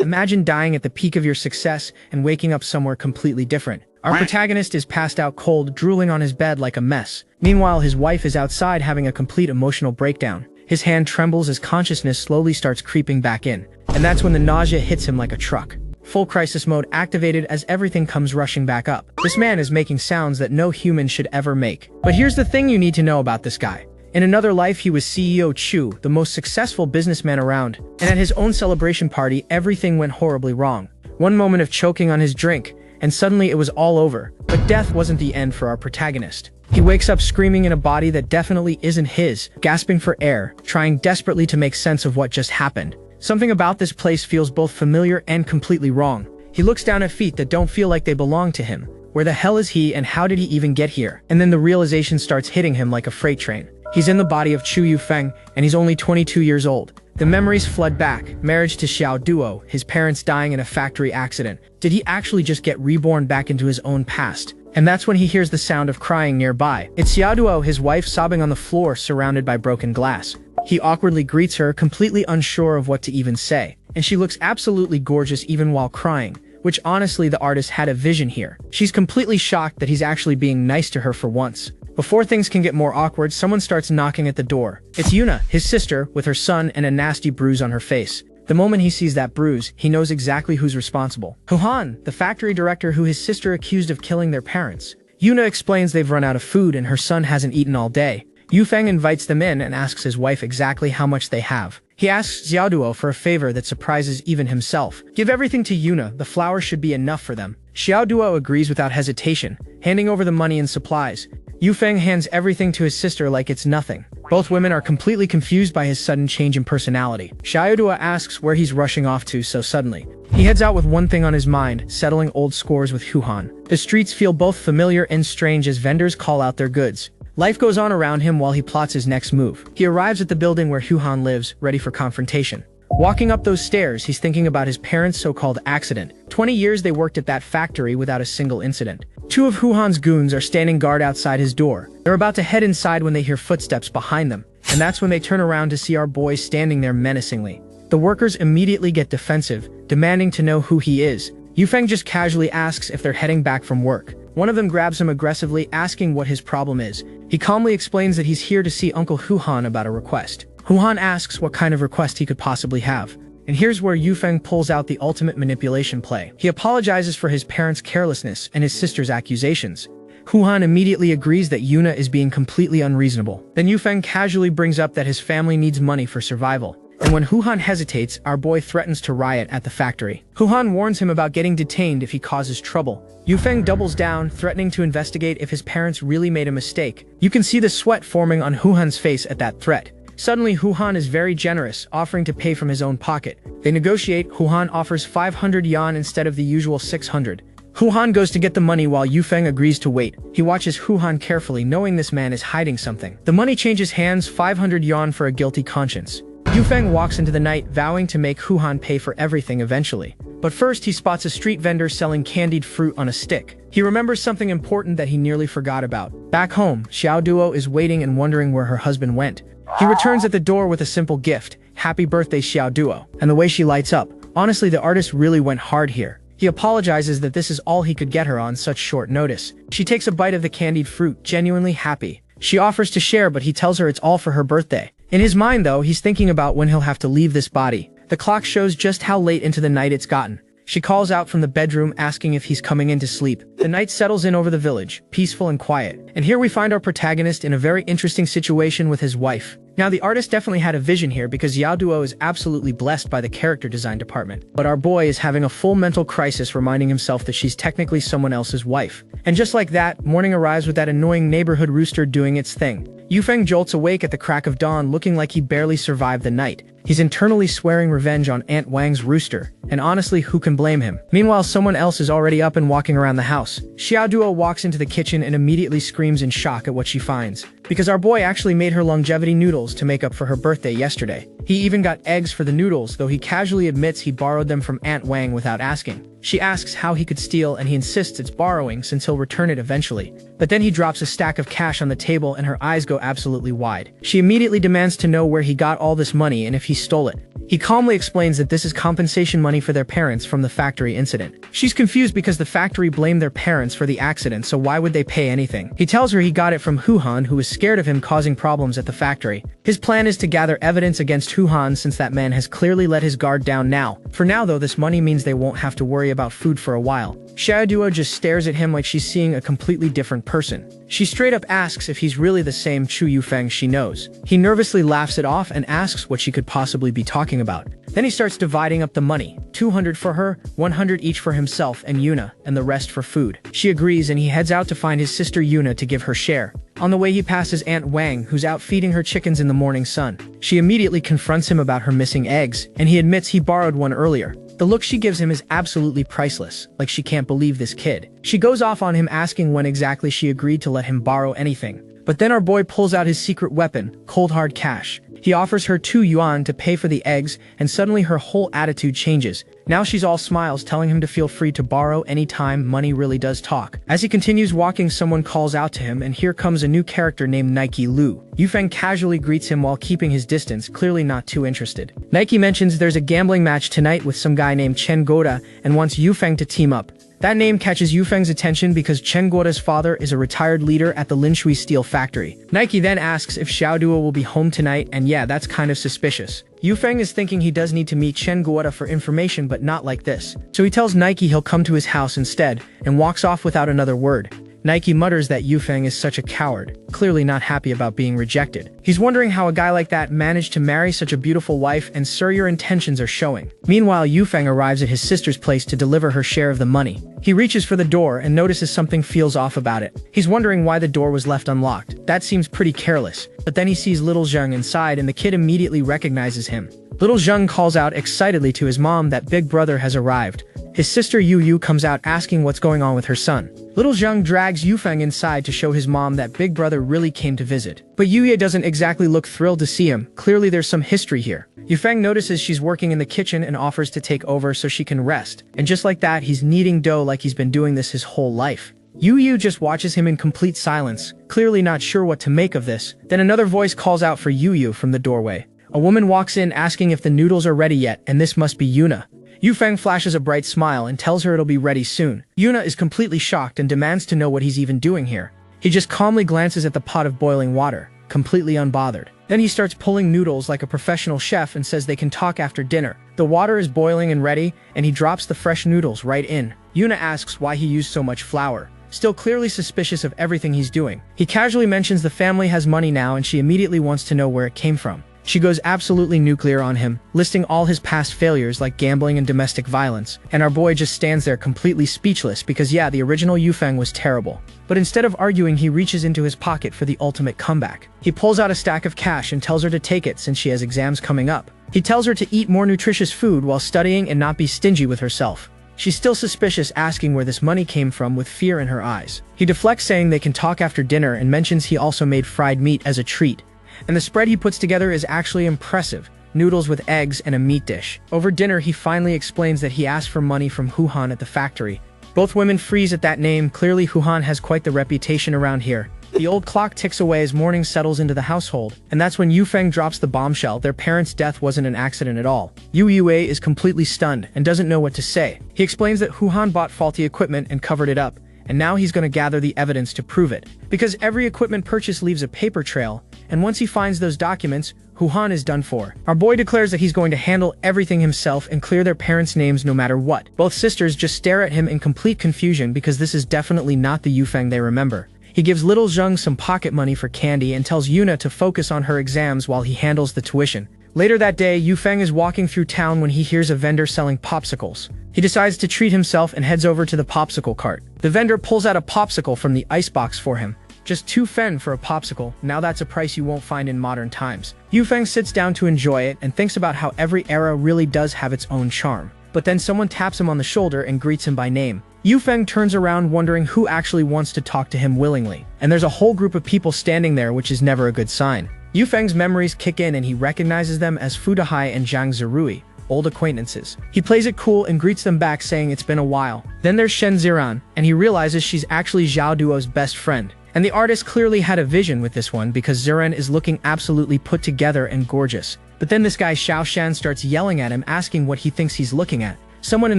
Imagine dying at the peak of your success and waking up somewhere completely different. Our protagonist is passed out cold, drooling on his bed like a mess. Meanwhile, his wife is outside having a complete emotional breakdown. His hand trembles as consciousness slowly starts creeping back in. And that's when the nausea hits him like a truck. Full crisis mode activated as everything comes rushing back up. This man is making sounds that no human should ever make. But here's the thing you need to know about this guy. In another life, he was CEO Chu, the most successful businessman around. And at his own celebration party, everything went horribly wrong. One moment of choking on his drink, and suddenly it was all over. But death wasn't the end for our protagonist. He wakes up screaming in a body that definitely isn't his, gasping for air, trying desperately to make sense of what just happened. Something about this place feels both familiar and completely wrong. He looks down at feet that don't feel like they belong to him. Where the hell is he and how did he even get here? And then the realization starts hitting him like a freight train. He's in the body of Chu Yufeng, and he's only 22 years old. The memories flood back. Marriage to Xiao Duo, his parents dying in a factory accident. Did he actually just get reborn back into his own past? And that's when he hears the sound of crying nearby. It's Xiao Duo, his wife, sobbing on the floor surrounded by broken glass. He awkwardly greets her, completely unsure of what to even say. And she looks absolutely gorgeous even while crying, which honestly the artist had a vision here. She's completely shocked that he's actually being nice to her for once. Before things can get more awkward, someone starts knocking at the door. It's Yuna, his sister, with her son and a nasty bruise on her face. The moment he sees that bruise, he knows exactly who's responsible. Huhan, the factory director who his sister accused of killing their parents. Yuna explains they've run out of food and her son hasn't eaten all day. Yufeng invites them in and asks his wife exactly how much they have. He asks Xiaoduo for a favor that surprises even himself. Give everything to Yuna, the flour should be enough for them. Xiaoduo agrees without hesitation, handing over the money and supplies. Yufeng hands everything to his sister like it's nothing. Both women are completely confused by his sudden change in personality. Xiaoduo asks where he's rushing off to so suddenly. He heads out with one thing on his mind, settling old scores with Huhan. The streets feel both familiar and strange as vendors call out their goods. Life goes on around him while he plots his next move. He arrives at the building where Huhan lives, ready for confrontation. Walking up those stairs, he's thinking about his parents' so-called accident. 20 years they worked at that factory without a single incident. Two of Huhan's goons are standing guard outside his door. They're about to head inside when they hear footsteps behind them. And that's when they turn around to see our boy standing there menacingly. The workers immediately get defensive, demanding to know who he is. Yufeng just casually asks if they're heading back from work. One of them grabs him aggressively, asking what his problem is. He calmly explains that he's here to see Uncle Huhan about a request. Huhan asks what kind of request he could possibly have. And here's where Yufeng pulls out the ultimate manipulation play. He apologizes for his parents' carelessness and his sister's accusations. Huhan immediately agrees that Yuna is being completely unreasonable. Then Yufeng casually brings up that his family needs money for survival. And when Huhan hesitates, our boy threatens to riot at the factory. Huhan warns him about getting detained if he causes trouble. Yufeng doubles down, threatening to investigate if his parents really made a mistake. You can see the sweat forming on Huhan's face at that threat. Suddenly, Huhan is very generous, offering to pay from his own pocket. They negotiate. Huhan offers 500 yuan instead of the usual 600. Huhan goes to get the money while Yufeng agrees to wait. He watches Huhan carefully, knowing this man is hiding something. The money changes hands, 500 yuan for a guilty conscience. Yufeng walks into the night, vowing to make Huhan pay for everything eventually. But first, he spots a street vendor selling candied fruit on a stick. He remembers something important that he nearly forgot about. Back home, Xiao Duo is waiting and wondering where her husband went. He returns at the door with a simple gift. Happy birthday, Xiao Duo. And the way she lights up. Honestly, the artist really went hard here. He apologizes that this is all he could get her on such short notice. She takes a bite of the candied fruit, genuinely happy. She offers to share, but he tells her it's all for her birthday. In his mind, though, he's thinking about when he'll have to leave this body. The clock shows just how late into the night it's gotten. She calls out from the bedroom, asking if he's coming in to sleep. The night settles in over the village, peaceful and quiet. And here we find our protagonist in a very interesting situation with his wife. Now, the artist definitely had a vision here because Yao Duo is absolutely blessed by the character design department. But our boy is having a full mental crisis, reminding himself that she's technically someone else's wife. And just like that, morning arrives with that annoying neighborhood rooster doing its thing. Yufeng jolts awake at the crack of dawn, looking like he barely survived the night. He's internally swearing revenge on Aunt Wang's rooster, and honestly, who can blame him? Meanwhile, someone else is already up and walking around the house. Xiao Duo walks into the kitchen and immediately screams in shock at what she finds. Because our boy actually made her longevity noodles to make up for her birthday yesterday. He even got eggs for the noodles, though he casually admits he borrowed them from Aunt Wang without asking. She asks how he could steal, and he insists it's borrowing since he'll return it eventually. But then he drops a stack of cash on the table and her eyes go absolutely wide. She immediately demands to know where he got all this money and if he stole it. He calmly explains that this is compensation money for their parents from the factory incident. She's confused because the factory blamed their parents for the accident, so why would they pay anything? He tells her he got it from Huhan, who is scared of him causing problems at the factory. His plan is to gather evidence against Huhan since that man has clearly let his guard down now. For now though, this money means they won't have to worry about food for a while. Xiaoduo just stares at him like she's seeing a completely different person. She straight up asks if he's really the same Chu Yufeng she knows. He nervously laughs it off and asks what she could possibly be talking about. Then he starts dividing up the money, 200 for her, 100 each for himself and Yuna, and the rest for food. She agrees and he heads out to find his sister Yuna to give her share. On the way he passes Aunt Wang, who's out feeding her chickens in the morning sun. She immediately confronts him about her missing eggs, and he admits he borrowed one earlier. The look she gives him is absolutely priceless, like she can't believe this kid. She goes off on him asking when exactly she agreed to let him borrow anything. But then our boy pulls out his secret weapon, cold hard cash. He offers her 2 yuan to pay for the eggs, and suddenly her whole attitude changes. Now she's all smiles, telling him to feel free to borrow anytime. Money really does talk. As he continues walking, someone calls out to him, and here comes a new character named Nike Lu. Yufeng casually greets him while keeping his distance, clearly not too interested. Nike mentions there's a gambling match tonight with some guy named Chen Goda and wants Yufeng to team up. That name catches Yufeng's attention because Chen Guoda's father is a retired leader at the Linshui steel factory. Nike then asks if Xiaoduo will be home tonight, and yeah, that's kind of suspicious. Yufeng is thinking he does need to meet Chen Guoda for information, but not like this. So he tells Nike he'll come to his house instead, and walks off without another word. Nike mutters that Yufeng is such a coward, clearly not happy about being rejected. He's wondering how a guy like that managed to marry such a beautiful wife, and sir, your intentions are showing. Meanwhile, Yufeng arrives at his sister's place to deliver her share of the money. He reaches for the door and notices something feels off about it. He's wondering why the door was left unlocked. That seems pretty careless. But then he sees little Zheng inside, and the kid immediately recognizes him. Little Zheng calls out excitedly to his mom that big brother has arrived. His sister Yu Yu comes out asking what's going on with her son. Little Zheng drags Yufeng inside to show his mom that big brother really came to visit. But Yuya doesn't exactly look thrilled to see him. Clearly there's some history here. Yufeng notices she's working in the kitchen and offers to take over so she can rest. And just like that, he's kneading dough like he's been doing this his whole life. Yu Yu just watches him in complete silence, clearly not sure what to make of this. Then another voice calls out for Yu Yu from the doorway. A woman walks in asking if the noodles are ready yet, and this must be Yuna. Yufeng flashes a bright smile and tells her it'll be ready soon. Yuna is completely shocked and demands to know what he's even doing here. He just calmly glances at the pot of boiling water, completely unbothered. Then he starts pulling noodles like a professional chef and says they can talk after dinner. The water is boiling and ready, and he drops the fresh noodles right in. Yuna asks why he used so much flour, still clearly suspicious of everything he's doing. He casually mentions the family has money now, and she immediately wants to know where it came from. She goes absolutely nuclear on him, listing all his past failures like gambling and domestic violence, and our boy just stands there completely speechless because yeah, the original Yufeng was terrible. But instead of arguing, he reaches into his pocket for the ultimate comeback. He pulls out a stack of cash and tells her to take it since she has exams coming up. He tells her to eat more nutritious food while studying and not be stingy with herself. She's still suspicious, asking where this money came from with fear in her eyes. He deflects, saying they can talk after dinner, and mentions he also made fried meat as a treat. And the spread he puts together is actually impressive. Noodles with eggs and a meat dish. Over dinner, he finally explains that he asked for money from Huhan at the factory. Both women freeze at that name. Clearly, Huhan has quite the reputation around here. The old clock ticks away as morning settles into the household, and that's when Yufeng drops the bombshell. Their parents' death wasn't an accident at all. Yu Yue is completely stunned and doesn't know what to say. He explains that Huhan bought faulty equipment and covered it up, and now he's going to gather the evidence to prove it. Because every equipment purchase leaves a paper trail, and once he finds those documents, Huhan is done for. Our boy declares that he's going to handle everything himself and clear their parents' names no matter what. Both sisters just stare at him in complete confusion because this is definitely not the Yufeng they remember. He gives little Zheng some pocket money for candy and tells Yuna to focus on her exams while he handles the tuition. Later that day, Yufeng is walking through town when he hears a vendor selling popsicles. He decides to treat himself and heads over to the popsicle cart. The vendor pulls out a popsicle from the icebox for him. Just 2 fen for a popsicle. Now that's a price you won't find in modern times. Yufeng sits down to enjoy it and thinks about how every era really does have its own charm. But then someone taps him on the shoulder and greets him by name. Yufeng turns around wondering who actually wants to talk to him willingly. And there's a whole group of people standing there, which is never a good sign. Yufeng's memories kick in and he recognizes them as Fudahai and Zhang Zirui, old acquaintances. He plays it cool and greets them back saying it's been a while. Then there's Shen Ziran, and he realizes she's actually Zhao Duo's best friend. And the artist clearly had a vision with this one because Ziran is looking absolutely put together and gorgeous. But then this guy Xiao Shan starts yelling at him asking what he thinks he's looking at. Someone in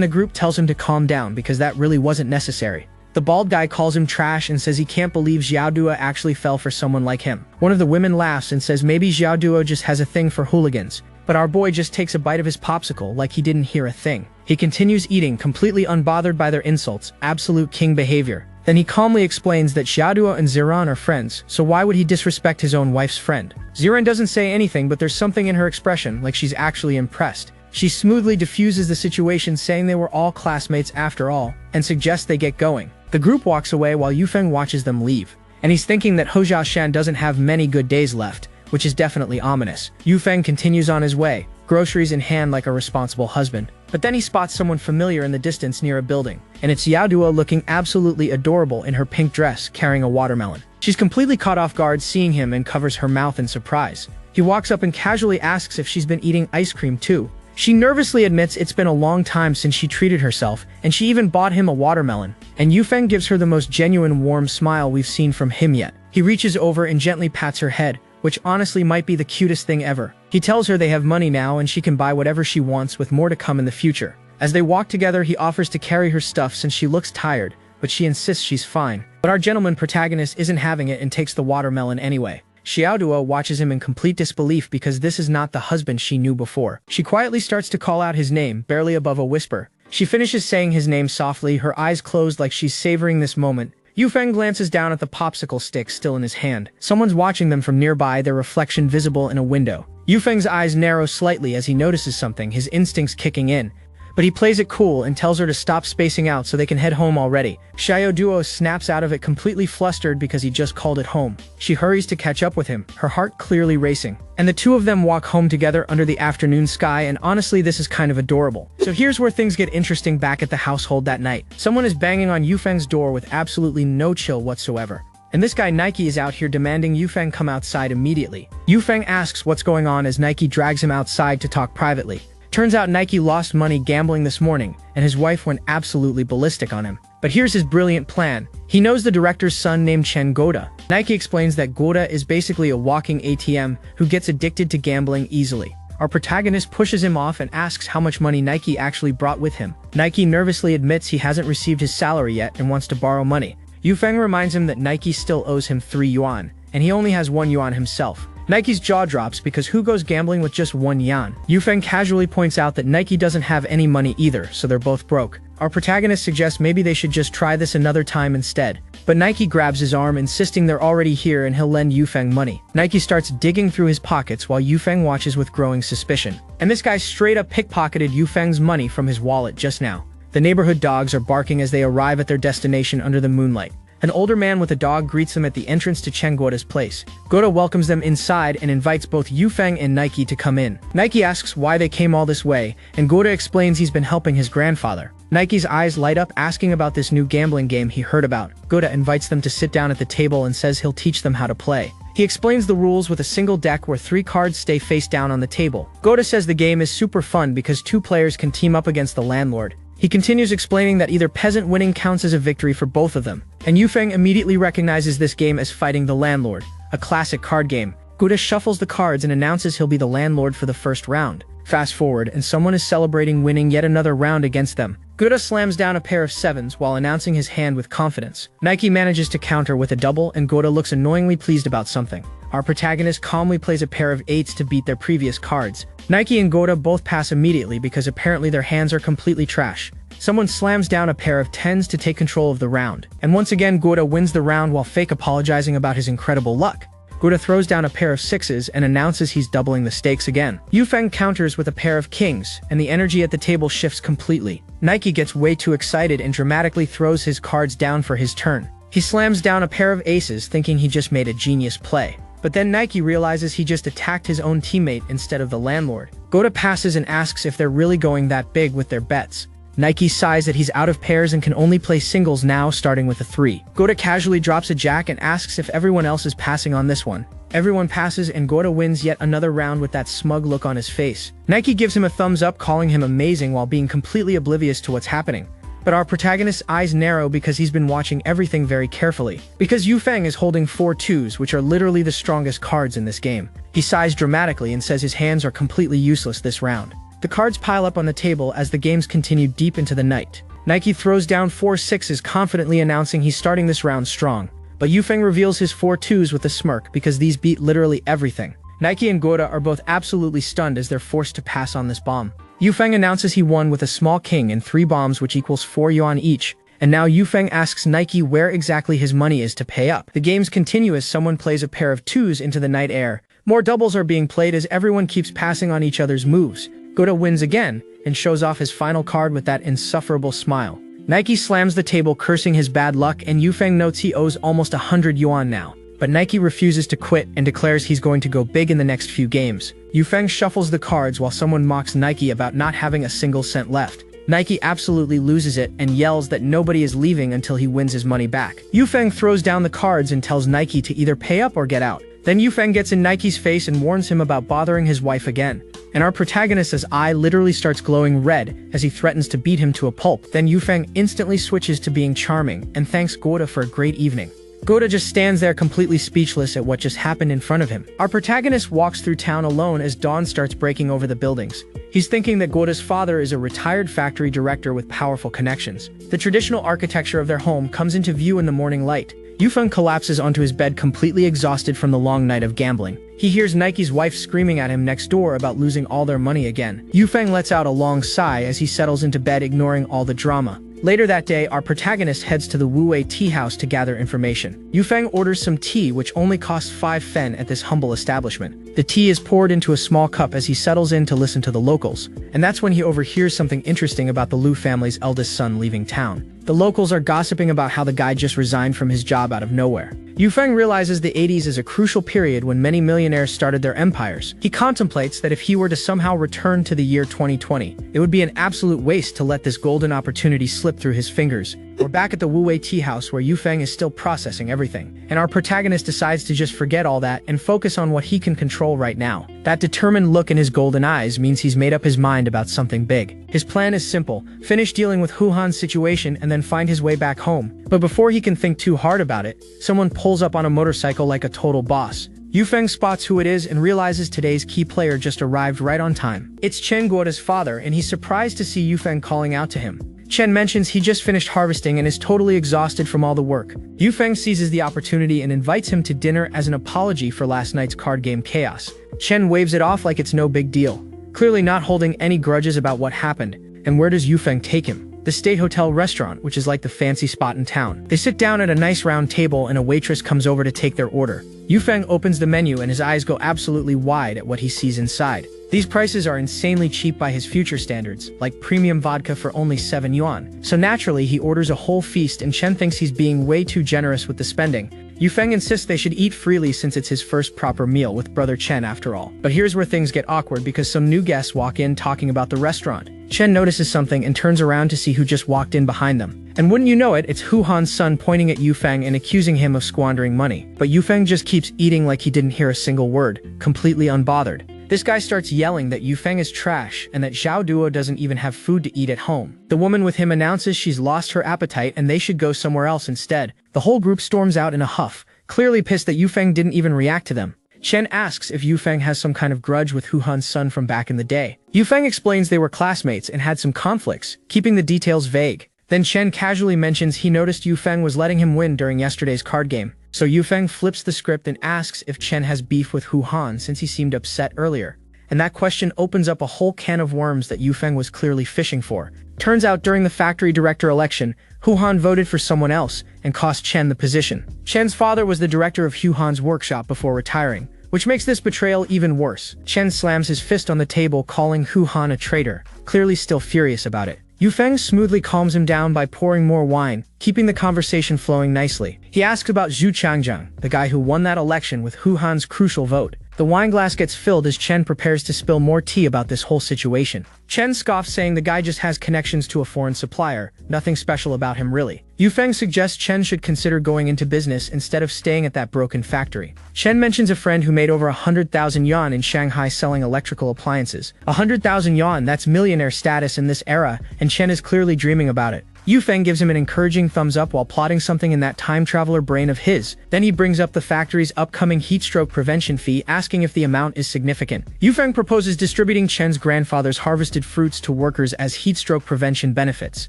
the group tells him to calm down because that really wasn't necessary. The bald guy calls him trash and says he can't believe Xiao Duo actually fell for someone like him. One of the women laughs and says maybe Xiao Duo just has a thing for hooligans. But our boy just takes a bite of his popsicle like he didn't hear a thing. He continues eating, completely unbothered by their insults, absolute king behavior. Then he calmly explains that Xiaoduo and Ziran are friends, so why would he disrespect his own wife's friend? Ziran doesn't say anything, but there's something in her expression, like she's actually impressed. She smoothly diffuses the situation, saying they were all classmates after all, and suggests they get going. The group walks away while Yufeng watches them leave. And he's thinking that Hojia Shan doesn't have many good days left, which is definitely ominous. Yufeng continues on his way, groceries in hand like a responsible husband. But then he spots someone familiar in the distance near a building, and it's Yaoduo looking absolutely adorable in her pink dress, carrying a watermelon. She's completely caught off guard seeing him and covers her mouth in surprise. He walks up and casually asks if she's been eating ice cream too. She nervously admits it's been a long time since she treated herself, and she even bought him a watermelon. And Yufeng gives her the most genuine warm smile we've seen from him yet. He reaches over and gently pats her head, which honestly might be the cutest thing ever. He tells her they have money now and she can buy whatever she wants with more to come in the future. As they walk together, he offers to carry her stuff since she looks tired, but she insists she's fine. But our gentleman protagonist isn't having it and takes the watermelon anyway. Xiaoduo watches him in complete disbelief because this is not the husband she knew before. She quietly starts to call out his name, barely above a whisper. She finishes saying his name softly, her eyes closed like she's savoring this moment. Yufeng glances down at the popsicle stick still in his hand. Someone's watching them from nearby, their reflection visible in a window. Yufeng's eyes narrow slightly as he notices something, his instincts kicking in. But he plays it cool and tells her to stop spacing out so they can head home already. Xiaoduo snaps out of it completely flustered because he just called it home. She hurries to catch up with him, her heart clearly racing. And the two of them walk home together under the afternoon sky, and honestly this is kind of adorable. So here's where things get interesting back at the household that night. Someone is banging on Yufeng's door with absolutely no chill whatsoever. And this guy Nike is out here demanding Yufeng come outside immediately. Yufeng asks what's going on as Nike drags him outside to talk privately. Turns out Nike lost money gambling this morning, and his wife went absolutely ballistic on him. But here's his brilliant plan. He knows the director's son named Chen Goda. Nike explains that Goda is basically a walking ATM who gets addicted to gambling easily. Our protagonist pushes him off and asks how much money Nike actually brought with him. Nike nervously admits he hasn't received his salary yet and wants to borrow money. Yufeng reminds him that Nike still owes him 3 yuan, and he only has 1 yuan himself. Nike's jaw drops because who goes gambling with just 1 yuan? Yufeng casually points out that Nike doesn't have any money either, so they're both broke. Our protagonist suggests maybe they should just try this another time instead. But Nike grabs his arm, insisting they're already here and he'll lend Yufeng money. Nike starts digging through his pockets while Yufeng watches with growing suspicion. And this guy straight up pickpocketed Yufeng's money from his wallet just now. The neighborhood dogs are barking as they arrive at their destination under the moonlight. An older man with a dog greets them at the entrance to Chen Goda's place. Goda welcomes them inside and invites both Yufeng and Nike to come in. Nike asks why they came all this way, and Goda explains he's been helping his grandfather. Nike's eyes light up, asking about this new gambling game he heard about. Goda invites them to sit down at the table and says he'll teach them how to play. He explains the rules with a single deck where 3 cards stay face down on the table. Goda says the game is super fun because 2 players can team up against the landlord. He continues explaining that either peasant winning counts as a victory for both of them. And Yufeng immediately recognizes this game as fighting the landlord, a classic card game. Goda shuffles the cards and announces he'll be the landlord for the first round. Fast forward, and someone is celebrating winning yet another round against them. Goda slams down a pair of 7s while announcing his hand with confidence. Nike manages to counter with a double, and Goda looks annoyingly pleased about something. Our protagonist calmly plays a pair of 8s to beat their previous cards. Nike and Goda both pass immediately because apparently their hands are completely trash. Someone slams down a pair of 10s to take control of the round. And once again, Goda wins the round while fake apologizing about his incredible luck. Goda throws down a pair of 6s and announces he's doubling the stakes again. Yufeng counters with a pair of kings, and the energy at the table shifts completely. Nike gets way too excited and dramatically throws his cards down for his turn. He slams down a pair of aces, thinking he just made a genius play. But then Nike realizes he just attacked his own teammate instead of the landlord. Goda passes and asks if they're really going that big with their bets. Nike sighs that he's out of pairs and can only play singles now, starting with a 3. Gota casually drops a jack and asks if everyone else is passing on this one. Everyone passes and Gota wins yet another round with that smug look on his face. Nike gives him a thumbs up, calling him amazing while being completely oblivious to what's happening. But our protagonist's eyes narrow because he's been watching everything very carefully. Because Yufeng is holding 4 twos, which are literally the strongest cards in this game. He sighs dramatically and says his hands are completely useless this round. The cards pile up on the table as the games continue deep into the night. Nike throws down 4 sixes, confidently announcing he's starting this round strong. But Yufeng reveals his 4 twos with a smirk because these beat literally everything. Nike and Gota are both absolutely stunned as they're forced to pass on this bomb. Yufeng announces he won with a small king and 3 bombs, which equals 4 yuan each. And now Yufeng asks Nike where exactly his money is to pay up. The games continue as someone plays a pair of 2s into the night air. More doubles are being played as everyone keeps passing on each other's moves. Gota wins again and shows off his final card with that insufferable smile. Nike slams the table, cursing his bad luck, and Yufeng notes he owes almost 100 yuan now. But Nike refuses to quit and declares he's going to go big in the next few games. Yufeng shuffles the cards while someone mocks Nike about not having a single cent left. Nike absolutely loses it and yells that nobody is leaving until he wins his money back. Yufeng throws down the cards and tells Nike to either pay up or get out. Then Yufeng gets in Nike's face and warns him about bothering his wife again. And our protagonist's eye literally starts glowing red as he threatens to beat him to a pulp. Then Yufeng instantly switches to being charming and thanks Gota for a great evening. Gota just stands there completely speechless at what just happened in front of him. Our protagonist walks through town alone as dawn starts breaking over the buildings. He's thinking that Gota's father is a retired factory director with powerful connections. The traditional architecture of their home comes into view in the morning light. Yufeng collapses onto his bed completely exhausted from the long night of gambling. He hears Nike's wife screaming at him next door about losing all their money again. Yufeng lets out a long sigh as he settles into bed, ignoring all the drama. Later that day, our protagonist heads to the Wuwei tea house to gather information. Yufeng orders some tea, which only costs 5 fen at this humble establishment. The tea is poured into a small cup as he settles in to listen to the locals. And that's when he overhears something interesting about the Liu family's eldest son leaving town. The locals are gossiping about how the guy just resigned from his job out of nowhere. Yufeng realizes the 80s is a crucial period when many millionaires started their empires. He contemplates that if he were to somehow return to the year 2020, it would be an absolute waste to let this golden opportunity slip through his fingers. We're back at the Wuwei tea house where Yufeng is still processing everything, and our protagonist decides to just forget all that and focus on what he can control right now. That determined look in his golden eyes means he's made up his mind about something big. His plan is simple: finish dealing with Huhan's situation and then find his way back home. But before he can think too hard about it, someone pulls up on a motorcycle like a total boss. Yufeng spots who it is and realizes today's key player just arrived right on time. It's Chen Guoda's father, and he's surprised to see Yufeng calling out to him. Chen mentions he just finished harvesting and is totally exhausted from all the work. Yufeng seizes the opportunity and invites him to dinner as an apology for last night's card game chaos. Chen waves it off like it's no big deal, clearly not holding any grudges about what happened. And where does Yufeng take him? The State Hotel restaurant, which is like the fancy spot in town. They sit down at a nice round table and a waitress comes over to take their order. Yufeng opens the menu and his eyes go absolutely wide at what he sees inside. These prices are insanely cheap by his future standards, like premium vodka for only 7 yuan. So naturally, he orders a whole feast and Chen thinks he's being way too generous with the spending. Yufeng insists they should eat freely since it's his first proper meal with brother Chen after all. But here's where things get awkward because some new guests walk in talking about the restaurant. Chen notices something and turns around to see who just walked in behind them. And wouldn't you know it, it's Huhan's son pointing at Yufeng and accusing him of squandering money. But Yufeng just keeps eating like he didn't hear a single word, completely unbothered. This guy starts yelling that Yufeng is trash and that Zhao Duo doesn't even have food to eat at home. The woman with him announces she's lost her appetite and they should go somewhere else instead. The whole group storms out in a huff, clearly pissed that Yufeng didn't even react to them. Chen asks if Yufeng has some kind of grudge with Huhan's son from back in the day. Yufeng explains they were classmates and had some conflicts, keeping the details vague. Then Chen casually mentions he noticed Yufeng was letting him win during yesterday's card game. So Yufeng flips the script and asks if Chen has beef with Huhan since he seemed upset earlier. And that question opens up a whole can of worms that Yufeng was clearly fishing for. Turns out during the factory director election, Huhan voted for someone else and cost Chen the position. Chen's father was the director of Huhan's workshop before retiring, which makes this betrayal even worse. Chen slams his fist on the table, calling Huhan a traitor, clearly still furious about it. Yufeng smoothly calms him down by pouring more wine, keeping the conversation flowing nicely. He asks about Zhu Changjiang, the guy who won that election with Huhan's crucial vote. The wineglass gets filled as Chen prepares to spill more tea about this whole situation. Chen scoffs, saying the guy just has connections to a foreign supplier, nothing special about him really. Yufeng suggests Chen should consider going into business instead of staying at that broken factory. Chen mentions a friend who made over 100,000 yuan in Shanghai selling electrical appliances. 100,000 yuan, that's millionaire status in this era, and Chen is clearly dreaming about it. Yufeng gives him an encouraging thumbs up while plotting something in that time traveler brain of his. Then he brings up the factory's upcoming heatstroke prevention fee, asking if the amount is significant. Yufeng proposes distributing Chen's grandfather's harvested fruits to workers as heatstroke prevention benefits.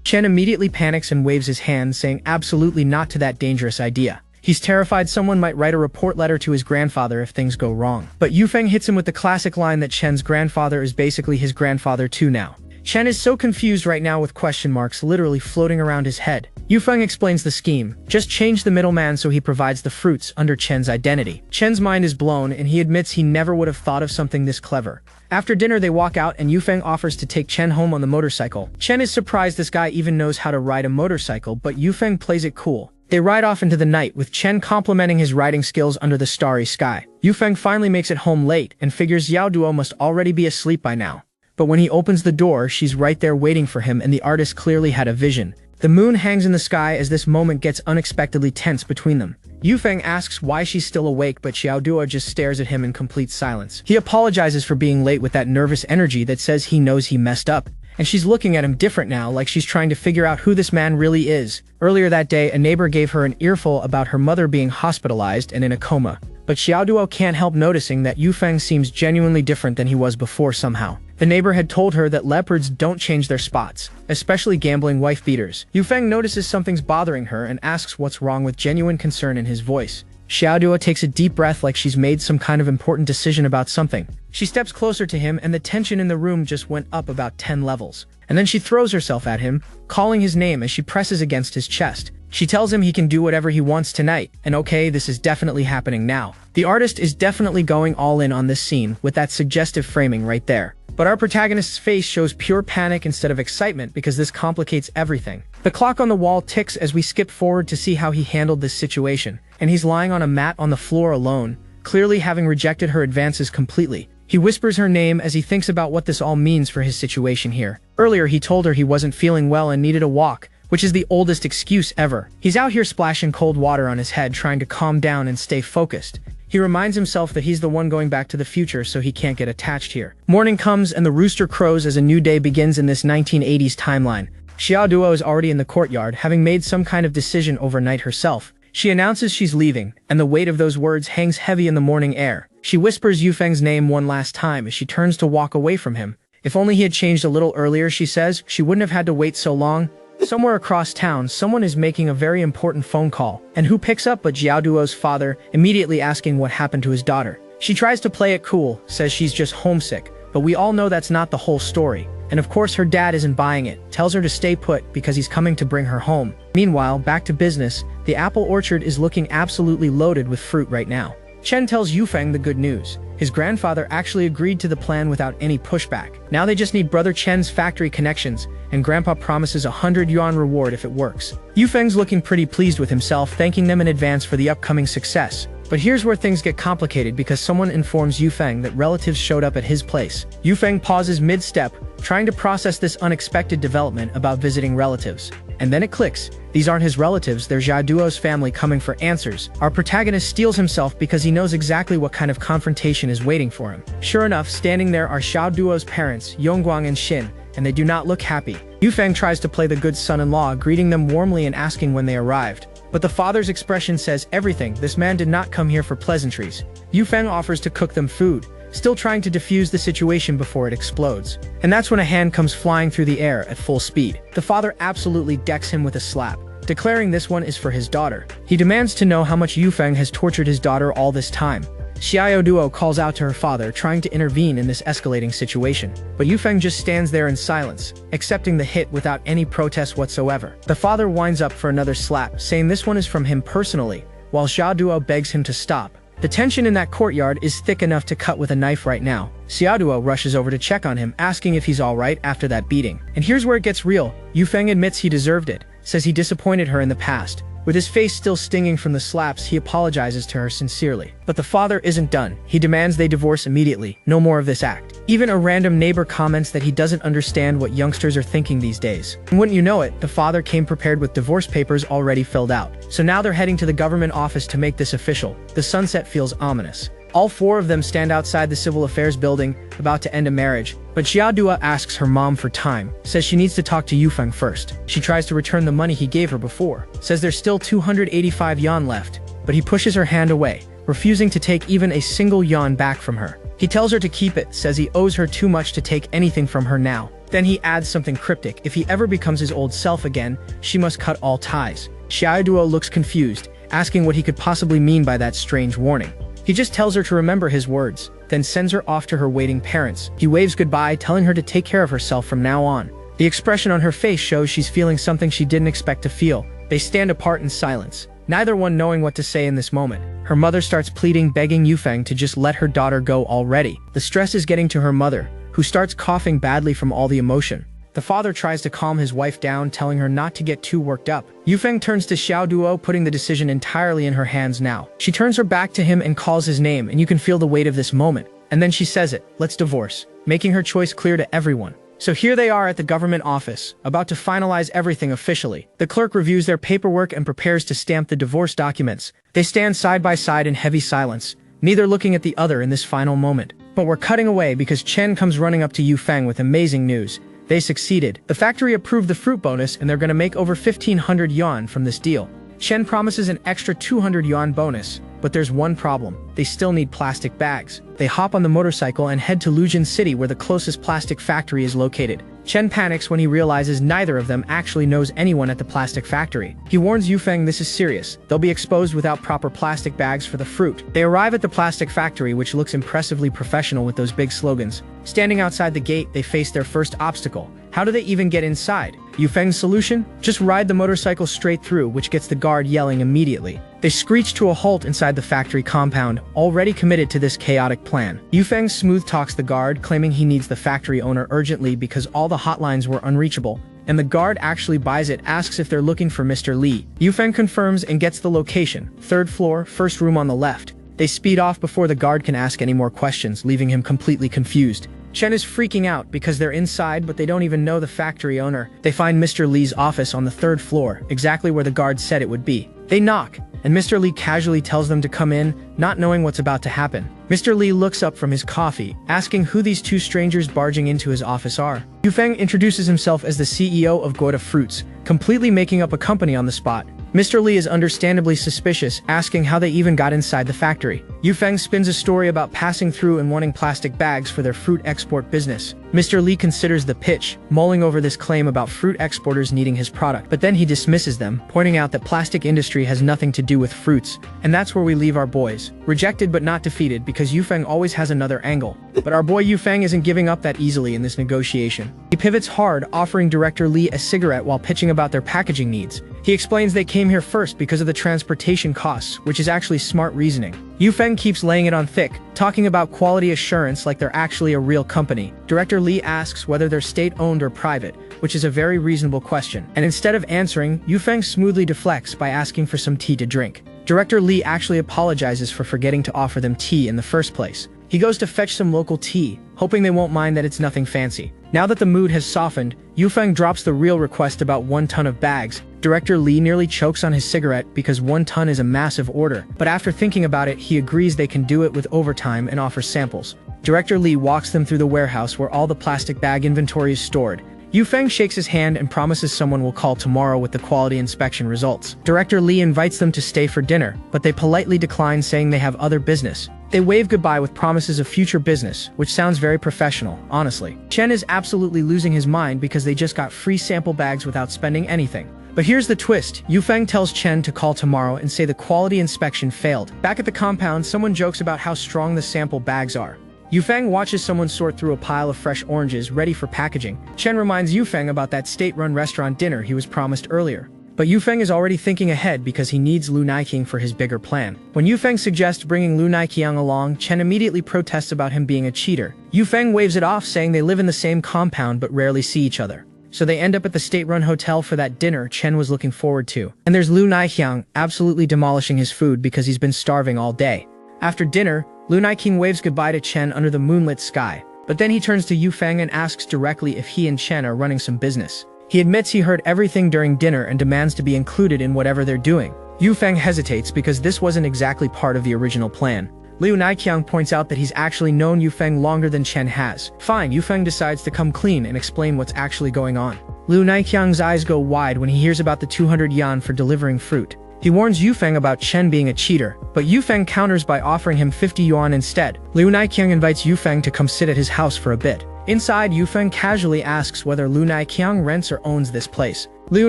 Chen immediately panics and waves his hand, saying absolutely not to that dangerous idea. He's terrified someone might write a report letter to his grandfather if things go wrong. But Yufeng hits him with the classic line that Chen's grandfather is basically his grandfather too now. Chen is so confused right now with question marks literally floating around his head. Yufeng explains the scheme. Just change the middleman so he provides the fruits under Chen's identity. Chen's mind is blown and he admits he never would have thought of something this clever. After dinner they walk out and Yufeng offers to take Chen home on the motorcycle. Chen is surprised this guy even knows how to ride a motorcycle, but Yufeng plays it cool. They ride off into the night with Chen complimenting his riding skills under the starry sky. Yufeng finally makes it home late and figures Yao Duo must already be asleep by now. But when he opens the door, she's right there waiting for him, and the artist clearly had a vision. The moon hangs in the sky as this moment gets unexpectedly tense between them. Yufeng asks why she's still awake, but Xiaoduo just stares at him in complete silence. He apologizes for being late with that nervous energy that says he knows he messed up, and she's looking at him different now, like she's trying to figure out who this man really is. Earlier that day, a neighbor gave her an earful about her mother being hospitalized and in a coma. But Xiaoduo can't help noticing that Yufeng seems genuinely different than he was before somehow. The neighbor had told her that leopards don't change their spots, especially gambling wife beaters. Yufeng notices something's bothering her and asks what's wrong with genuine concern in his voice. Xiaoduo takes a deep breath like she's made some kind of important decision about something. She steps closer to him and the tension in the room just went up about 10 levels. And then she throws herself at him, calling his name as she presses against his chest. She tells him he can do whatever he wants tonight, and okay, this is definitely happening now. The artist is definitely going all in on this scene with that suggestive framing right there. But our protagonist's face shows pure panic instead of excitement because this complicates everything. The clock on the wall ticks as we skip forward to see how he handled this situation, and he's lying on a mat on the floor alone, clearly having rejected her advances completely. He whispers her name as he thinks about what this all means for his situation here. Earlier he told her he wasn't feeling well and needed a walk, which is the oldest excuse ever. He's out here splashing cold water on his head trying to calm down and stay focused. He reminds himself that he's the one going back to the future, so he can't get attached here. Morning comes and the rooster crows as a new day begins in this 1980s timeline. Xiaoduo is already in the courtyard, having made some kind of decision overnight herself. She announces she's leaving, and the weight of those words hangs heavy in the morning air. She whispers Yufeng's name one last time as she turns to walk away from him. If only he had changed a little earlier, she says, she wouldn't have had to wait so long. Somewhere across town, someone is making a very important phone call, and who picks up but Xiaoduo's father, immediately asking what happened to his daughter. She tries to play it cool, says she's just homesick, but we all know that's not the whole story. And of course her dad isn't buying it, tells her to stay put because he's coming to bring her home. Meanwhile, back to business, the apple orchard is looking absolutely loaded with fruit right now. Chen tells Yufeng the good news. His grandfather actually agreed to the plan without any pushback. Now they just need brother Chen's factory connections, and grandpa promises a 100 yuan reward if it works. Yufeng's looking pretty pleased with himself, thanking them in advance for the upcoming success. But here's where things get complicated because someone informs Yufeng that relatives showed up at his place. Yufeng pauses mid-step, trying to process this unexpected development about visiting relatives. And then it clicks. These aren't his relatives, they're Xiaoduo's family coming for answers. Our protagonist steels himself because he knows exactly what kind of confrontation is waiting for him. Sure enough, standing there are Xiaoduo's parents, Yongguang and Xin, and they do not look happy. Yufeng tries to play the good son-in-law, greeting them warmly and asking when they arrived. But the father's expression says everything. This man did not come here for pleasantries. Yufeng offers to cook them food, still trying to defuse the situation before it explodes. And that's when a hand comes flying through the air at full speed. The father absolutely decks him with a slap, declaring this one is for his daughter. He demands to know how much Yufeng has tortured his daughter all this time. Xiaoduo calls out to her father, trying to intervene in this escalating situation. But Yufeng just stands there in silence, accepting the hit without any protest whatsoever. The father winds up for another slap, saying this one is from him personally, while Xiaoduo begs him to stop. The tension in that courtyard is thick enough to cut with a knife right now. Xiaoduo rushes over to check on him, asking if he's alright after that beating. And here's where it gets real. Yufeng admits he deserved it, says he disappointed her in the past, With his face still stinging from the slaps, he apologizes to her sincerely. But the father isn't done. He demands they divorce immediately. No more of this act. Even a random neighbor comments that he doesn't understand what youngsters are thinking these days. And wouldn't you know it, the father came prepared with divorce papers already filled out. So now they're heading to the government office to make this official. The sunset feels ominous. All four of them stand outside the civil affairs building, about to end a marriage, but Xiaodua asks her mom for time, says she needs to talk to Yufeng first. She tries to return the money he gave her before, says there's still 285 yuan left, but he pushes her hand away, refusing to take even a single yuan back from her. He tells her to keep it, says he owes her too much to take anything from her now. Then he adds something cryptic: if he ever becomes his old self again, she must cut all ties. Xiaodua looks confused, asking what he could possibly mean by that strange warning. He just tells her to remember his words, then sends her off to her waiting parents. He waves goodbye, telling her to take care of herself from now on. The expression on her face shows she's feeling something she didn't expect to feel. They stand apart in silence, neither one knowing what to say in this moment. Her mother starts pleading, begging Yufeng to just let her daughter go already. The stress is getting to her mother, who starts coughing badly from all the emotion. The father tries to calm his wife down, telling her not to get too worked up. Yufeng turns to Xiaoduo, putting the decision entirely in her hands now. She turns her back to him and calls his name, and you can feel the weight of this moment. And then she says it: let's divorce, making her choice clear to everyone. So here they are at the government office, about to finalize everything officially. The clerk reviews their paperwork and prepares to stamp the divorce documents. They stand side by side in heavy silence, neither looking at the other in this final moment. But we're cutting away because Chen comes running up to Yufeng with amazing news. They succeeded. The factory approved the fruit bonus and they're gonna make over 1,500 yuan from this deal. Chen promises an extra 200 yuan bonus, but there's one problem. They still need plastic bags. They hop on the motorcycle and head to Lujin City, where the closest plastic factory is located. Chen panics when he realizes neither of them actually knows anyone at the plastic factory. He warns Yufeng this is serious. They'll be exposed without proper plastic bags for the fruit. They arrive at the plastic factory, which looks impressively professional with those big slogans. Standing outside the gate, they face their first obstacle. How do they even get inside? Yufeng's solution? Just ride the motorcycle straight through, which gets the guard yelling immediately. They screech to a halt inside the factory compound, already committed to this chaotic plan. Yufeng smooth talks the guard, claiming he needs the factory owner urgently because all the hotlines were unreachable, and the guard actually buys it, asks if they're looking for Mr. Li. Yufeng confirms and gets the location: 3rd floor, first room on the left. They speed off before the guard can ask any more questions, leaving him completely confused. Chen is freaking out because they're inside, but they don't even know the factory owner. They find Mr. Li's office on the 3rd floor, exactly where the guard said it would be. They knock, and Mr. Li casually tells them to come in, not knowing what's about to happen. Mr. Li looks up from his coffee, asking who these two strangers barging into his office are. Yufeng introduces himself as the CEO of Goda Fruits, completely making up a company on the spot. Mr. Li is understandably suspicious, asking how they even got inside the factory. Yufeng spins a story about passing through and wanting plastic bags for their fruit export business. Mr. Li considers the pitch, mulling over this claim about fruit exporters needing his product, but then he dismisses them, pointing out that plastic industry has nothing to do with fruits, and that's where we leave our boys. Rejected but not defeated, because Yufeng always has another angle. But our boy Yufeng isn't giving up that easily in this negotiation. He pivots hard, offering Director Li a cigarette while pitching about their packaging needs. He explains they came here first because of the transportation costs, which is actually smart reasoning. Yufeng keeps laying it on thick, talking about quality assurance like they're actually a real company. Director Li asks whether they're state-owned or private, which is a very reasonable question. And instead of answering, Yufeng smoothly deflects by asking for some tea to drink. Director Li actually apologizes for forgetting to offer them tea in the first place. He goes to fetch some local tea, hoping they won't mind that it's nothing fancy. Now that the mood has softened, Yufeng drops the real request about 1 ton of bags. Director Li nearly chokes on his cigarette because 1 ton is a massive order, but after thinking about it, he agrees they can do it with overtime and offers samples. Director Li walks them through the warehouse where all the plastic bag inventory is stored. Yufeng shakes his hand and promises someone will call tomorrow with the quality inspection results. Director Li invites them to stay for dinner, but they politely decline, saying they have other business. They wave goodbye with promises of future business, which sounds very professional, honestly. Chen is absolutely losing his mind because they just got free sample bags without spending anything. But here's the twist. Yufeng tells Chen to call tomorrow and say the quality inspection failed. Back at the compound, someone jokes about how strong the sample bags are. Yufeng watches someone sort through a pile of fresh oranges ready for packaging. Chen reminds Yufeng about that state-run restaurant dinner he was promised earlier. But Yufeng is already thinking ahead because he needs Lu Naiqing for his bigger plan. When Yufeng suggests bringing Lu Naiqiang along, Chen immediately protests about him being a cheater. Yufeng waves it off, saying they live in the same compound but rarely see each other. so they end up at the state-run hotel for that dinner Chen was looking forward to. And there's Lu Naiqiang absolutely demolishing his food because he's been starving all day. After dinner, Lu Naiqiang waves goodbye to Chen under the moonlit sky, but then he turns to Yufeng and asks directly if he and Chen are running some business. He admits he heard everything during dinner and demands to be included in whatever they're doing. Yufeng hesitates because this wasn't exactly part of the original plan. Liu Naiqiang points out that he's actually known Yufeng longer than Chen has. Fine, Yufeng decides to come clean and explain what's actually going on. Liu Naiqiang's eyes go wide when he hears about the 200 yuan for delivering fruit. He warns Yufeng about Chen being a cheater, but Yufeng counters by offering him 50 yuan instead. Liu Naiqiang invites Yufeng to come sit at his house for a bit. Inside, Yufeng casually asks whether Liu Naiqiang rents or owns this place. Liu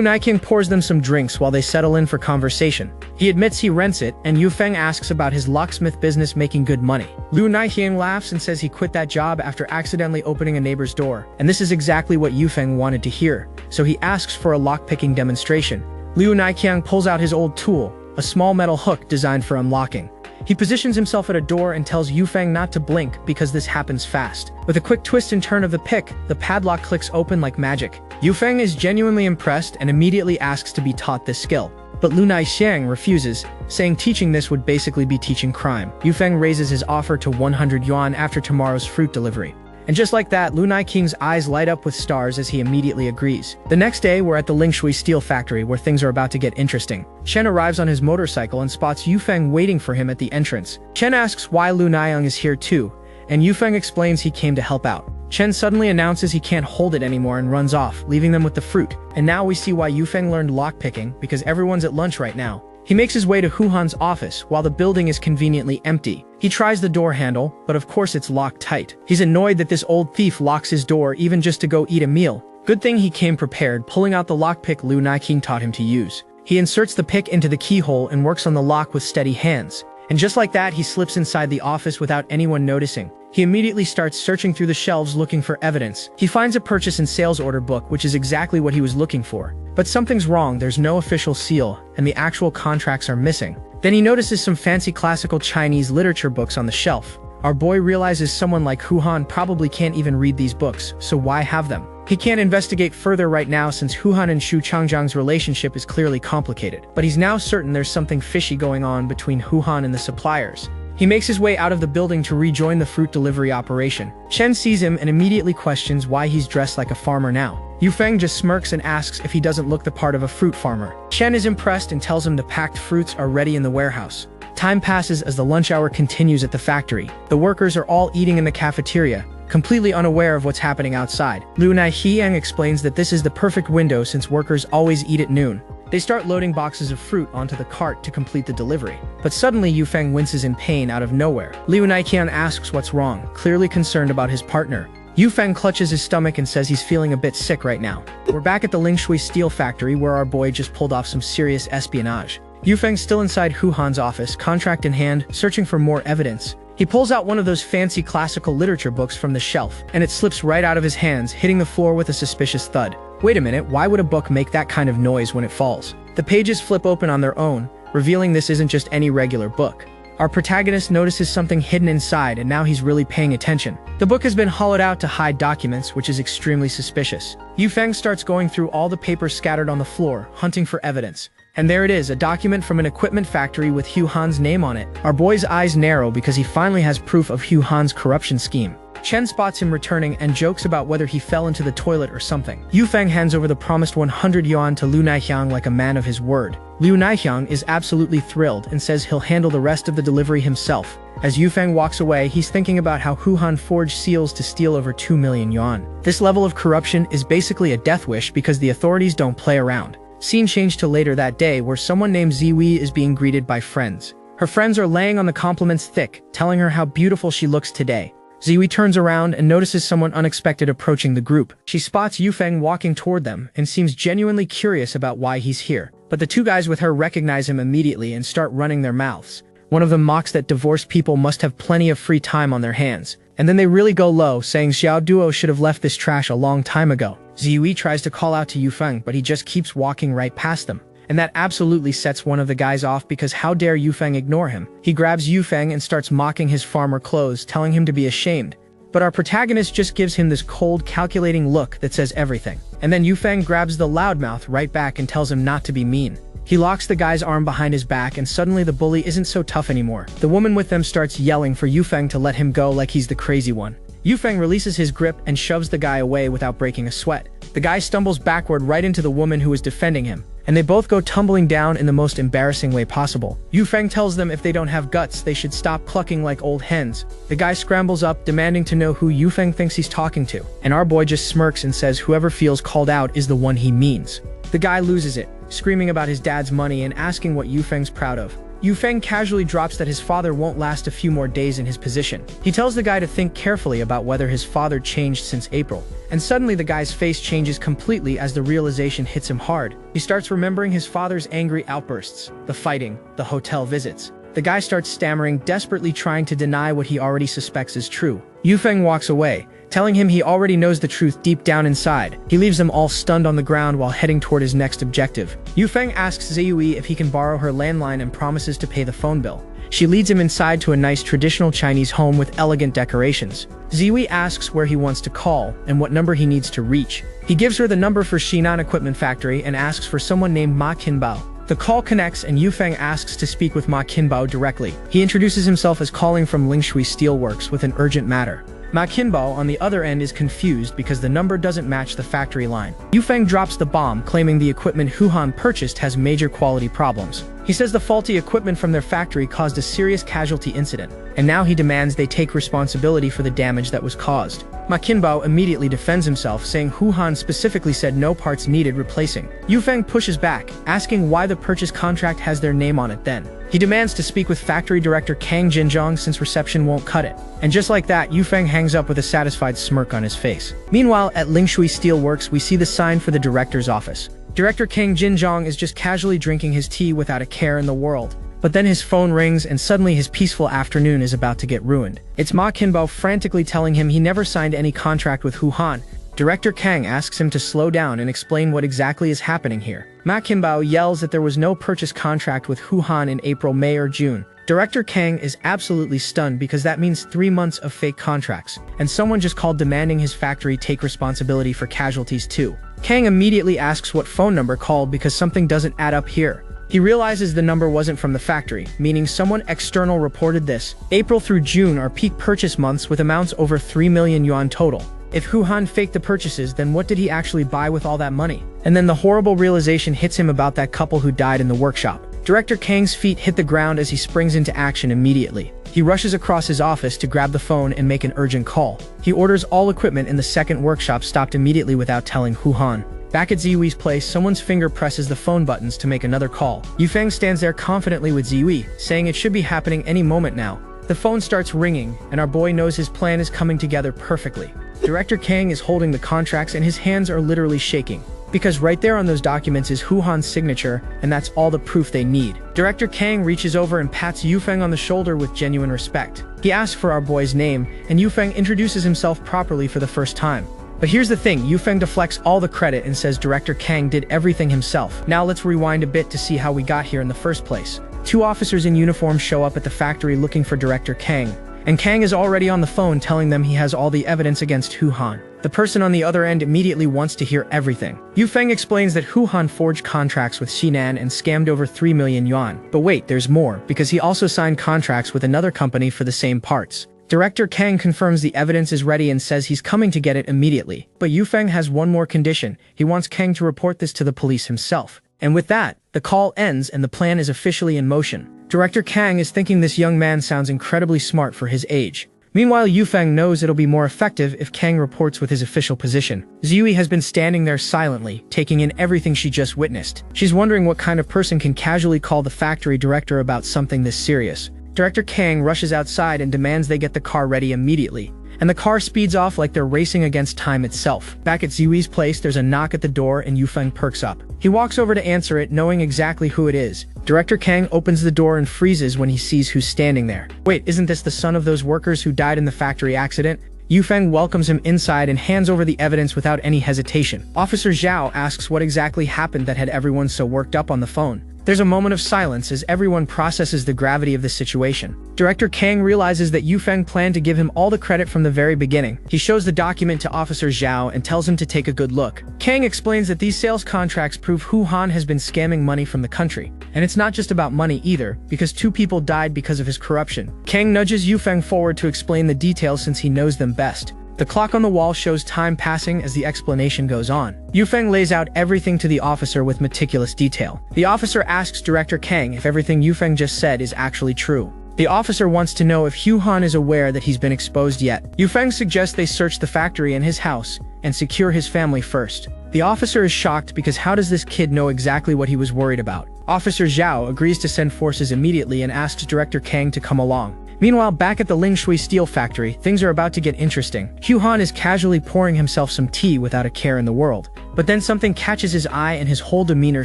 Naiqiang pours them some drinks while they settle in for conversation. He admits he rents it, and Yufeng asks about his locksmith business making good money. Liu Naiqiang laughs and says he quit that job after accidentally opening a neighbor's door, and this is exactly what Yufeng wanted to hear, so he asks for a lockpicking demonstration. Liu Naiqiang pulls out his old tool, a small metal hook designed for unlocking. He positions himself at a door and tells Yufeng not to blink because this happens fast. With a quick twist and turn of the pick, the padlock clicks open like magic. Yufeng is genuinely impressed and immediately asks to be taught this skill. But Lu Naiqiang refuses, saying teaching this would basically be teaching crime. Yufeng raises his offer to 100 yuan after tomorrow's fruit delivery. And just like that, Lu Naiqiang's eyes light up with stars as he immediately agrees. The next day, we're at the Lingshui steel factory where things are about to get interesting. Chen arrives on his motorcycle and spots Yufeng waiting for him at the entrance. Chen asks why Lu Naiqiang is here too, and Yufeng explains he came to help out. Chen suddenly announces he can't hold it anymore and runs off, leaving them with the fruit. And now we see why Yufeng learned lockpicking, because everyone's at lunch right now. He makes his way to Hu Han's office while the building is conveniently empty. He tries the door handle, but of course it's locked tight. He's annoyed that this old thief locks his door even just to go eat a meal. Good thing he came prepared, pulling out the lockpick Lu Naiqiang taught him to use. He inserts the pick into the keyhole and works on the lock with steady hands. And just like that, he slips inside the office without anyone noticing. He immediately starts searching through the shelves looking for evidence. He finds a purchase and sales order book, which is exactly what he was looking for. But something's wrong, there's no official seal, and the actual contracts are missing. Then he notices some fancy classical Chinese literature books on the shelf. Our boy realizes someone like Hu Han probably can't even read these books, so why have them? He can't investigate further right now since Hu Han and Xu Changjiang's relationship is clearly complicated. But he's now certain there's something fishy going on between Hu Han and the suppliers. He makes his way out of the building to rejoin the fruit delivery operation. Chen sees him and immediately questions why he's dressed like a farmer now. Yufeng just smirks and asks if he doesn't look the part of a fruit farmer. Chen is impressed and tells him the packed fruits are ready in the warehouse. Time passes as the lunch hour continues at the factory. The workers are all eating in the cafeteria, completely unaware of what's happening outside. Lu Naiqiang explains that this is the perfect window since workers always eat at noon. They start loading boxes of fruit onto the cart to complete the delivery. But suddenly Yufeng winces in pain out of nowhere. Liu Naiqiang asks what's wrong, clearly concerned about his partner. Yufeng clutches his stomach and says he's feeling a bit sick right now. We're back at the Lingshui steel factory where our boy just pulled off some serious espionage. Yufeng's still inside Hu Han's office, contract in hand, searching for more evidence. He pulls out one of those fancy classical literature books from the shelf, and it slips right out of his hands, hitting the floor with a suspicious thud. Wait a minute, why would a book make that kind of noise when it falls? The pages flip open on their own, revealing this isn't just any regular book. Our protagonist notices something hidden inside, and now he's really paying attention. The book has been hollowed out to hide documents, which is extremely suspicious. Yufeng starts going through all the papers scattered on the floor, hunting for evidence. And there it is, a document from an equipment factory with Hu Han's name on it. Our boy's eyes narrow because he finally has proof of Hu Han's corruption scheme. Chen spots him returning and jokes about whether he fell into the toilet or something. Yufeng hands over the promised 100 yuan to Lu Naiqiang like a man of his word. Liu Naiqiang is absolutely thrilled and says he'll handle the rest of the delivery himself. As Yufeng walks away, he's thinking about how Hu Han forged seals to steal over 2 million yuan. This level of corruption is basically a death wish because the authorities don't play around. Scene changed to later that day where someone named Ziwi is being greeted by friends. Her friends are laying on the compliments thick, telling her how beautiful she looks today. Ziwi turns around and notices someone unexpected approaching the group. She spots Yufeng walking toward them and seems genuinely curious about why he's here. But the two guys with her recognize him immediately and start running their mouths. One of them mocks that divorced people must have plenty of free time on their hands. And then they really go low, saying Xiao Duo should have left this trash a long time ago. Ziwi tries to call out to Yufeng, but he just keeps walking right past them. And that absolutely sets one of the guys off because how dare Yufeng ignore him? He grabs Yufeng and starts mocking his farmer clothes, telling him to be ashamed. but our protagonist just gives him this cold, calculating look that says everything. And then Yufeng grabs the loudmouth right back and tells him not to be mean. He locks the guy's arm behind his back, and suddenly the bully isn't so tough anymore. The woman with them starts yelling for Yufeng to let him go like he's the crazy one. Yufeng releases his grip and shoves the guy away without breaking a sweat. The guy stumbles backward right into the woman who is defending him, and they both go tumbling down in the most embarrassing way possible. Yufeng tells them if they don't have guts, they should stop clucking like old hens. The guy scrambles up, demanding to know who Yufeng thinks he's talking to, and our boy just smirks and says whoever feels called out is the one he means. The guy loses it, screaming about his dad's money and asking what Yufeng's proud of. Yufeng casually drops that his father won't last a few more days in his position. He tells the guy to think carefully about whether his father changed since April. And suddenly the guy's face changes completely as the realization hits him hard. He starts remembering his father's angry outbursts, the fighting, the hotel visits. The guy starts stammering, desperately trying to deny what he already suspects is true. Yufeng walks away, telling him he already knows the truth deep down inside. He leaves them all stunned on the ground while heading toward his next objective. Yufeng asks Ziyui if he can borrow her landline and promises to pay the phone bill. She leads him inside to a nice traditional Chinese home with elegant decorations. Ziyui asks where he wants to call and what number he needs to reach. He gives her the number for Shinan Equipment Factory and asks for someone named Ma Qinbao. The call connects and Yufeng asks to speak with Ma Qinbao directly. He introduces himself as calling from Lingshui Steelworks with an urgent matter. Ma Qinbao on the other end is confused because the number doesn't match the factory line. Yufeng drops the bomb, claiming the equipment Huhan purchased has major quality problems. He says the faulty equipment from their factory caused a serious casualty incident, and now he demands they take responsibility for the damage that was caused. Ma Qinbao immediately defends himself, saying Huhan specifically said no parts needed replacing. Yufeng pushes back, asking why the purchase contract has their name on it then. He demands to speak with factory director Kang Jinzhong since reception won't cut it. And just like that, Yufeng hangs up with a satisfied smirk on his face. Meanwhile, at Lingshui Steelworks, we see the sign for the director's office. Director Kang Jinzhong is just casually drinking his tea without a care in the world. But then his phone rings and suddenly his peaceful afternoon is about to get ruined. It's Ma Qinbao frantically telling him he never signed any contract with Huhan. Director Kang asks him to slow down and explain what exactly is happening here. Ma Qinbao yells that there was no purchase contract with Huhan in April, May, or June. Director Kang is absolutely stunned because that means 3 months of fake contracts, and someone just called demanding his factory take responsibility for casualties too. Kang immediately asks what phone number called because something doesn't add up here. He realizes the number wasn't from the factory, meaning someone external reported this. April through June are peak purchase months with amounts over 3 million yuan total. If Huhan faked the purchases, then what did he actually buy with all that money? And then the horrible realization hits him about that couple who died in the workshop. Director Kang's feet hit the ground as he springs into action immediately. He rushes across his office to grab the phone and make an urgent call. He orders all equipment in the second workshop stopped immediately without telling Huhan. Back at Ziyui's place, someone's finger presses the phone buttons to make another call. Yufeng stands there confidently with Ziyui, saying it should be happening any moment now. The phone starts ringing, and our boy knows his plan is coming together perfectly. Director Kang is holding the contracts and his hands are literally shaking. Because right there on those documents is Huhan's signature, and that's all the proof they need. Director Kang reaches over and pats Yufeng on the shoulder with genuine respect. He asks for our boy's name, and Yufeng introduces himself properly for the first time. But here's the thing, Yufeng deflects all the credit and says Director Kang did everything himself. Now let's rewind a bit to see how we got here in the first place. 2 officers in uniform show up at the factory looking for Director Kang, and Kang is already on the phone telling them he has all the evidence against Huhan. The person on the other end immediately wants to hear everything. Yufeng explains that Huhan forged contracts with Shinan and scammed over 3 million yuan. But wait, there's more, because he also signed contracts with another company for the same parts. Director Kang confirms the evidence is ready and says he's coming to get it immediately. But Yufeng has one more condition. He wants Kang to report this to the police himself. And with that, the call ends and the plan is officially in motion. Director Kang is thinking this young man sounds incredibly smart for his age. Meanwhile, Yufeng knows it'll be more effective if Kang reports with his official position. Ziyui has been standing there silently, taking in everything she just witnessed. She's wondering what kind of person can casually call the factory director about something this serious. Director Kang rushes outside and demands they get the car ready immediately. And the car speeds off like they're racing against time itself. Back at Ziyui's place, there's a knock at the door and Yufeng perks up. He walks over to answer it, knowing exactly who it is. Director Kang opens the door and freezes when he sees who's standing there. Wait, isn't this the son of those workers who died in the factory accident? Yufeng welcomes him inside and hands over the evidence without any hesitation. Officer Zhao asks what exactly happened that had everyone so worked up on the phone. There's a moment of silence as everyone processes the gravity of the situation. Director Kang realizes that Yufeng planned to give him all the credit from the very beginning. He shows the document to Officer Zhao and tells him to take a good look. Kang explains that these sales contracts prove Hu Han has been scamming money from the country. And it's not just about money either, because 2 people died because of his corruption. Kang nudges Yufeng forward to explain the details since he knows them best. The clock on the wall shows time passing as the explanation goes on. Yufeng lays out everything to the officer with meticulous detail. The officer asks Director Kang if everything Yufeng just said is actually true. The officer wants to know if Hu Han is aware that he's been exposed yet. Yufeng suggests they search the factory and his house and secure his family first. The officer is shocked because how does this kid know exactly what he was worried about? Officer Zhao agrees to send forces immediately and asks Director Kang to come along. Meanwhile, back at the Lingshui steel factory, things are about to get interesting. Hu Han is casually pouring himself some tea without a care in the world. But then something catches his eye and his whole demeanor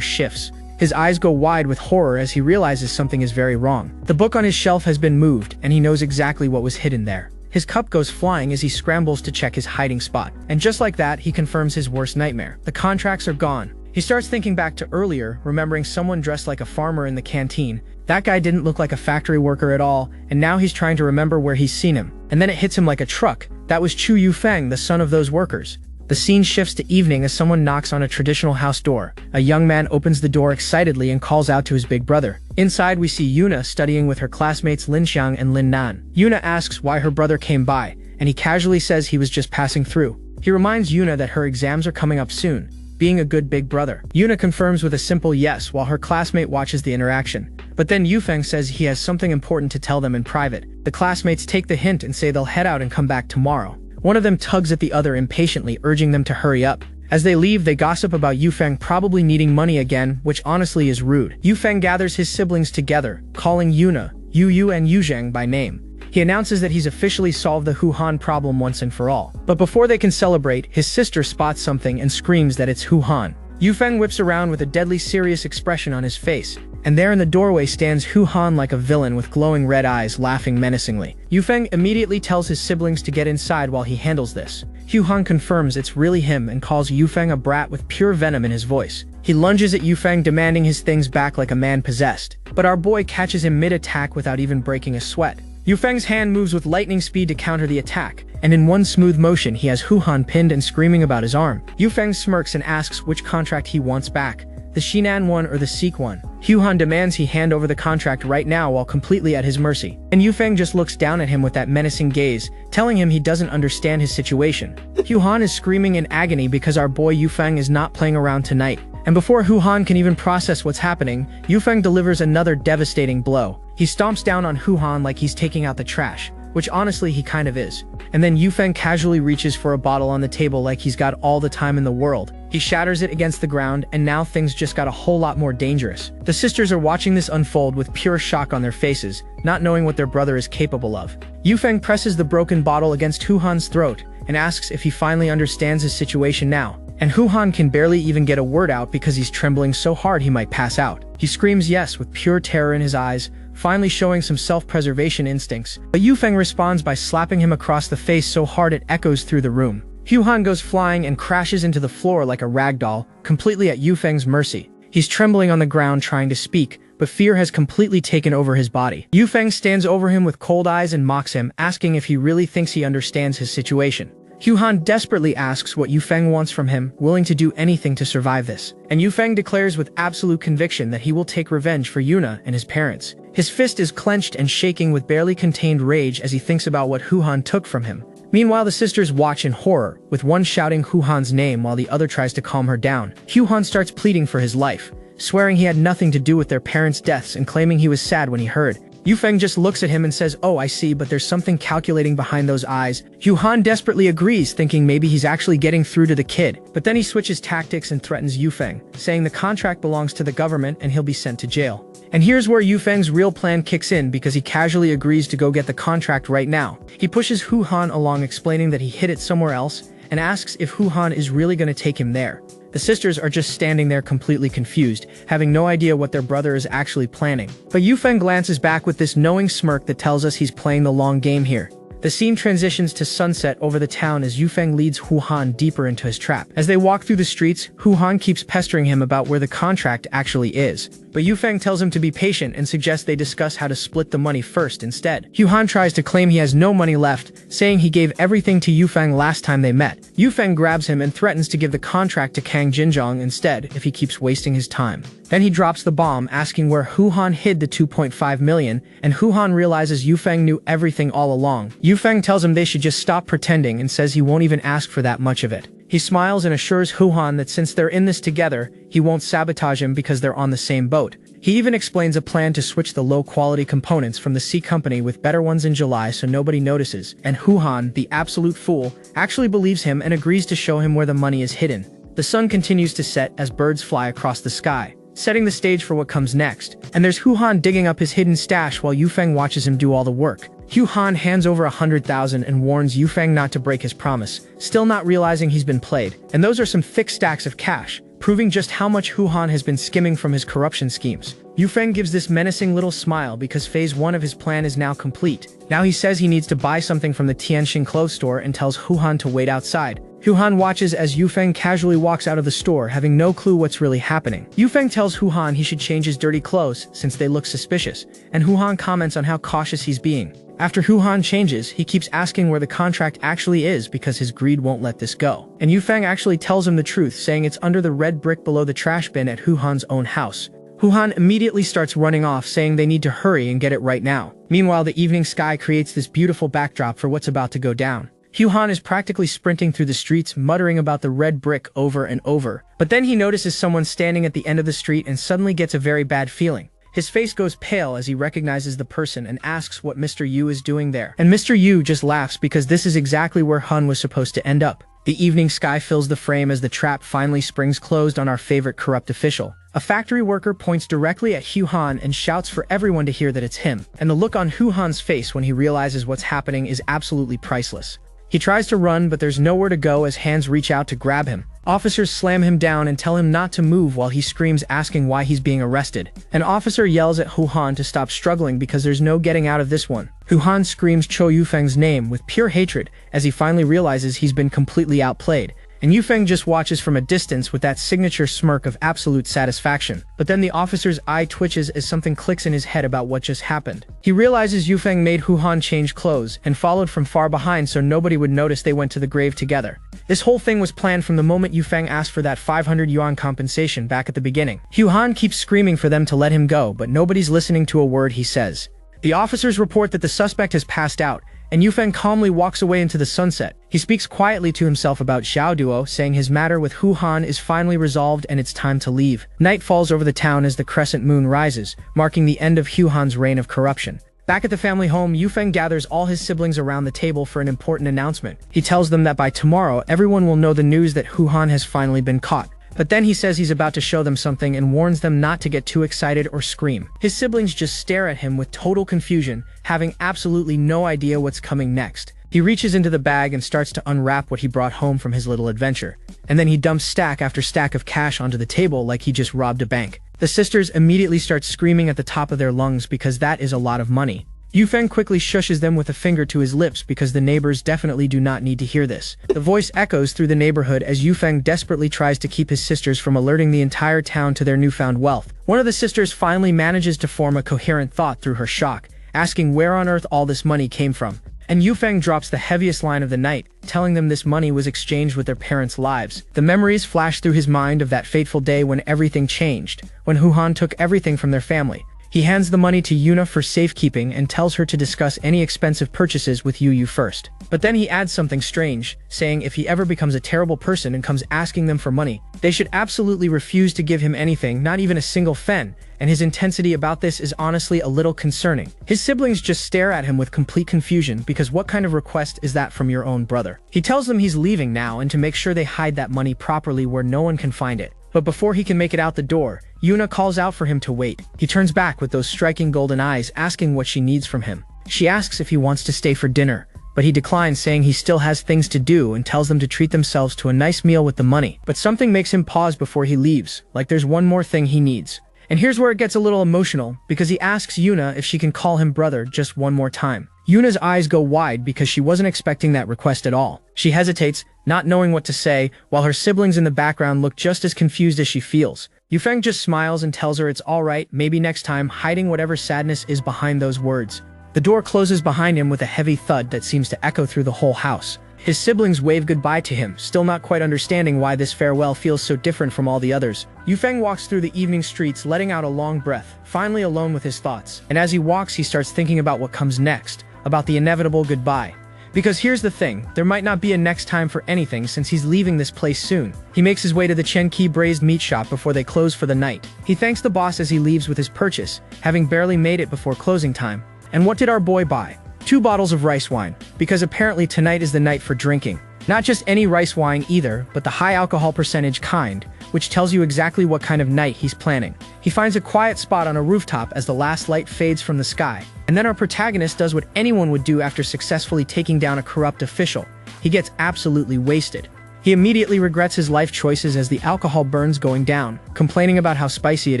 shifts. His eyes go wide with horror as he realizes something is very wrong. The book on his shelf has been moved, and he knows exactly what was hidden there. His cup goes flying as he scrambles to check his hiding spot. And just like that, he confirms his worst nightmare. The contracts are gone. He starts thinking back to earlier, remembering someone dressed like a farmer in the canteen. That guy didn't look like a factory worker at all, and now he's trying to remember where he's seen him. And then it hits him like a truck. That was Chu Yufeng, the son of those workers. The scene shifts to evening as someone knocks on a traditional house door. A young man opens the door excitedly and calls out to his big brother. Inside, we see Yuna studying with her classmates Lin Xiang and Lin Nan. Yuna asks why her brother came by, and he casually says he was just passing through. He reminds Yuna that her exams are coming up soon, being a good big brother. Yuna confirms with a simple yes while her classmate watches the interaction. But then Yufeng says he has something important to tell them in private. The classmates take the hint and say they'll head out and come back tomorrow. One of them tugs at the other impatiently, urging them to hurry up. As they leave, they gossip about Yufeng probably needing money again, which honestly is rude. Yufeng gathers his siblings together, calling Yuna, Yu and Yuzheng by name. He announces that he's officially solved the Hu Han problem once and for all. But before they can celebrate, his sister spots something and screams that it's Hu Han. Yufeng whips around with a deadly serious expression on his face, and there in the doorway stands Hu Han like a villain with glowing red eyes, laughing menacingly. Yufeng immediately tells his siblings to get inside while he handles this. Hu Han confirms it's really him and calls Yufeng a brat with pure venom in his voice. He lunges at Yufeng, demanding his things back like a man possessed. But our boy catches him mid-attack without even breaking a sweat. Yufeng's hand moves with lightning speed to counter the attack, and in one smooth motion he has Hu Han pinned and screaming about his arm. Yufeng smirks and asks which contract he wants back, the Shinan one or the Sikh one. Hu Han demands he hand over the contract right now while completely at his mercy. And Yufeng just looks down at him with that menacing gaze, telling him he doesn't understand his situation. Hu Han is screaming in agony because our boy Yufeng is not playing around tonight. And before Hu Han can even process what's happening, Yufeng delivers another devastating blow. He stomps down on Hu Han like he's taking out the trash, which honestly he kind of is. And then Yufeng casually reaches for a bottle on the table like he's got all the time in the world. He shatters it against the ground, and now things just got a whole lot more dangerous. The sisters are watching this unfold with pure shock on their faces, not knowing what their brother is capable of. Yufeng presses the broken bottle against Hu Han's throat and asks if he finally understands his situation now. And Hu Han can barely even get a word out because he's trembling so hard he might pass out. He screams yes with pure terror in his eyes, finally showing some self-preservation instincts. But Yufeng responds by slapping him across the face so hard it echoes through the room. Hu Han goes flying and crashes into the floor like a rag doll, completely at Yufeng's mercy. He's trembling on the ground trying to speak, but fear has completely taken over his body. Yufeng stands over him with cold eyes and mocks him, asking if he really thinks he understands his situation. Hu Han desperately asks what Yufeng wants from him, willing to do anything to survive this. And Yufeng declares with absolute conviction that he will take revenge for Yuna and his parents. His fist is clenched and shaking with barely contained rage as he thinks about what Hu Han took from him. Meanwhile, the sisters watch in horror, with one shouting Hu Han's name while the other tries to calm her down. Hu Han starts pleading for his life, swearing he had nothing to do with their parents' deaths and claiming he was sad when he heard. Yufeng just looks at him and says, "Oh, I see, but there's something calculating behind those eyes." Hu Han desperately agrees, thinking maybe he's actually getting through to the kid. But then he switches tactics and threatens Yufeng, saying the contract belongs to the government and he'll be sent to jail. And here's where Yufeng's real plan kicks in because he casually agrees to go get the contract right now. He pushes Hu Han along, explaining that he hid it somewhere else, and asks if Hu Han is really going to take him there. The sisters are just standing there completely confused, having no idea what their brother is actually planning. But Yufeng glances back with this knowing smirk that tells us he's playing the long game here. The scene transitions to sunset over the town as Yufeng leads Hu Han deeper into his trap. As they walk through the streets, Hu Han keeps pestering him about where the contract actually is. but Yufeng tells him to be patient and suggests they discuss how to split the money first instead. Huhan tries to claim he has no money left, saying he gave everything to Yufeng last time they met. Yufeng grabs him and threatens to give the contract to Kang Jinzhong instead if he keeps wasting his time. Then he drops the bomb, asking where Huhan hid the 2.5 million, and Huhan realizes Yufeng knew everything all along. Yufeng tells him they should just stop pretending and says he won't even ask for that much of it. He smiles and assures Huhan that since they're in this together, he won't sabotage him because they're on the same boat. He even explains a plan to switch the low-quality components from the C company with better ones in July so nobody notices, and Huhan, the absolute fool, actually believes him and agrees to show him where the money is hidden. The sun continues to set as birds fly across the sky, setting the stage for what comes next, and there's Huhan digging up his hidden stash while Yufeng watches him do all the work. Huhan hands over 100,000 and warns Yufeng not to break his promise, still not realizing he's been played. And those are some thick stacks of cash, proving just how much Huhan has been skimming from his corruption schemes. Yufeng gives this menacing little smile because phase 1 of his plan is now complete. Now he says he needs to buy something from the Tianxing clothes store and tells Huhan to wait outside. Huhan watches as Yufeng casually walks out of the store, having no clue what's really happening. Yufeng tells Huhan he should change his dirty clothes since they look suspicious, and Huhan comments on how cautious he's being. After Huhan changes, he keeps asking where the contract actually is because his greed won't let this go. And Yufeng actually tells him the truth, saying it's under the red brick below the trash bin at Huhan's own house. Huhan immediately starts running off, saying they need to hurry and get it right now. Meanwhile, the evening sky creates this beautiful backdrop for what's about to go down. Huhan is practically sprinting through the streets, muttering about the red brick over and over. But then he notices someone standing at the end of the street and suddenly gets a very bad feeling. His face goes pale as he recognizes the person and asks what Mr. Yu is doing there. And Mr. Yu just laughs because this is exactly where Hun was supposed to end up. The evening sky fills the frame as the trap finally springs closed on our favorite corrupt official. A factory worker points directly at Huhan and shouts for everyone to hear that it's him. And the look on Huhan's face when he realizes what's happening is absolutely priceless. He tries to run, but there's nowhere to go as hands reach out to grab him. Officers slam him down and tell him not to move while he screams, asking why he's being arrested. An officer yells at Huhan to stop struggling because there's no getting out of this one. Huhan screams Cho Yufeng's name with pure hatred as he finally realizes he's been completely outplayed. And Yufeng just watches from a distance with that signature smirk of absolute satisfaction. But then the officer's eye twitches as something clicks in his head about what just happened. He realizes Yufeng made Huhan change clothes and followed from far behind so nobody would notice they went to the grave together. This whole thing was planned from the moment Yufeng asked for that 500 yuan compensation back at the beginning. Huhan keeps screaming for them to let him go, but nobody's listening to a word he says. The officers report that the suspect has passed out, and Yufeng calmly walks away into the sunset. He speaks quietly to himself about Xiao Duo, saying his matter with Huhan is finally resolved and it's time to leave. Night falls over the town as the crescent moon rises, marking the end of Huhan's reign of corruption. Back at the family home, Yufeng gathers all his siblings around the table for an important announcement. He tells them that by tomorrow, everyone will know the news that Huhan has finally been caught. But then he says he's about to show them something and warns them not to get too excited or scream. His siblings just stare at him with total confusion, having absolutely no idea what's coming next. He reaches into the bag and starts to unwrap what he brought home from his little adventure. And then he dumps stack after stack of cash onto the table like he just robbed a bank. The sisters immediately start screaming at the top of their lungs because that is a lot of money. Yufeng quickly shushes them with a finger to his lips because the neighbors definitely do not need to hear this. The voice echoes through the neighborhood as Yufeng desperately tries to keep his sisters from alerting the entire town to their newfound wealth. One of the sisters finally manages to form a coherent thought through her shock, asking where on earth all this money came from. And Yufeng drops the heaviest line of the night, telling them this money was exchanged with their parents' lives. The memories flash through his mind of that fateful day when everything changed, when Huhan took everything from their family. He hands the money to Yuna for safekeeping and tells her to discuss any expensive purchases with Yu first. But then he adds something strange, saying if he ever becomes a terrible person and comes asking them for money, they should absolutely refuse to give him anything, not even a single fen, and his intensity about this is honestly a little concerning. His siblings just stare at him with complete confusion because what kind of request is that from your own brother? He tells them he's leaving now and to make sure they hide that money properly where no one can find it. But before he can make it out the door, Yuna calls out for him to wait. He turns back with those striking golden eyes, asking what she needs from him. She asks if he wants to stay for dinner, but he declines, saying he still has things to do and tells them to treat themselves to a nice meal with the money. But something makes him pause before he leaves, like there's one more thing he needs. And here's where it gets a little emotional, because he asks Yuna if she can call him brother just one more time. Yuna's eyes go wide because she wasn't expecting that request at all. She hesitates, not knowing what to say, while her siblings in the background look just as confused as she feels. Yufeng just smiles and tells her it's alright, maybe next time, hiding whatever sadness is behind those words. The door closes behind him with a heavy thud that seems to echo through the whole house. His siblings wave goodbye to him, still not quite understanding why this farewell feels so different from all the others. Yufeng walks through the evening streets, letting out a long breath, finally alone with his thoughts. And as he walks, he starts thinking about what comes next, about the inevitable goodbye. Because here's the thing, there might not be a next time for anything since he's leaving this place soon. He makes his way to the Chenki braised meat shop before they close for the night. He thanks the boss as he leaves with his purchase, having barely made it before closing time. And what did our boy buy? 2 bottles of rice wine, because apparently tonight is the night for drinking. Not just any rice wine either, but the high alcohol percentage kind, which tells you exactly what kind of night he's planning. He finds a quiet spot on a rooftop as the last light fades from the sky. And then our protagonist does what anyone would do after successfully taking down a corrupt official. He gets absolutely wasted. He immediately regrets his life choices as the alcohol burns going down, complaining about how spicy it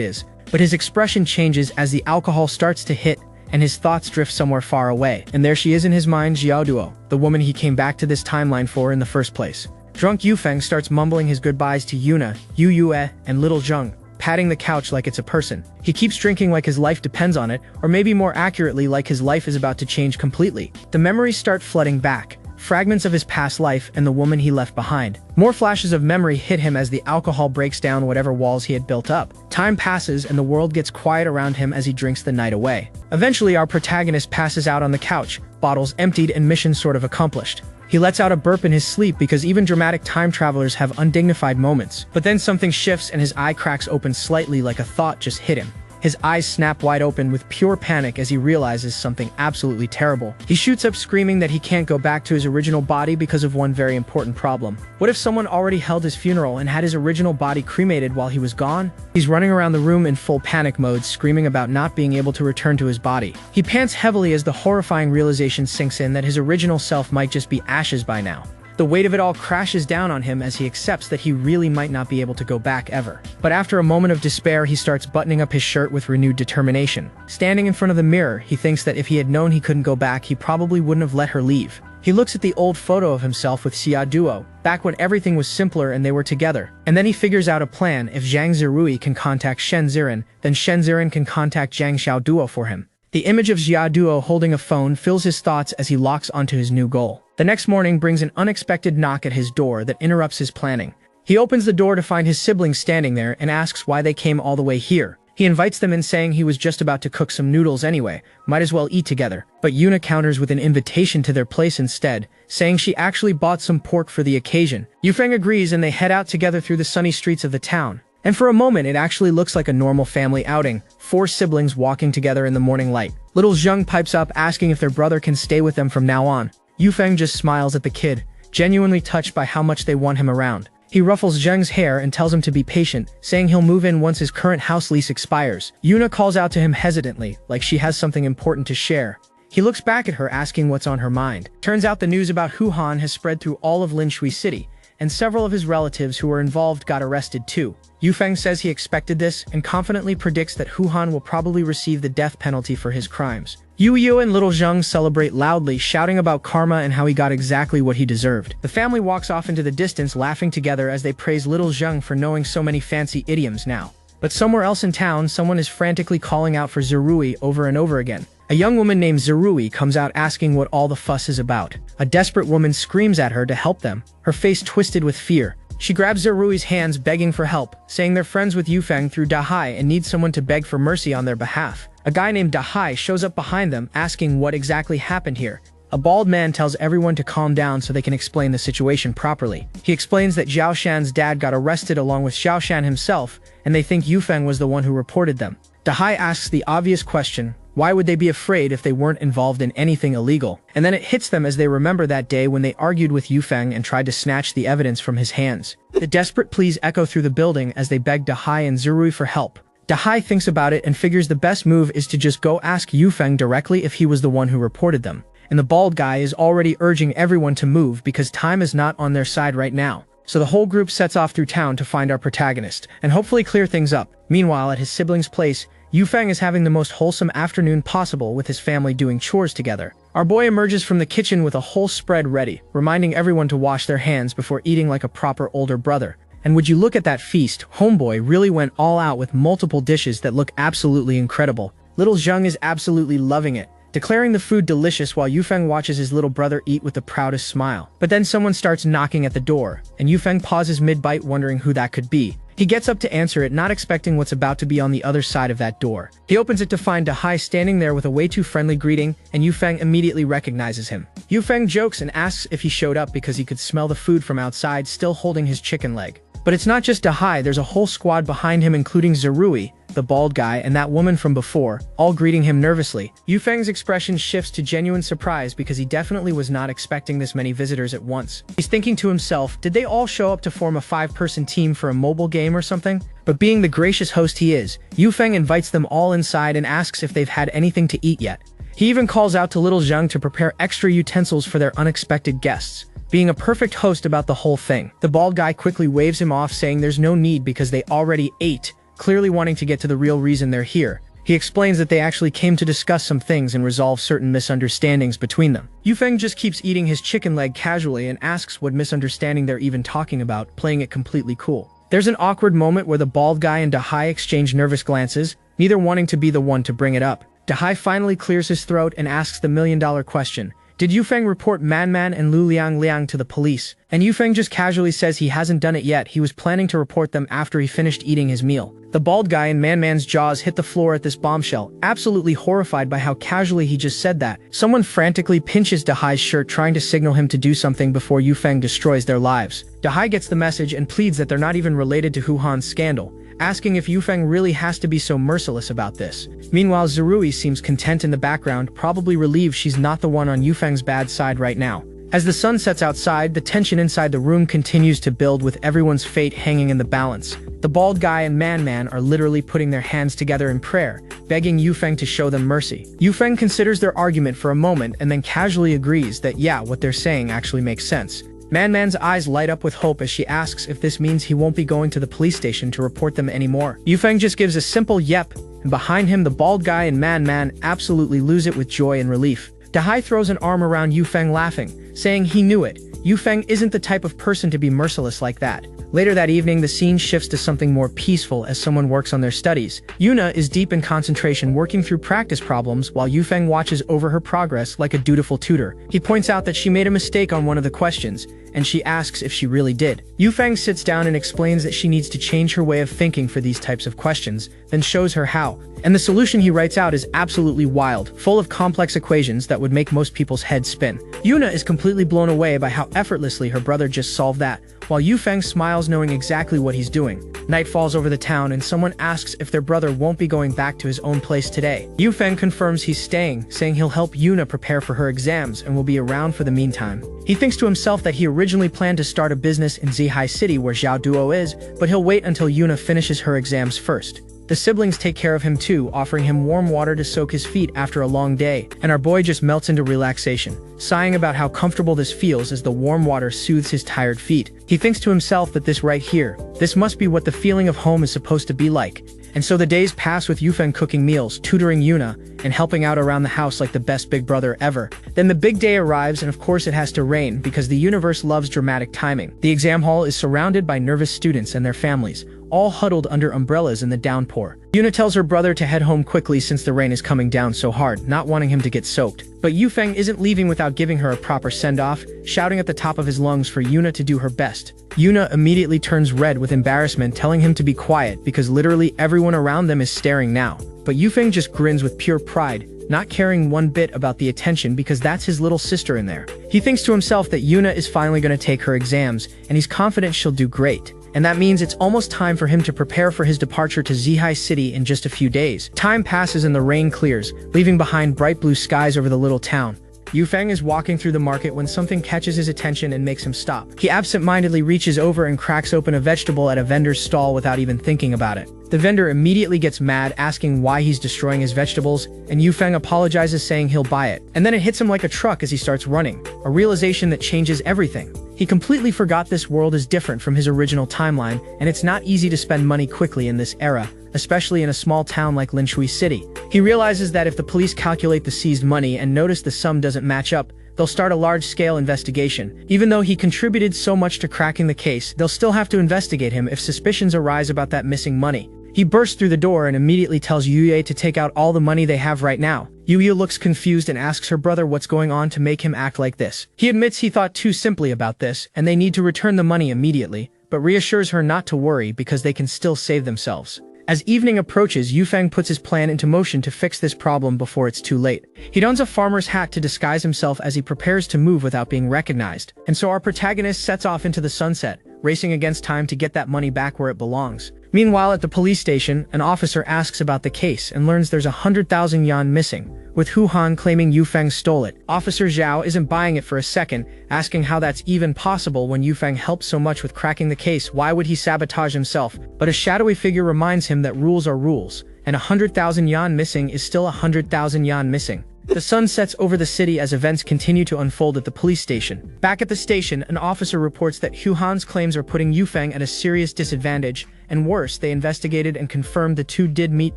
is. But his expression changes as the alcohol starts to hit, and his thoughts drift somewhere far away. And there she is in his mind, Xiaoduo, the woman he came back to this timeline for in the first place. Drunk Yufeng starts mumbling his goodbyes to Yuna, Yu Yue, and Little Zheng, patting the couch like it's a person. He keeps drinking like his life depends on it, or maybe more accurately like his life is about to change completely. The memories start flooding back, fragments of his past life and the woman he left behind. More flashes of memory hit him as the alcohol breaks down whatever walls he had built up. Time passes and the world gets quiet around him as he drinks the night away. Eventually, our protagonist passes out on the couch, bottles emptied and mission sort of accomplished. He lets out a burp in his sleep because even dramatic time travelers have undignified moments. But then something shifts and his eye cracks open slightly like a thought just hit him. His eyes snap wide open with pure panic as he realizes something absolutely terrible. He shoots up screaming that he can't go back to his original body because of one very important problem. What if someone already held his funeral and had his original body cremated while he was gone? He's running around the room in full panic mode, screaming about not being able to return to his body. He pants heavily as the horrifying realization sinks in that his original self might just be ashes by now. The weight of it all crashes down on him as he accepts that he really might not be able to go back ever. But after a moment of despair, he starts buttoning up his shirt with renewed determination. Standing in front of the mirror, he thinks that if he had known he couldn't go back, he probably wouldn't have let her leave. He looks at the old photo of himself with Xia Duo, back when everything was simpler and they were together. And then he figures out a plan. If Zhang Zirui can contact Shen Ziren, then Shen Ziren can contact Zhang Xiaoduo for him. The image of Xia Duo holding a phone fills his thoughts as he locks onto his new goal. The next morning brings an unexpected knock at his door that interrupts his planning. He opens the door to find his siblings standing there and asks why they came all the way here. He invites them in, saying he was just about to cook some noodles anyway, might as well eat together. But Yuna counters with an invitation to their place instead, saying she actually bought some pork for the occasion. Yufeng agrees and they head out together through the sunny streets of the town. And for a moment it actually looks like a normal family outing, 4 siblings walking together in the morning light. Little Zheng pipes up asking if their brother can stay with them from now on. Yufeng just smiles at the kid, genuinely touched by how much they want him around. He ruffles Zheng's hair and tells him to be patient, saying he'll move in once his current house lease expires. Yuna calls out to him hesitantly, like she has something important to share. He looks back at her asking what's on her mind. Turns out the news about Hu Han has spread through all of Linshui City, and several of his relatives who were involved got arrested too. Yufeng says he expected this and confidently predicts that Hu Han will probably receive the death penalty for his crimes. Yu Yu and Little Zheng celebrate loudly, shouting about karma and how he got exactly what he deserved. The family walks off into the distance, laughing together as they praise Little Zheng for knowing so many fancy idioms now. But somewhere else in town, someone is frantically calling out for Zirui over and over again. A young woman named Zirui comes out asking what all the fuss is about. A desperate woman screams at her to help them, her face twisted with fear. She grabs Zirui's hands, begging for help, saying they're friends with Yufeng through Dahai and need someone to beg for mercy on their behalf. A guy named Dahai shows up behind them, asking what exactly happened here. A bald man tells everyone to calm down so they can explain the situation properly. He explains that Zhao Shan's dad got arrested along with Xiao Shan himself, and they think Yufeng was the one who reported them. Dahai asks the obvious question, why would they be afraid if they weren't involved in anything illegal? And then it hits them as they remember that day when they argued with Yufeng and tried to snatch the evidence from his hands. The desperate pleas echo through the building as they beg Dahai and Zirui for help. Dahai thinks about it and figures the best move is to just go ask Yufeng directly if he was the one who reported them. And the bald guy is already urging everyone to move because time is not on their side right now. So the whole group sets off through town to find our protagonist and hopefully clear things up. Meanwhile, at his siblings' place, Yufeng is having the most wholesome afternoon possible with his family doing chores together. Our boy emerges from the kitchen with a whole spread ready, reminding everyone to wash their hands before eating like a proper older brother. And would you look at that feast, homeboy really went all out with multiple dishes that look absolutely incredible. Little Zheng is absolutely loving it, declaring the food delicious while Yufeng watches his little brother eat with the proudest smile. But then someone starts knocking at the door, and Yufeng pauses mid-bite wondering who that could be. He gets up to answer it, not expecting what's about to be on the other side of that door. He opens it to find Dahai standing there with a way too friendly greeting, and Yufeng immediately recognizes him. Yufeng jokes and asks if he showed up because he could smell the food from outside, still holding his chicken leg. But it's not just Dahai, there's a whole squad behind him including Zerui, the bald guy, and that woman from before, all greeting him nervously. Yufeng's expression shifts to genuine surprise because he definitely was not expecting this many visitors at once. He's thinking to himself, did they all show up to form a 5-person team for a mobile game or something? But being the gracious host he is, Yufeng invites them all inside and asks if they've had anything to eat yet. He even calls out to little Zheng to prepare extra utensils for their unexpected guests. Being a perfect host about the whole thing, the bald guy quickly waves him off, saying there's no need because they already ate, clearly wanting to get to the real reason they're here. He explains that they actually came to discuss some things and resolve certain misunderstandings between them. Yufeng just keeps eating his chicken leg casually and asks what misunderstanding they're even talking about, playing it completely cool. There's an awkward moment where the bald guy and Dahai exchange nervous glances, neither wanting to be the one to bring it up. Dahai finally clears his throat and asks the million-dollar question. Did Yufeng report Man and Lu Liang to the police? And Yufeng just casually says he hasn't done it yet, he was planning to report them after he finished eating his meal. The bald guy and Man's jaws hit the floor at this bombshell, absolutely horrified by how casually he just said that. Someone frantically pinches Dahai's shirt, trying to signal him to do something before Yufeng destroys their lives. Dahai gets the message and pleads that they're not even related to Hu Han's scandal, asking if Yufeng really has to be so merciless about this. Meanwhile, Zerui seems content in the background, probably relieved she's not the one on Yufeng's bad side right now. As the sun sets outside, the tension inside the room continues to build, with everyone's fate hanging in the balance. The bald guy and Man are literally putting their hands together in prayer, begging Yufeng to show them mercy. Yufeng considers their argument for a moment and then casually agrees that yeah, what they're saying actually makes sense. Man's eyes light up with hope as she asks if this means he won't be going to the police station to report them anymore. Yufeng just gives a simple yep, and behind him the bald guy and Man absolutely lose it with joy and relief. Dahai throws an arm around Yufeng, laughing, saying he knew it. Yufeng isn't the type of person to be merciless like that. Later that evening, the scene shifts to something more peaceful as someone works on their studies. Yuna is deep in concentration, working through practice problems while Yufeng watches over her progress like a dutiful tutor. He points out that she made a mistake on one of the questions, and she asks if she really did. Yufeng sits down and explains that she needs to change her way of thinking for these types of questions, then shows her how. And the solution he writes out is absolutely wild, full of complex equations that would make most people's heads spin. Yuna is completely blown away by how effortlessly her brother just solved that, while Yufeng smiles knowing exactly what he's doing. Night falls over the town and someone asks if their brother won't be going back to his own place today. Yufeng confirms he's staying, saying he'll help Yuna prepare for her exams and will be around for the meantime. He thinks to himself that he originally planned to start a business in Zihai City where Xiao Duo is, but he'll wait until Yuna finishes her exams first. The siblings take care of him too, offering him warm water to soak his feet after a long day, and our boy just melts into relaxation, sighing about how comfortable this feels as the warm water soothes his tired feet. He thinks to himself that this right here, this must be what the feeling of home is supposed to be like. And so the days pass with Yufeng cooking meals, tutoring Yuna, and helping out around the house like the best big brother ever. Then the big day arrives, and of course it has to rain because the universe loves dramatic timing. The exam hall is surrounded by nervous students and their families, all huddled under umbrellas in the downpour. Yuna tells her brother to head home quickly since the rain is coming down so hard, not wanting him to get soaked. But Yufeng isn't leaving without giving her a proper send-off, shouting at the top of his lungs for Yuna to do her best. Yuna immediately turns red with embarrassment, telling him to be quiet because literally everyone around them is staring now. But Yufeng just grins with pure pride, not caring one bit about the attention because that's his little sister in there. He thinks to himself that Yuna is finally going to take her exams, and he's confident she'll do great. And that means it's almost time for him to prepare for his departure to Zihai City in just a few days. Time passes and the rain clears, leaving behind bright blue skies over the little town. Yufeng is walking through the market when something catches his attention and makes him stop. He absent-mindedly reaches over and cracks open a vegetable at a vendor's stall without even thinking about it. The vendor immediately gets mad, asking why he's destroying his vegetables, and Yufeng apologizes, saying he'll buy it. And then it hits him like a truck as he starts running, a realization that changes everything. He completely forgot this world is different from his original timeline, and it's not easy to spend money quickly in this era, especially in a small town like Linshui City. He realizes that if the police calculate the seized money and notice the sum doesn't match up, they'll start a large-scale investigation. Even though he contributed so much to cracking the case, they'll still have to investigate him if suspicions arise about that missing money. He bursts through the door and immediately tells Yuye to take out all the money they have right now. Yuye looks confused and asks her brother what's going on to make him act like this. He admits he thought too simply about this, and they need to return the money immediately, but reassures her not to worry because they can still save themselves. As evening approaches, Yufeng puts his plan into motion to fix this problem before it's too late. He dons a farmer's hat to disguise himself as he prepares to move without being recognized, and so our protagonist sets off into the sunset, racing against time to get that money back where it belongs. Meanwhile, at the police station, an officer asks about the case and learns there's 100,000 yuan missing, with Hu Han claiming Yufeng stole it. Officer Zhao isn't buying it for a second, asking how that's even possible when Yufeng helped so much with cracking the case. Why would he sabotage himself? But a shadowy figure reminds him that rules are rules, and 100,000 yuan missing is still 100,000 yuan missing. The sun sets over the city as events continue to unfold at the police station. Back at the station, an officer reports that Hu Han's claims are putting Yufeng at a serious disadvantage, and worse, they investigated and confirmed the two did meet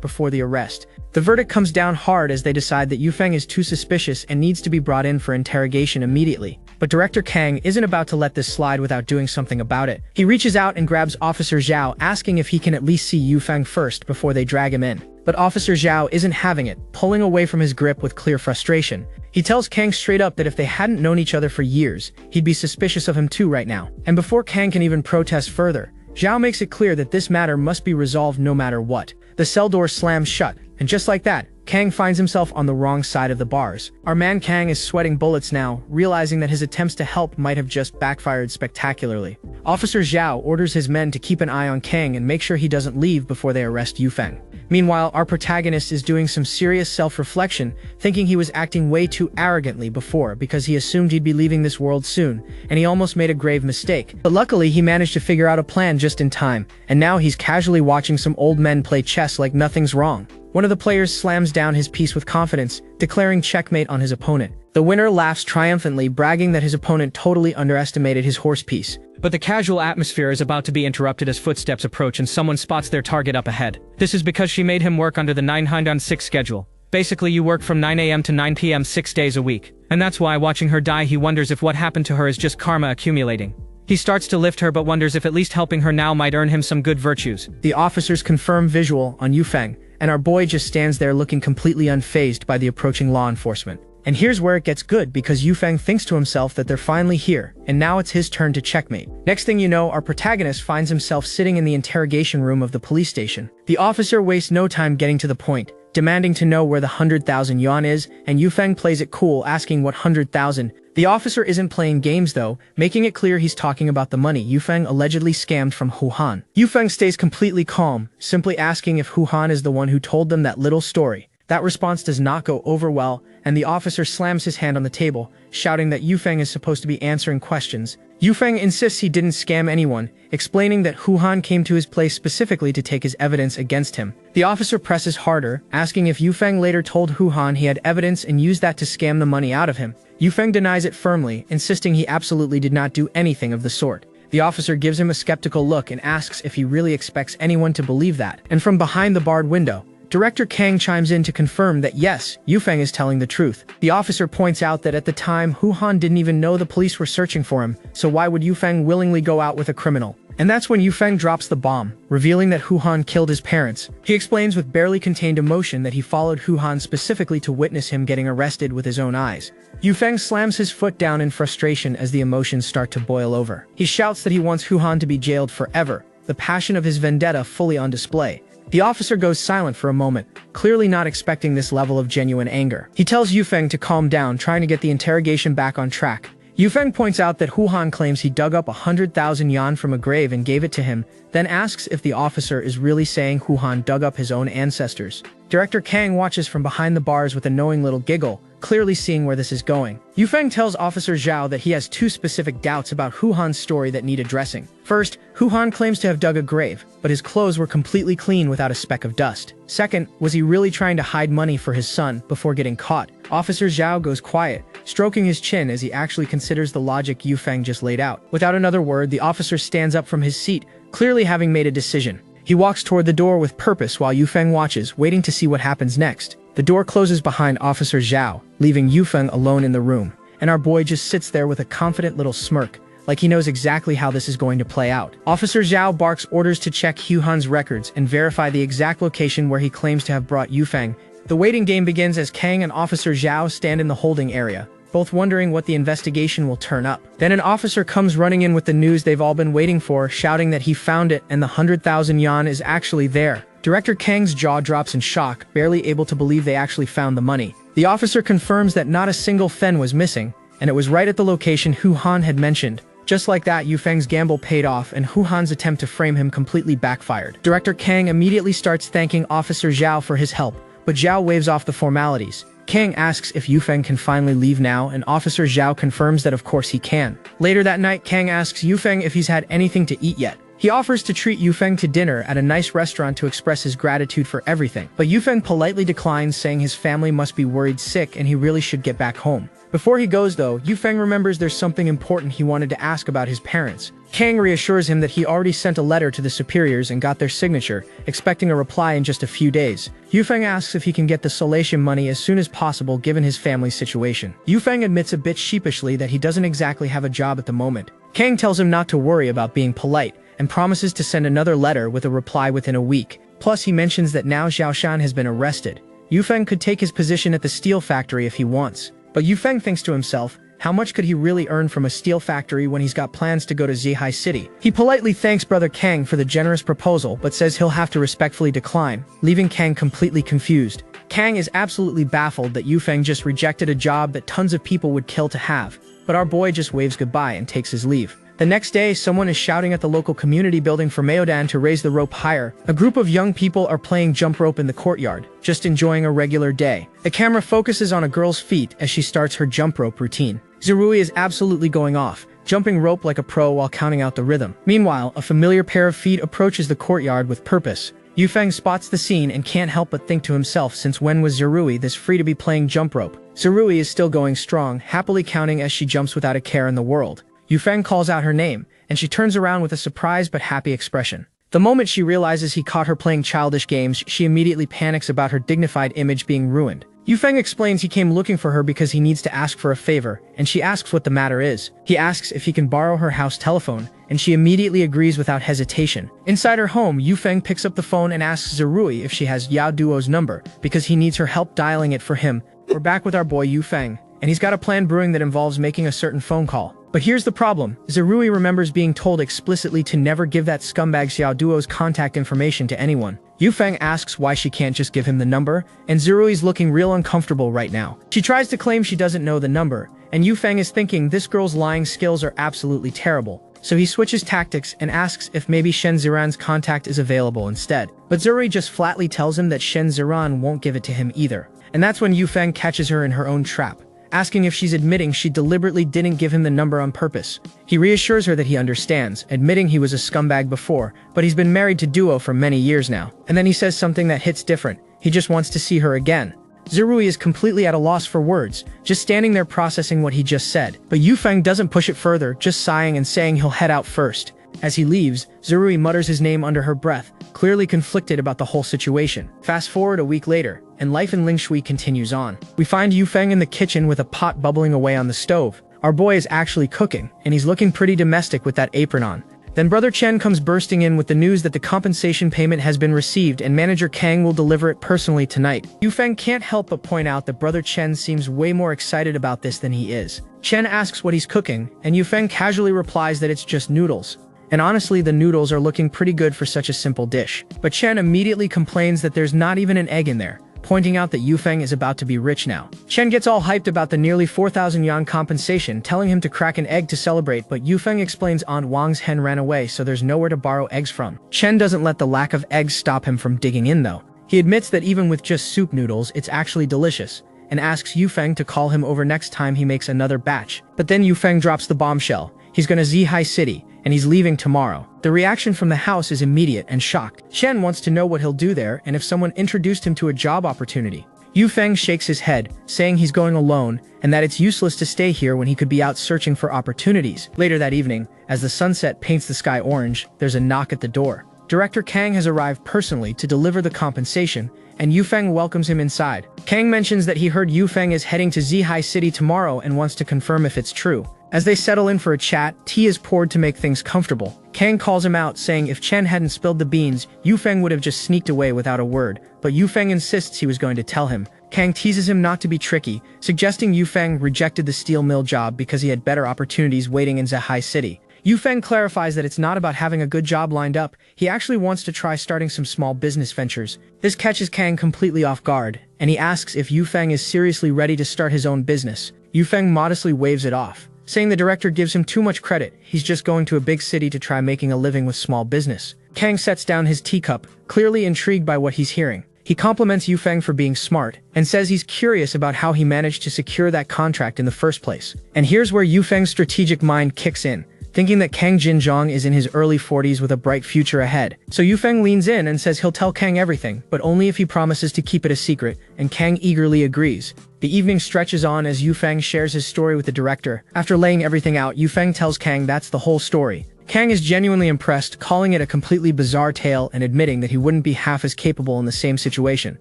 before the arrest. The verdict comes down hard as they decide that Yufeng is too suspicious and needs to be brought in for interrogation immediately. But Director Kang isn't about to let this slide without doing something about it. He reaches out and grabs Officer Zhao, asking if he can at least see Yufeng first before they drag him in. But Officer Zhao isn't having it, pulling away from his grip with clear frustration. He tells Kang straight up that if they hadn't known each other for years, he'd be suspicious of him too right now. And before Kang can even protest further, Zhao makes it clear that this matter must be resolved no matter what. The cell door slams shut, and just like that, Kang finds himself on the wrong side of the bars. Our man Kang is sweating bullets now, realizing that his attempts to help might have just backfired spectacularly. Officer Zhao orders his men to keep an eye on Kang and make sure he doesn't leave before they arrest Yufeng. Meanwhile, our protagonist is doing some serious self-reflection, thinking he was acting way too arrogantly before because he assumed he'd be leaving this world soon, and he almost made a grave mistake. But luckily, he managed to figure out a plan just in time, and now he's casually watching some old men play chess like nothing's wrong. One of the players slams down his piece with confidence, declaring checkmate on his opponent. The winner laughs triumphantly, bragging that his opponent totally underestimated his horse piece. But the casual atmosphere is about to be interrupted as footsteps approach and someone spots their target up ahead. This is because she made him work under the 9-6 schedule. Basically, you work from 9 AM to 9 PM 6 days a week. And that's why, watching her die, he wonders if what happened to her is just karma accumulating. He starts to lift her but wonders if at least helping her now might earn him some good virtues. The officers confirm visual on Yufeng, and our boy just stands there looking completely unfazed by the approaching law enforcement. And here's where it gets good, because Yufeng thinks to himself that they're finally here, and now it's his turn to checkmate. Next thing you know, our protagonist finds himself sitting in the interrogation room of the police station. The officer wastes no time getting to the point, demanding to know where the 100,000 yuan is, and Yufeng plays it cool, asking what 100,000. The officer isn't playing games though, making it clear he's talking about the money Yufeng allegedly scammed from Hu Han. Yufeng stays completely calm, simply asking if Hu Han is the one who told them that little story. That response does not go over well, and the officer slams his hand on the table, shouting that Yufeng is supposed to be answering questions. Yufeng insists he didn't scam anyone, explaining that Hu Han came to his place specifically to take his evidence against him. The officer presses harder, asking if Yufeng later told Hu Han he had evidence and used that to scam the money out of him. Yufeng denies it firmly, insisting he absolutely did not do anything of the sort. The officer gives him a skeptical look and asks if he really expects anyone to believe that. And from behind the barred window, Director Kang chimes in to confirm that yes, Yufeng is telling the truth. The officer points out that at the time, Hu Han didn't even know the police were searching for him, so why would Yufeng willingly go out with a criminal? And that's when Yufeng drops the bomb, revealing that Hu Han killed his parents. He explains with barely contained emotion that he followed Hu Han specifically to witness him getting arrested with his own eyes. Yufeng slams his foot down in frustration as the emotions start to boil over. He shouts that he wants Hu Han to be jailed forever, the passion of his vendetta fully on display. The officer goes silent for a moment, clearly not expecting this level of genuine anger. He tells Yufeng to calm down, trying to get the interrogation back on track. Yufeng points out that Hu Han claims he dug up 100,000 yuan from a grave and gave it to him, then asks if the officer is really saying Hu Han dug up his own ancestors. Director Kang watches from behind the bars with a knowing little giggle, clearly seeing where this is going. Yufeng tells Officer Zhao that he has two specific doubts about Hu Han's story that need addressing. First, Hu Han claims to have dug a grave, but his clothes were completely clean without a speck of dust. Second, was he really trying to hide money for his son before getting caught? Officer Zhao goes quiet, stroking his chin as he actually considers the logic Yufeng just laid out. Without another word, the officer stands up from his seat, clearly having made a decision. He walks toward the door with purpose while Yufeng watches, waiting to see what happens next. The door closes behind Officer Zhao, leaving Yufeng alone in the room, and our boy just sits there with a confident little smirk, like he knows exactly how this is going to play out. Officer Zhao barks orders to check Huhan's records and verify the exact location where he claims to have brought Yufeng. The waiting game begins as Kang and Officer Zhao stand in the holding area, both wondering what the investigation will turn up. Then an officer comes running in with the news they've all been waiting for, shouting that he found it and the 100,000 yuan is actually there. Director Kang's jaw drops in shock, barely able to believe they actually found the money. The officer confirms that not a single fen was missing, and it was right at the location Huhan had mentioned. Just like that, Yufeng's gamble paid off, and Huhan's attempt to frame him completely backfired. Director Kang immediately starts thanking Officer Zhao for his help, but Zhao waves off the formalities. Kang asks if Yufeng can finally leave now, and Officer Zhao confirms that of course he can. Later that night, Kang asks Yufeng if he's had anything to eat yet. He offers to treat Yufeng to dinner at a nice restaurant to express his gratitude for everything, but Yufeng politely declines, saying his family must be worried sick and he really should get back home. Before he goes though, Yufeng remembers there's something important he wanted to ask about his parents. Kang reassures him that he already sent a letter to the superiors and got their signature, expecting a reply in just a few days. Yufeng asks if he can get the solatium money as soon as possible given his family's situation. Yufeng admits a bit sheepishly that he doesn't exactly have a job at the moment. Kang tells him not to worry about being polite, and promises to send another letter with a reply within a week. Plus he mentions that now Xiaoshan has been arrested. Yufeng could take his position at the steel factory if he wants. But Yufeng thinks to himself, how much could he really earn from a steel factory when he's got plans to go to Zihai City? He politely thanks Brother Kang for the generous proposal, but says he'll have to respectfully decline, leaving Kang completely confused. Kang is absolutely baffled that Yufeng just rejected a job that tons of people would kill to have, but our boy just waves goodbye and takes his leave. The next day, someone is shouting at the local community building for Mayodan to raise the rope higher. A group of young people are playing jump rope in the courtyard, just enjoying a regular day. The camera focuses on a girl's feet as she starts her jump rope routine. Zerui is absolutely going off, jumping rope like a pro while counting out the rhythm. Meanwhile, a familiar pair of feet approaches the courtyard with purpose. Yufeng spots the scene and can't help but think to himself, since when was Zerui this free to be playing jump rope? Zerui is still going strong, happily counting as she jumps without a care in the world. Yufeng calls out her name, and she turns around with a surprised but happy expression. The moment she realizes he caught her playing childish games, she immediately panics about her dignified image being ruined. Yufeng explains he came looking for her because he needs to ask for a favor, and she asks what the matter is. He asks if he can borrow her house telephone, and she immediately agrees without hesitation. Inside her home, Yufeng picks up the phone and asks Zerui if she has Yao Duo's number, because he needs her help dialing it for him. We're back with our boy Yufeng, and he's got a plan brewing that involves making a certain phone call. But here's the problem. Zerui remembers being told explicitly to never give that scumbag Xiao Duo's contact information to anyone. Yufeng asks why she can't just give him the number, and Zerui's looking real uncomfortable right now. She tries to claim she doesn't know the number, and Yufeng is thinking this girl's lying skills are absolutely terrible. So he switches tactics and asks if maybe Shen Ziran's contact is available instead. But Zerui just flatly tells him that Shen Ziran won't give it to him either. And that's when Yufeng catches her in her own trap, asking if she's admitting she deliberately didn't give him the number on purpose. He reassures her that he understands, admitting he was a scumbag before, but he's been married to Duo for many years now. And then he says something that hits different. He just wants to see her again. Zerui is completely at a loss for words, just standing there processing what he just said. But Yufeng doesn't push it further, just sighing and saying he'll head out first. As he leaves, Zerui mutters his name under her breath, clearly conflicted about the whole situation. Fast forward a week later, and life in Lingshui continues on. We find Yufeng in the kitchen with a pot bubbling away on the stove. Our boy is actually cooking, and he's looking pretty domestic with that apron on. Then Brother Chen comes bursting in with the news that the compensation payment has been received and Manager Kang will deliver it personally tonight. Yufeng can't help but point out that Brother Chen seems way more excited about this than he is. Chen asks what he's cooking, and Yufeng casually replies that it's just noodles. And honestly, the noodles are looking pretty good for such a simple dish. But Chen immediately complains that there's not even an egg in there, pointing out that Yufeng is about to be rich now. Chen gets all hyped about the nearly 4,000 yuan compensation, telling him to crack an egg to celebrate, but Yufeng explains Aunt Wang's hen ran away, so there's nowhere to borrow eggs from. Chen doesn't let the lack of eggs stop him from digging in though. He admits that even with just soup noodles, it's actually delicious, and asks Yufeng to call him over next time he makes another batch. But then Yufeng drops the bombshell. He's gonna Zihai City, and he's leaving tomorrow. The reaction from the house is immediate and shocked. Chen wants to know what he'll do there and if someone introduced him to a job opportunity. Yufeng shakes his head, saying he's going alone and that it's useless to stay here when he could be out searching for opportunities. Later that evening, as the sunset paints the sky orange, there's a knock at the door. Director Kang has arrived personally to deliver the compensation, and Yufeng welcomes him inside. Kang mentions that he heard Yufeng is heading to Zhihai City tomorrow and wants to confirm if it's true. As they settle in for a chat, tea is poured to make things comfortable. Kang calls him out, saying if Chen hadn't spilled the beans, Yufeng would have just sneaked away without a word, but Yufeng insists he was going to tell him. Kang teases him not to be tricky, suggesting Yufeng rejected the steel mill job because he had better opportunities waiting in Zhihai City. Yufeng clarifies that it's not about having a good job lined up, he actually wants to try starting some small business ventures. This catches Kang completely off guard, and he asks if Yufeng is seriously ready to start his own business. Yufeng modestly waves it off, saying the director gives him too much credit, he's just going to a big city to try making a living with small business. Kang sets down his teacup, clearly intrigued by what he's hearing. He compliments Yufeng for being smart, and says he's curious about how he managed to secure that contract in the first place. And here's where Yufeng's strategic mind kicks in, thinking that Kang Jinzhong is in his early 40s with a bright future ahead. So Yufeng leans in and says he'll tell Kang everything, but only if he promises to keep it a secret, and Kang eagerly agrees. The evening stretches on as Yufeng shares his story with the director. After laying everything out, Yufeng tells Kang that's the whole story. Kang is genuinely impressed, calling it a completely bizarre tale and admitting that he wouldn't be half as capable in the same situation.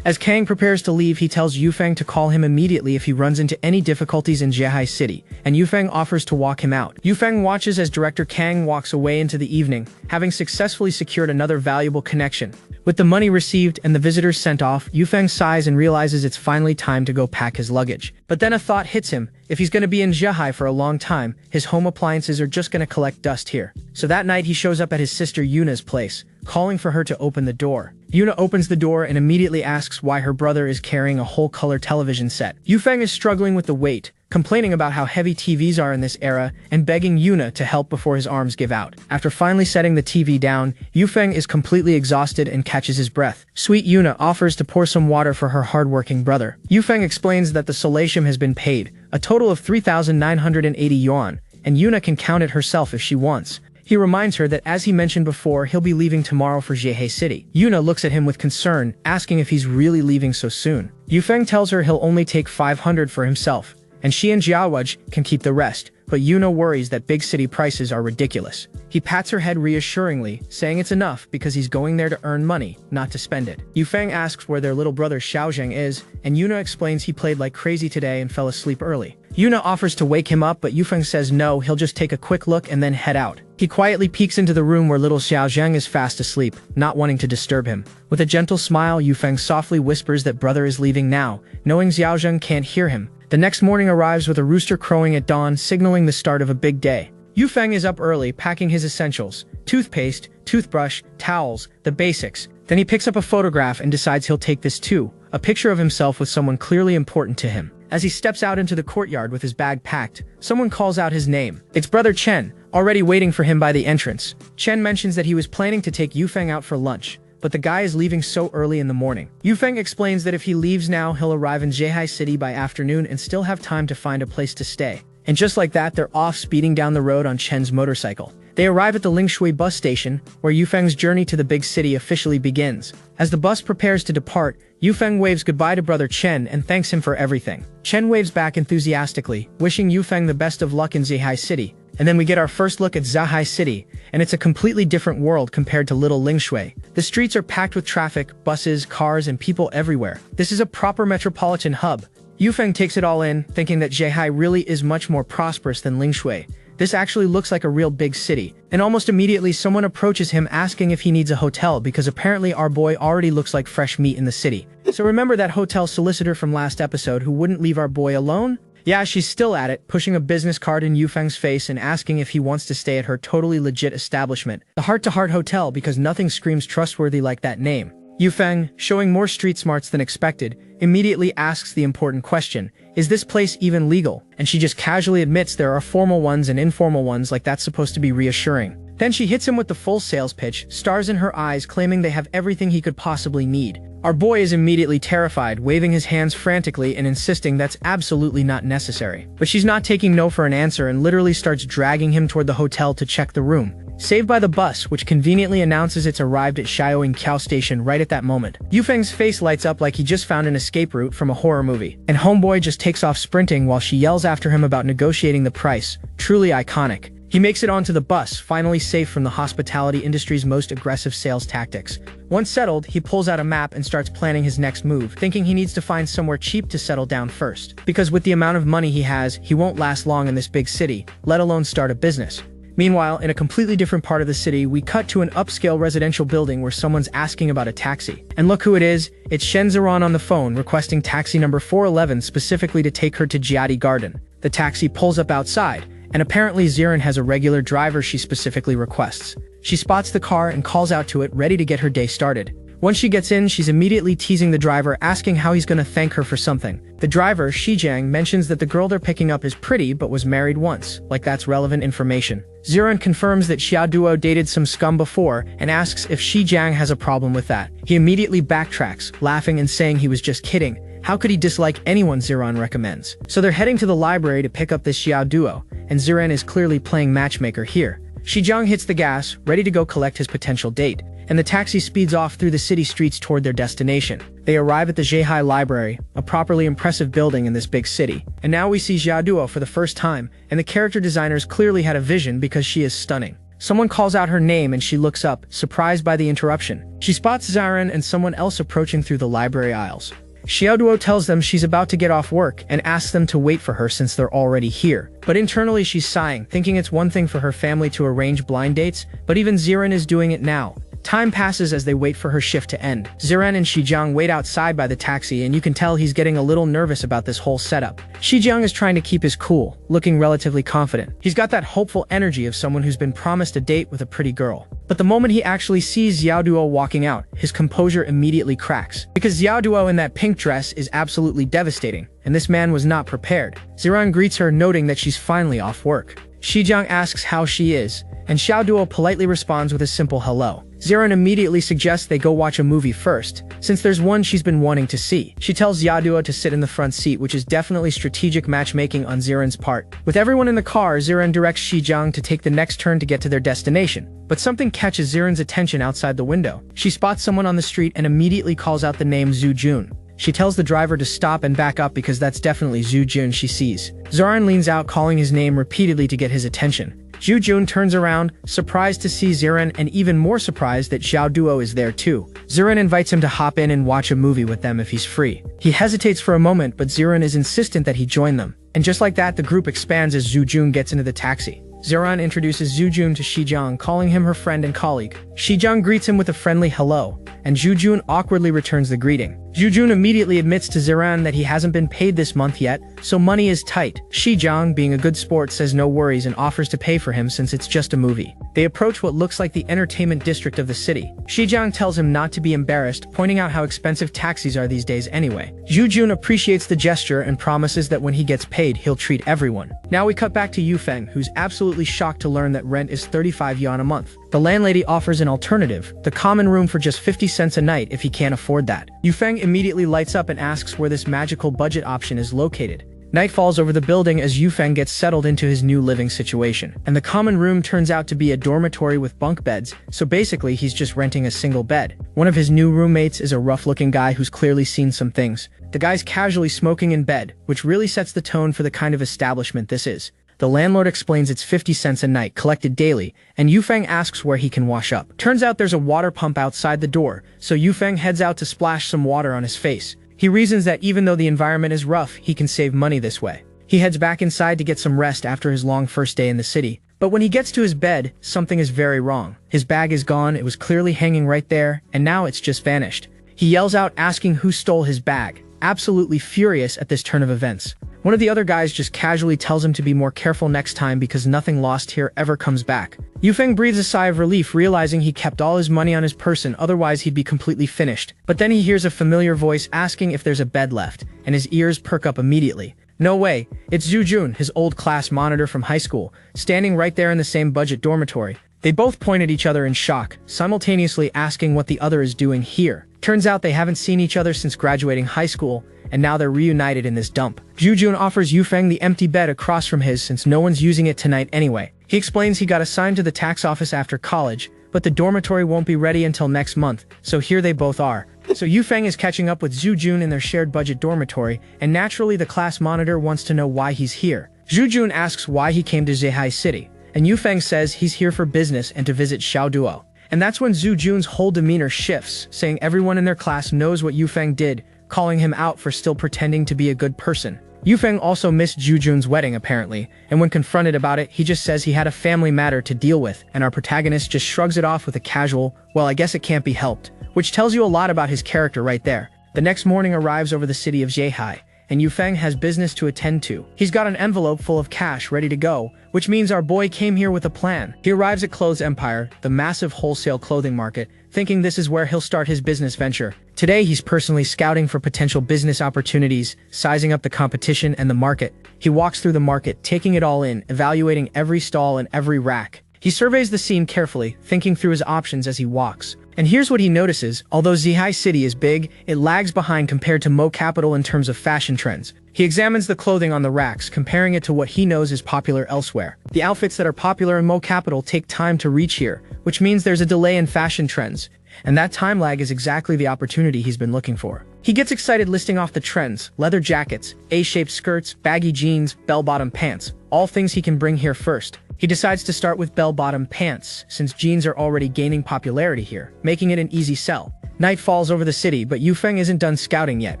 As Kang prepares to leave, he tells Yufeng to call him immediately if he runs into any difficulties in Zhihai City, and Yufeng offers to walk him out. Yufeng watches as director Kang walks away into the evening, having successfully secured another valuable connection. With the money received and the visitors sent off, Yufeng sighs and realizes it's finally time to go pack his luggage. But then a thought hits him. If he's going to be in Zhihai for a long time, his home appliances are just going to collect dust here. So that night he shows up at his sister Yuna's place, calling for her to open the door. Yuna opens the door and immediately asks why her brother is carrying a whole color television set. Yufeng is struggling with the weight, complaining about how heavy TVs are in this era, and begging Yuna to help before his arms give out. After finally setting the TV down, Yufeng is completely exhausted and catches his breath. Sweet Yuna offers to pour some water for her hardworking brother. Yufeng explains that the solatium has been paid, a total of 3,980 yuan, and Yuna can count it herself if she wants. He reminds her that as he mentioned before, he'll be leaving tomorrow for Zhihai City. Yuna looks at him with concern, asking if he's really leaving so soon. Yufeng tells her he'll only take 500 for himself, and she and Jiaowaj can keep the rest, but Yuna worries that big city prices are ridiculous. He pats her head reassuringly, saying it's enough because he's going there to earn money, not to spend it. Yufeng asks where their little brother Xiaozheng is, and Yuna explains he played like crazy today and fell asleep early. Yuna offers to wake him up, but Yufeng says no, he'll just take a quick look and then head out. He quietly peeks into the room where little Xiaozheng is fast asleep, not wanting to disturb him. With a gentle smile, Yufeng softly whispers that brother is leaving now, knowing Xiaozheng can't hear him. The next morning arrives with a rooster crowing at dawn, signaling the start of a big day. Yufeng is up early, packing his essentials: toothpaste, toothbrush, towels, the basics. Then he picks up a photograph and decides he'll take this too, a picture of himself with someone clearly important to him. As he steps out into the courtyard with his bag packed, someone calls out his name. It's brother Chen, already waiting for him by the entrance. Chen mentions that he was planning to take Yufeng out for lunch, but the guy is leaving so early in the morning. Yufeng explains that if he leaves now, he'll arrive in Zhihai City by afternoon and still have time to find a place to stay. And just like that, they're off speeding down the road on Chen's motorcycle. They arrive at the Lingshui bus station, where Yufeng's journey to the big city officially begins. As the bus prepares to depart, Yufeng waves goodbye to brother Chen and thanks him for everything. Chen waves back enthusiastically, wishing Yufeng the best of luck in Zhihai City. And then we get our first look at Zhihai City, and it's a completely different world compared to Little Lingshui. The streets are packed with traffic, buses, cars, and people everywhere. This is a proper metropolitan hub. Yufeng takes it all in, thinking that Zhihai really is much more prosperous than Lingshui. This actually looks like a real big city. And almost immediately someone approaches him asking if he needs a hotel because apparently our boy already looks like fresh meat in the city. So remember that hotel solicitor from last episode who wouldn't leave our boy alone? Yeah, she's still at it, pushing a business card in Yufeng's face and asking if he wants to stay at her totally legit establishment, the Heart-to-Heart Hotel, because nothing screams trustworthy like that name. Yufeng, showing more street smarts than expected, immediately asks the important question, is this place even legal? And she just casually admits there are formal ones and informal ones, like that's supposed to be reassuring. Then she hits him with the full sales pitch, stars in her eyes claiming they have everything he could possibly need. Our boy is immediately terrified, waving his hands frantically and insisting that's absolutely not necessary. But she's not taking no for an answer and literally starts dragging him toward the hotel to check the room. Saved by the bus, which conveniently announces it's arrived at Xiaoyingqiao Station right at that moment. Yufeng's face lights up like he just found an escape route from a horror movie, and homeboy just takes off sprinting while she yells after him about negotiating the price. Truly iconic. He makes it onto the bus, finally safe from the hospitality industry's most aggressive sales tactics. Once settled, he pulls out a map and starts planning his next move, thinking he needs to find somewhere cheap to settle down first. Because with the amount of money he has, he won't last long in this big city, let alone start a business. Meanwhile, in a completely different part of the city, we cut to an upscale residential building where someone's asking about a taxi. And look who it is, it's Shen Ziran on the phone requesting taxi number 411 specifically to take her to Jiadi Garden. The taxi pulls up outside, and apparently Ziran has a regular driver she specifically requests. She spots the car and calls out to it, ready to get her day started. Once she gets in, she's immediately teasing the driver, asking how he's gonna thank her for something. The driver, Shijiang, mentions that the girl they're picking up is pretty but was married once, like that's relevant information. Ziran confirms that Xiaoduo dated some scum before and asks if Shijiang has a problem with that. He immediately backtracks, laughing and saying he was just kidding. How could he dislike anyone Ziran recommends? So they're heading to the library to pick up this Xiaoduo, and Ziran is clearly playing matchmaker here. Shijiang hits the gas, ready to go collect his potential date, and the taxi speeds off through the city streets toward their destination. They arrive at the Zheihai Library, a properly impressive building in this big city. And now we see Xiaoduo for the first time, and the character designers clearly had a vision because she is stunning. Someone calls out her name and she looks up, surprised by the interruption. She spots Ziran and someone else approaching through the library aisles. Xiaoduo tells them she's about to get off work and asks them to wait for her since they're already here. But internally she's sighing, thinking it's one thing for her family to arrange blind dates, but even Ziran is doing it now. Time passes as they wait for her shift to end. Ziran and Shijiang wait outside by the taxi, and you can tell he's getting a little nervous about this whole setup. Shijiang is trying to keep his cool, looking relatively confident. He's got that hopeful energy of someone who's been promised a date with a pretty girl. But the moment he actually sees Xiaoduo walking out, his composure immediately cracks. Because Xiaoduo in that pink dress is absolutely devastating, and this man was not prepared. Ziran greets her, noting that she's finally off work. Shijiang asks how she is, and Xiaoduo politely responds with a simple hello. Ziran immediately suggests they go watch a movie first, since there's one she's been wanting to see. She tells Xiaoduo to sit in the front seat, which is definitely strategic matchmaking on Ziran's part. With everyone in the car, Ziran directs Shijiang to take the next turn to get to their destination. But something catches Ziran's attention outside the window. She spots someone on the street and immediately calls out the name Zhu Jun. She tells the driver to stop and back up because that's definitely Zhu Jun she sees. Ziran leans out, calling his name repeatedly to get his attention. Zhu Jun turns around, surprised to see Ziran and even more surprised that Xiaoduo is there too. Ziran invites him to hop in and watch a movie with them if he's free. He hesitates for a moment, but Ziran is insistent that he join them. And just like that, the group expands as Zhu Jun gets into the taxi. Ziran introduces Zhu Jun to Shijiang, calling him her friend and colleague. Shijiang greets him with a friendly hello, and Zhu Jun awkwardly returns the greeting. Zhu Jun immediately admits to Ziran that he hasn't been paid this month yet, so money is tight. Shijiang, being a good sport, says no worries and offers to pay for him since it's just a movie. They approach what looks like the entertainment district of the city. Shijiang tells him not to be embarrassed, pointing out how expensive taxis are these days anyway. Zhu Jun appreciates the gesture and promises that when he gets paid, he'll treat everyone. Now we cut back to Yufeng, who's absolutely shocked to learn that rent is 35 yuan a month. The landlady offers an alternative, the common room for just 50 cents a night if he can't afford that. Yufeng immediately lights up and asks where this magical budget option is located. Night falls over the building as Yufeng gets settled into his new living situation. And the common room turns out to be a dormitory with bunk beds, so basically he's just renting a single bed. One of his new roommates is a rough-looking guy who's clearly seen some things. The guy's casually smoking in bed, which really sets the tone for the kind of establishment this is. The landlord explains it's 50 cents a night, collected daily, and Yufeng asks where he can wash up. Turns out there's a water pump outside the door, so Yufeng heads out to splash some water on his face. He reasons that even though the environment is rough, he can save money this way. He heads back inside to get some rest after his long first day in the city. But when he gets to his bed, something is very wrong. His bag is gone, it was clearly hanging right there, and now it's just vanished. He yells out asking who stole his bag, absolutely furious at this turn of events. One of the other guys just casually tells him to be more careful next time because nothing lost here ever comes back. Yufeng breathes a sigh of relief, realizing he kept all his money on his person, otherwise he'd be completely finished. But then he hears a familiar voice asking if there's a bed left, and his ears perk up immediately. No way, it's Zhu Jun, his old class monitor from high school, standing right there in the same budget dormitory. They both point at each other in shock, simultaneously asking what the other is doing here. Turns out they haven't seen each other since graduating high school, and now they're reunited in this dump. Zhu Jun offers Yufeng the empty bed across from his since no one's using it tonight anyway. He explains he got assigned to the tax office after college, but the dormitory won't be ready until next month, so here they both are. So Yufeng is catching up with Zhu Jun in their shared budget dormitory, and naturally the class monitor wants to know why he's here. Zhu Jun asks why he came to Zheihai City, and Yufeng says he's here for business and to visit Xiaoduo. And that's when Zhu Jun's whole demeanor shifts, saying everyone in their class knows what Yufeng did, calling him out for still pretending to be a good person. Yufeng also missed Zhu Jun's wedding apparently, and when confronted about it, he just says he had a family matter to deal with, and our protagonist just shrugs it off with a casual, well, I guess it can't be helped, which tells you a lot about his character right there. The next morning arrives over the city of Zheihai, and Yufeng has business to attend to. He's got an envelope full of cash ready to go, which means our boy came here with a plan. He arrives at Clothes Empire, the massive wholesale clothing market, thinking this is where he'll start his business venture. Today, he's personally scouting for potential business opportunities, sizing up the competition and the market. He walks through the market, taking it all in, evaluating every stall and every rack. He surveys the scene carefully, thinking through his options as he walks. And here's what he notices: although Zheihai City is big, it lags behind compared to Mo Capital in terms of fashion trends. He examines the clothing on the racks, comparing it to what he knows is popular elsewhere. The outfits that are popular in Mo Capital take time to reach here, which means there's a delay in fashion trends. And that time lag is exactly the opportunity he's been looking for. He gets excited listing off the trends: leather jackets, A-shaped skirts, baggy jeans, bell-bottom pants, all things he can bring here first. He decides to start with bell-bottom pants, since jeans are already gaining popularity here, making it an easy sell. Night falls over the city, but Yufeng isn't done scouting yet.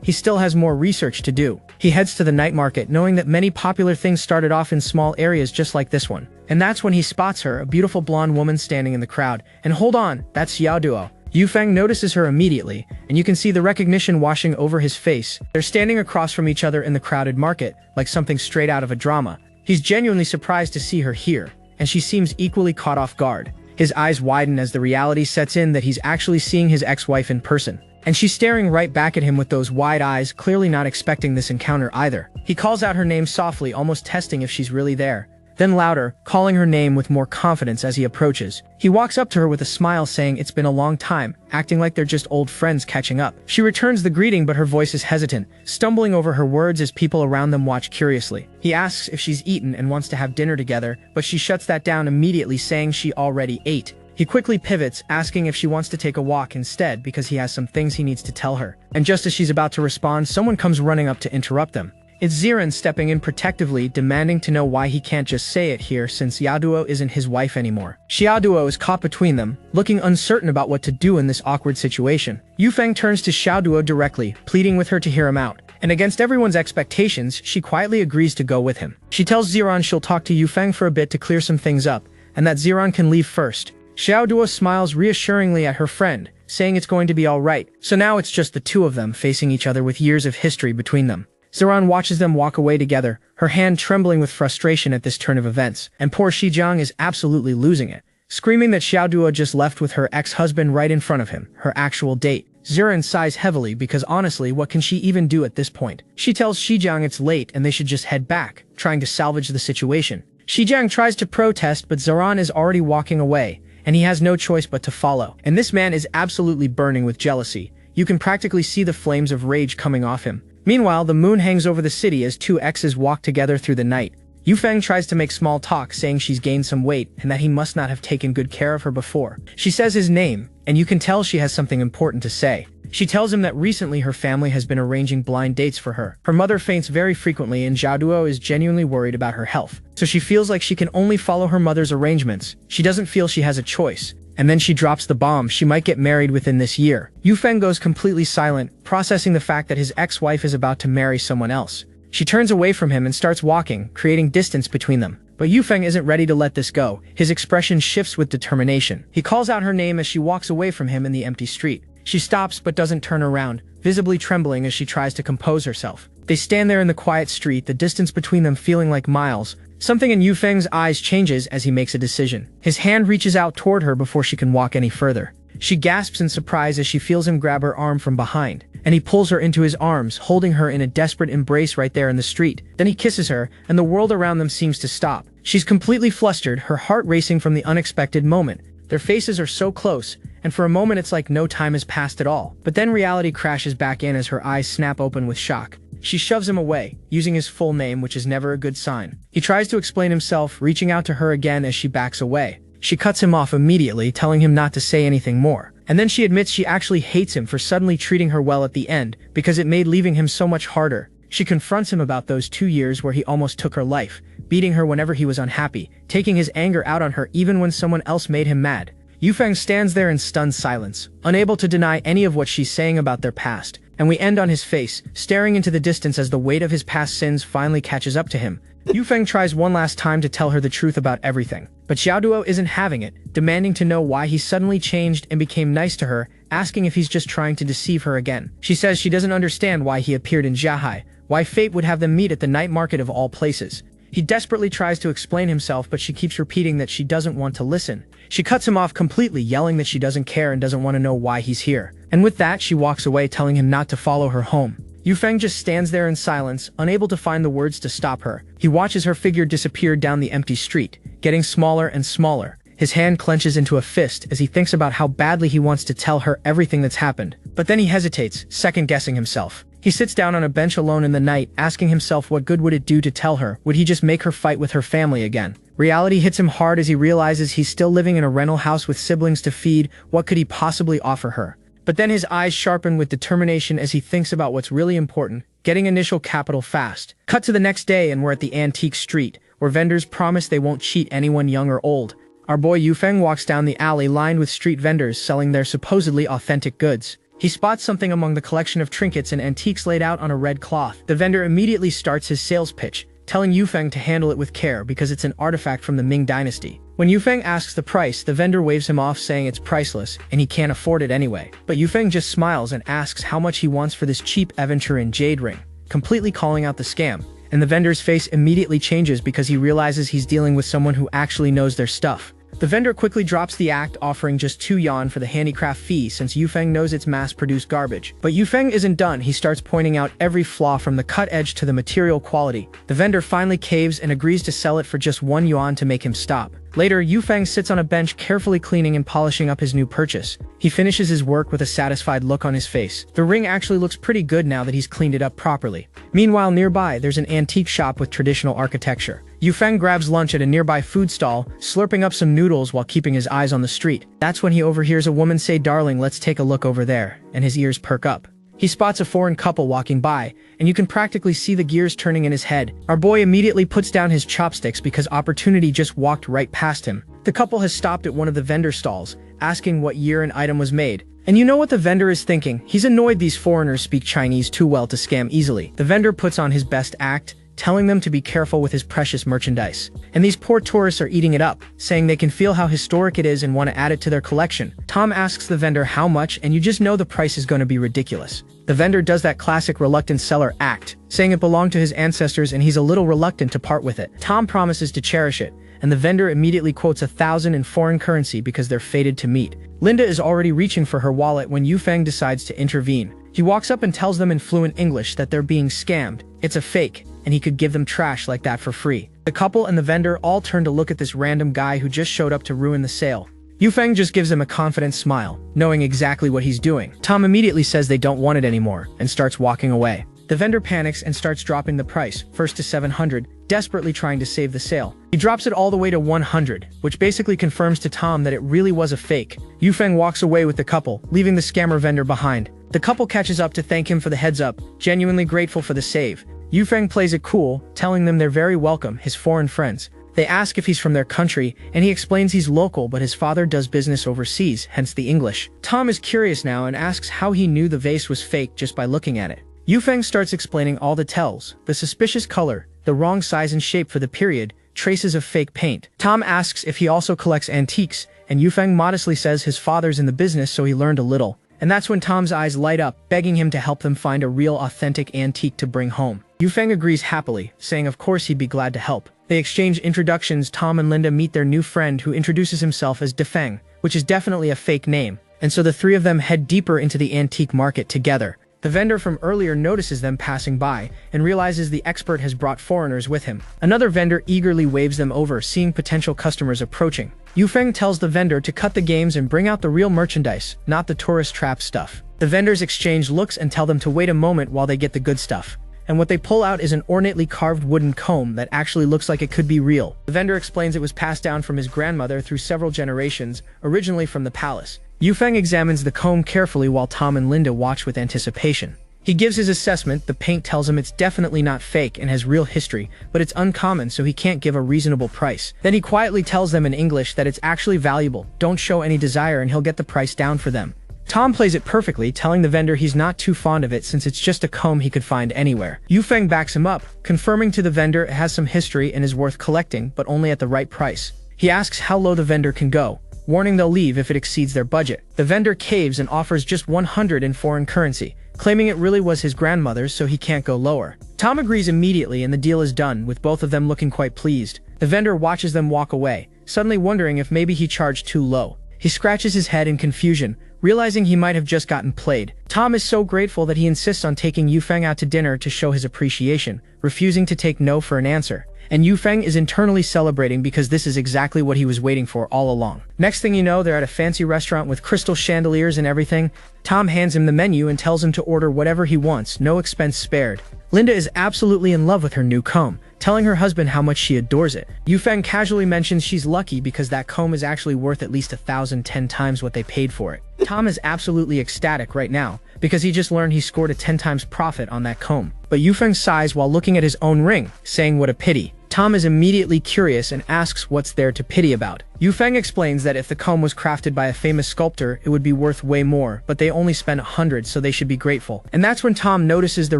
He still has more research to do. He heads to the night market, knowing that many popular things started off in small areas just like this one. And that's when he spots her, a beautiful blonde woman standing in the crowd. And hold on, that's Xiaoduo. Yufeng notices her immediately, and you can see the recognition washing over his face. They're standing across from each other in the crowded market, like something straight out of a drama. He's genuinely surprised to see her here, and she seems equally caught off guard. His eyes widen as the reality sets in that he's actually seeing his ex-wife in person. And she's staring right back at him with those wide eyes, clearly not expecting this encounter either. He calls out her name softly, almost testing if she's really there. Then louder, calling her name with more confidence as he approaches. He walks up to her with a smile, saying it's been a long time, acting like they're just old friends catching up. She returns the greeting, but her voice is hesitant, stumbling over her words as people around them watch curiously. He asks if she's eaten and wants to have dinner together, but she shuts that down immediately, saying she already ate. He quickly pivots, asking if she wants to take a walk instead because he has some things he needs to tell her. And just as she's about to respond, someone comes running up to interrupt them. It's Ziran stepping in protectively, demanding to know why he can't just say it here since Xiaoduo isn't his wife anymore. Xiaoduo is caught between them, looking uncertain about what to do in this awkward situation. Yufeng turns to Xiaoduo directly, pleading with her to hear him out. And against everyone's expectations, she quietly agrees to go with him. She tells Ziran she'll talk to Yufeng for a bit to clear some things up, and that Ziran can leave first. Xiaoduo smiles reassuringly at her friend, saying it's going to be alright. So now it's just the two of them facing each other with years of history between them. Ziran watches them walk away together, her hand trembling with frustration at this turn of events, and poor Shijiang is absolutely losing it, screaming that Xiaoduo just left with her ex-husband right in front of him, her actual date. Ziran sighs heavily because honestly, what can she even do at this point? She tells Shijiang it's late and they should just head back, trying to salvage the situation. Shijiang tries to protest, but Ziran is already walking away, and he has no choice but to follow. And this man is absolutely burning with jealousy. You can practically see the flames of rage coming off him. Meanwhile, the moon hangs over the city as two exes walk together through the night. Yufeng tries to make small talk, saying she's gained some weight and that he must not have taken good care of her before. She says his name, and you can tell she has something important to say. She tells him that recently her family has been arranging blind dates for her. Her mother faints very frequently and Xiaoduo is genuinely worried about her health. So she feels like she can only follow her mother's arrangements. She doesn't feel she has a choice. And then she drops the bomb: she might get married within this year. Yufeng goes completely silent, processing the fact that his ex-wife is about to marry someone else. She turns away from him and starts walking, creating distance between them. But Yufeng isn't ready to let this go. His expression shifts with determination. He calls out her name as she walks away from him in the empty street. She stops but doesn't turn around, visibly trembling as she tries to compose herself. They stand there in the quiet street, the distance between them feeling like miles. Something in Yufeng's eyes changes as he makes a decision. His hand reaches out toward her before she can walk any further. She gasps in surprise as she feels him grab her arm from behind, and he pulls her into his arms, holding her in a desperate embrace right there in the street. Then he kisses her, and the world around them seems to stop. She's completely flustered, her heart racing from the unexpected moment. Their faces are so close, and for a moment it's like no time has passed at all. But then reality crashes back in as her eyes snap open with shock. She shoves him away, using his full name, which is never a good sign. He tries to explain himself, reaching out to her again as she backs away. She cuts him off immediately, telling him not to say anything more. And then she admits she actually hates him for suddenly treating her well at the end, because it made leaving him so much harder. She confronts him about those 2 years where he almost took her life, beating her whenever he was unhappy, taking his anger out on her even when someone else made him mad. Yufeng stands there in stunned silence, unable to deny any of what she's saying about their past, and we end on his face, staring into the distance as the weight of his past sins finally catches up to him. Yufeng tries one last time to tell her the truth about everything, but Xiaoduo isn't having it, demanding to know why he suddenly changed and became nice to her, asking if he's just trying to deceive her again. She says she doesn't understand why he appeared in Jiahai, why fate would have them meet at the night market of all places. He desperately tries to explain himself, but she keeps repeating that she doesn't want to listen. She cuts him off completely, yelling that she doesn't care and doesn't want to know why he's here. And with that, she walks away, telling him not to follow her home. Yufeng just stands there in silence, unable to find the words to stop her. He watches her figure disappear down the empty street, getting smaller and smaller. His hand clenches into a fist as he thinks about how badly he wants to tell her everything that's happened. But then he hesitates, second-guessing himself. He sits down on a bench alone in the night, asking himself what good would it do to tell her. Would he just make her fight with her family again? Reality hits him hard as he realizes he's still living in a rental house with siblings to feed. What could he possibly offer her? But then his eyes sharpen with determination as he thinks about what's really important, getting initial capital fast. Cut to the next day and we're at the antique street, where vendors promise they won't cheat anyone young or old. Our boy Yufeng walks down the alley lined with street vendors selling their supposedly authentic goods. He spots something among the collection of trinkets and antiques laid out on a red cloth. The vendor immediately starts his sales pitch, telling Yufeng to handle it with care because it's an artifact from the Ming dynasty. When Yufeng asks the price, the vendor waves him off, saying it's priceless and he can't afford it anyway. But Yufeng just smiles and asks how much he wants for this cheap aventurine jade ring, completely calling out the scam. And the vendor's face immediately changes because he realizes he's dealing with someone who actually knows their stuff. The vendor quickly drops the act, offering just 2 yuan for the handicraft fee since Yufeng knows it's mass-produced garbage. But Yufeng isn't done. He starts pointing out every flaw from the cut edge to the material quality. The vendor finally caves and agrees to sell it for just 1 yuan to make him stop. Later, Yufeng sits on a bench carefully cleaning and polishing up his new purchase. He finishes his work with a satisfied look on his face. The ring actually looks pretty good now that he's cleaned it up properly. Meanwhile, nearby, there's an antique shop with traditional architecture. Yufeng grabs lunch at a nearby food stall, slurping up some noodles while keeping his eyes on the street. That's when he overhears a woman say, "Darling, let's take a look over there," and his ears perk up. He spots a foreign couple walking by, and you can practically see the gears turning in his head. Our boy immediately puts down his chopsticks because opportunity just walked right past him. The couple has stopped at one of the vendor stalls, asking what year an item was made. And you know what the vendor is thinking? He's annoyed these foreigners speak Chinese too well to scam easily. The vendor puts on his best act, telling them to be careful with his precious merchandise. And these poor tourists are eating it up, saying they can feel how historic it is and want to add it to their collection. Tom asks the vendor how much, and you just know the price is going to be ridiculous. The vendor does that classic reluctant seller act, saying it belonged to his ancestors and he's a little reluctant to part with it. Tom promises to cherish it, and the vendor immediately quotes 1,000 in foreign currency because they're fated to meet. Linda is already reaching for her wallet when Yufeng decides to intervene. He walks up and tells them in fluent English that they're being scammed. It's a fake, and he could give them trash like that for free. The couple and the vendor all turn to look at this random guy who just showed up to ruin the sale. Yufeng just gives him a confident smile, knowing exactly what he's doing. Tom immediately says they don't want it anymore, and starts walking away. The vendor panics and starts dropping the price, first to 700, desperately trying to save the sale. He drops it all the way to 100, which basically confirms to Tom that it really was a fake. Yufeng walks away with the couple, leaving the scammer vendor behind. The couple catches up to thank him for the heads up, genuinely grateful for the save. Yufeng plays it cool, telling them they're very welcome, his foreign friends. They ask if he's from their country, and he explains he's local but his father does business overseas, hence the English. Tom is curious now and asks how he knew the vase was fake just by looking at it. Yufeng starts explaining all the tells, the suspicious color, the wrong size and shape for the period, traces of fake paint. Tom asks if he also collects antiques, and Yufeng modestly says his father's in the business so he learned a little. And that's when Tom's eyes light up, begging him to help them find a real authentic antique to bring home. Yufeng agrees happily, saying of course he'd be glad to help. They exchange introductions. Tom and Linda meet their new friend who introduces himself as Defeng, which is definitely a fake name, and so the three of them head deeper into the antique market together. The vendor from earlier notices them passing by and realizes the expert has brought foreigners with him. Another vendor eagerly waves them over, seeing potential customers approaching. Yufeng tells the vendor to cut the games and bring out the real merchandise, not the tourist trap stuff. The vendors exchange looks and tell them to wait a moment while they get the good stuff. And what they pull out is an ornately carved wooden comb that actually looks like it could be real. The vendor explains it was passed down from his grandmother through several generations, originally from the palace. Yufeng examines the comb carefully while Tom and Linda watch with anticipation. He gives his assessment. The paint tells him it's definitely not fake and has real history, but it's uncommon, so he can't give a reasonable price. Then he quietly tells them in English that it's actually valuable, don't show any desire and he'll get the price down for them. Tom plays it perfectly, telling the vendor he's not too fond of it since it's just a comb he could find anywhere. Yufeng backs him up, confirming to the vendor it has some history and is worth collecting, but only at the right price. He asks how low the vendor can go, warning they'll leave if it exceeds their budget. The vendor caves and offers just 100 in foreign currency, claiming it really was his grandmother's so he can't go lower. Tom agrees immediately and the deal is done, with both of them looking quite pleased. The vendor watches them walk away, suddenly wondering if maybe he charged too low. He scratches his head in confusion, realizing he might have just gotten played. Tom is so grateful that he insists on taking Yufeng out to dinner to show his appreciation, refusing to take no for an answer. And Yufeng is internally celebrating because this is exactly what he was waiting for all along. Next thing you know, they're at a fancy restaurant with crystal chandeliers and everything. Tom hands him the menu and tells him to order whatever he wants, no expense spared. Linda is absolutely in love with her new comb, telling her husband how much she adores it. Yufeng casually mentions she's lucky because that comb is actually worth at least 1,010 times what they paid for it. Tom is absolutely ecstatic right now because he just learned he scored a 10 times profit on that comb. But Yufeng sighs while looking at his own ring, saying what a pity. Tom is immediately curious and asks what's there to pity about. Yufeng explains that if the comb was crafted by a famous sculptor, it would be worth way more, but they only spent 100, so they should be grateful. And that's when Tom notices the